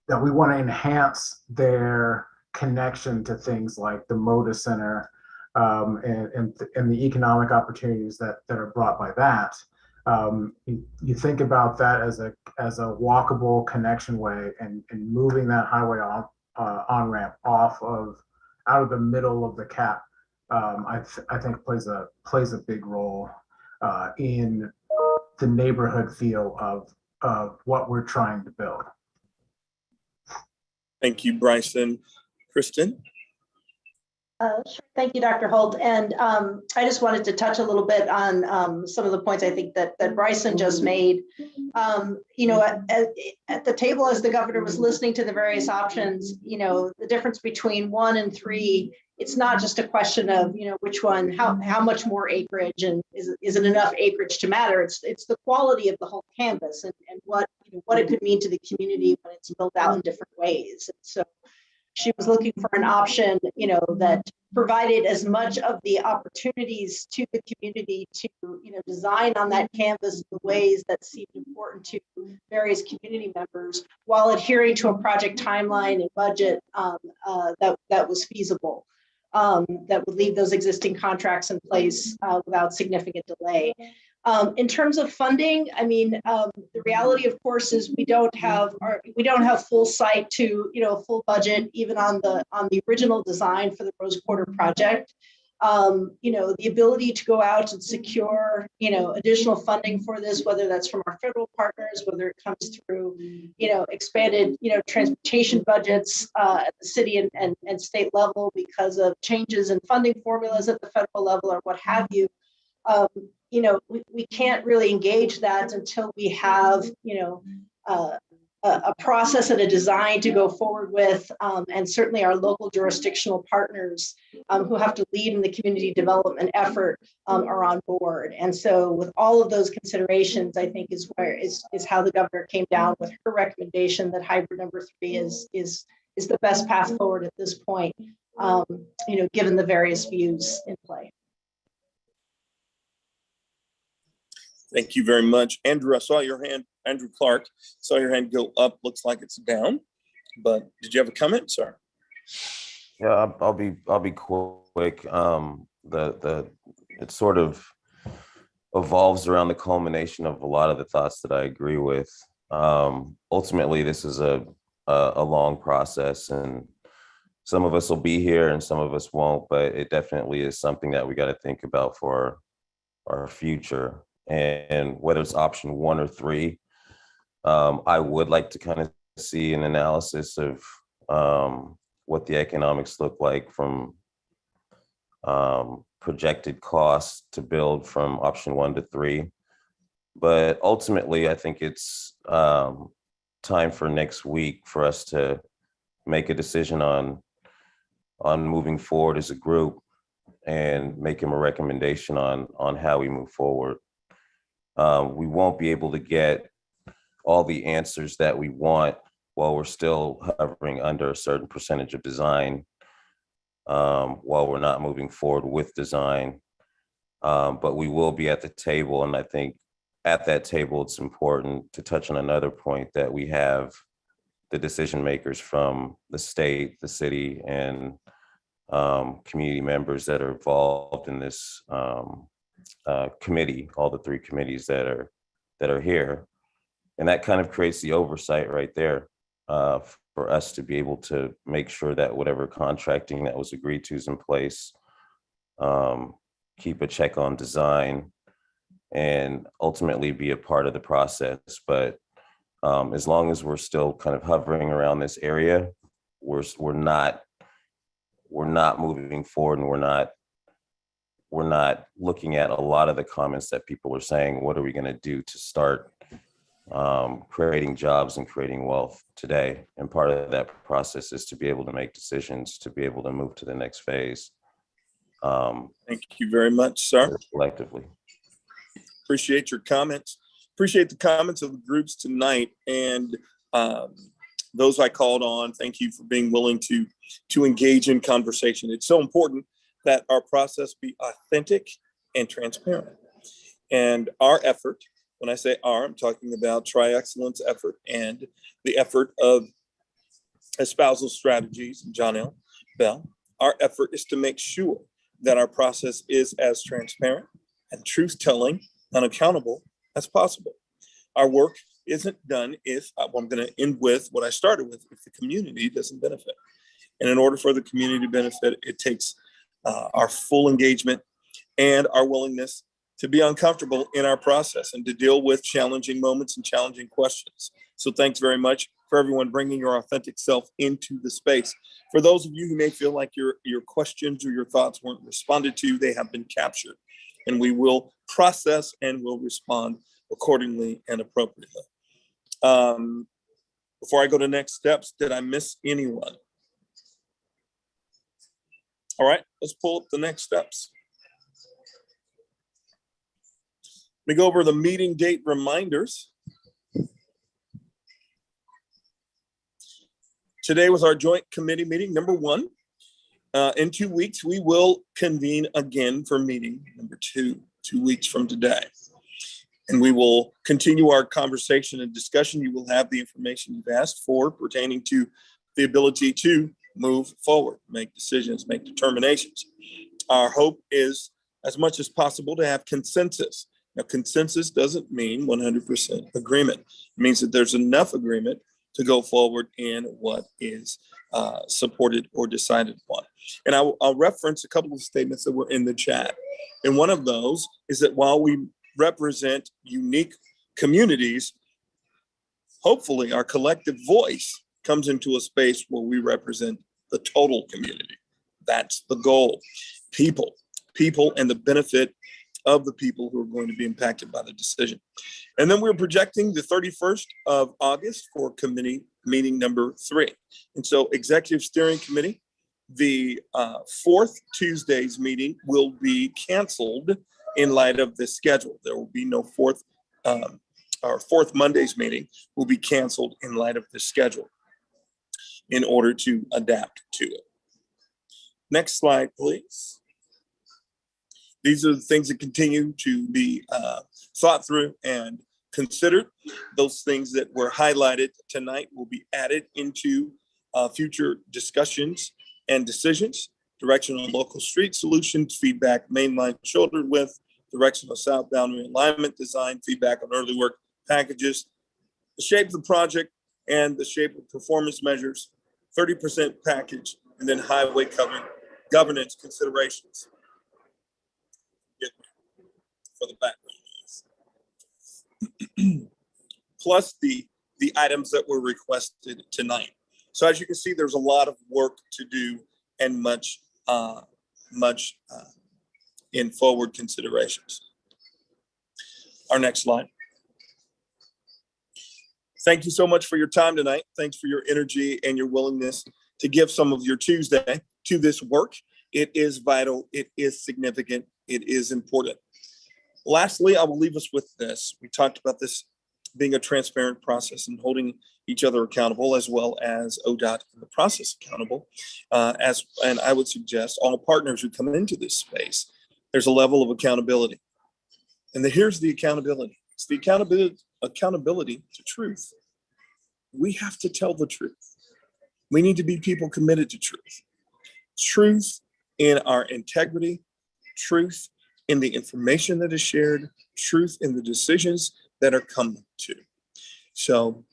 enhance their connection to things like the Moda Center and the economic opportunities that are brought by that. You think about that as a walkable connection way, and moving that highway on-ramp out of the middle of the cap, I think plays a big role in the neighborhood feel of what we're trying to build. Thank you, Bryson. Kristen? Sure. Thank you, Dr. Holt. And I just wanted to touch a little bit on some of the points I think that Bryson just made. At the table, as the governor was listening to the various options, the difference between 1 and 3, it's not just a question of, which one, how much more acreage, and is it enough acreage to matter? It's the quality of the whole canvas and what it could mean to the community when it's built out in different ways. And so she was looking for an option, that provided as much of the opportunities to the community to, design on that canvas the ways that seemed important to various community members, while adhering to a project timeline and budget that was feasible, that would leave those existing contracts in place without significant delay. In terms of funding, the reality, of course, is we don't have full sight to full budget even on the original design for the Rose Quarter project. The ability to go out and secure additional funding for this, whether that's from our federal partners, whether it comes through expanded transportation budgets at the city and state level because of changes in funding formulas at the federal level or what have you. We can't really engage that until we have, a process and a design to go forward with, and certainly our local jurisdictional partners who have to lead in the community development effort are on board. And so with all of those considerations, I think is how the governor came down with her recommendation that hybrid number 3 is the best path forward at this point, given the various views in play. Thank you very much. Andrew, I saw your hand, Andrew Clark, saw your hand go up. Looks like it's down, but did you have a comment, sir? Yeah, I'll be quick. It sort of evolves around the culmination of a lot of the thoughts that I agree with. Ultimately, this is a long process, and some of us will be here and some of us won't, but it definitely is something that we got to think about for our future. And whether it's option 1 or 3, I would like to kind of see an analysis of what the economics look like from projected costs to build from option 1 to 3. But ultimately, I think it's time for next week for us to make a decision on moving forward as a group and make him a recommendation on how we move forward. We won't be able to get all the answers that we want while we're still hovering under a certain percentage of design, while we're not moving forward with design. But we will be at the table, and I think at that table, it's important to touch on another point, that we have the decision makers from the state, the city, and community members that are involved in this committee, all the three committees that are here. And that kind of creates the oversight right there for us to be able to make sure that whatever contracting that was agreed to is in place, keep a check on design, and ultimately be a part of the process. But as long as we're still kind of hovering around this area, we're not moving forward, and we're not looking at a lot of the comments that people are saying. What are we going to do to start creating jobs and creating wealth today? And part of that process is to be able to make decisions, to be able to move to the next phase. Thank you very much, sir. Collectively. Appreciate your comments. Appreciate the comments of the groups tonight, and those I called on. Thank you for being willing to engage in conversation. It's so important that our process be authentic and transparent. And our effort, when I say our, I'm talking about Tri-Excellence effort and the effort of Espousal Strategies and John L. Bell. Our effort is to make sure that our process is as transparent and truth-telling and accountable as possible. Our work isn't done if, I'm going to end with what I started with, if the community doesn't benefit. And in order for the community to benefit, it takes our full engagement and our willingness to be uncomfortable in our process and to deal with challenging moments and challenging questions. So thanks very much for everyone bringing your authentic self into the space. For those of you who may feel like your questions or your thoughts weren't responded to, they have been captured, and we will process and will respond accordingly and appropriately. Before I go to next steps, did I miss anyone? All right, let's pull up the next steps. Let me go over the meeting date reminders. Today was our joint committee meeting, number 1. In 2 weeks, we will convene again for meeting number 2, 2 weeks from today. And we will continue our conversation and discussion. You will have the information you've asked for pertaining to the ability to move forward, make decisions, make determinations. Our hope is, as much as possible, to have consensus. Now, consensus doesn't mean 100% agreement. It means that there's enough agreement to go forward in what is supported or decided upon. And I'll reference a couple of statements that were in the chat. And one of those is that while we represent unique communities, hopefully our collective voice comes into a space where we represent the total community. That's the goal. People and the benefit of the people who are going to be impacted by the decision. And then we're projecting the 31st of August for committee meeting number 3. And so Executive Steering Committee, the 4th Tuesday's meeting will be canceled in light of this schedule. There will be no 4th Monday's meeting will be canceled in light of this schedule in order to adapt to it. Next slide, please. These are the things that continue to be thought through and considered. Those things that were highlighted tonight will be added into future discussions and decisions. Directional local street solutions, feedback mainline shoulder width, directional south boundary alignment design, feedback on early work packages, the shape of the project and the shape of performance measures, 30% package, and then highway governance considerations. For the background, plus the items that were requested tonight. So as you can see, there's a lot of work to do and much in forward considerations. Our next slide. Thank you so much for your time tonight. Thanks for your energy and your willingness to give some of your Tuesday to this work. It is vital. It is significant. It is important. Lastly, I will leave us with this. We talked about this being a transparent process and holding each other accountable, as well as ODOT in the process accountable. And I would suggest all partners who come into this space, there's a level of accountability. And here's the accountability. It's the accountability to truth. We have to tell the truth. We need to be people committed to truth. Truth in our integrity, truth in the information that is shared, truth in the decisions that are come to. So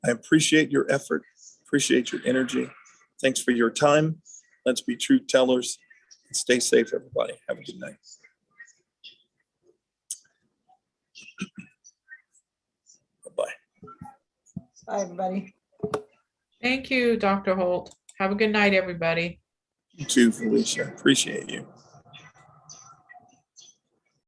I appreciate your effort, appreciate your energy. Thanks for your time. Let's be truth tellers. Stay safe, everybody. Have a good night. Bye-bye. Bye, everybody. Thank you, Dr. Holt. Have a good night, everybody. You too, Felicia. Appreciate you.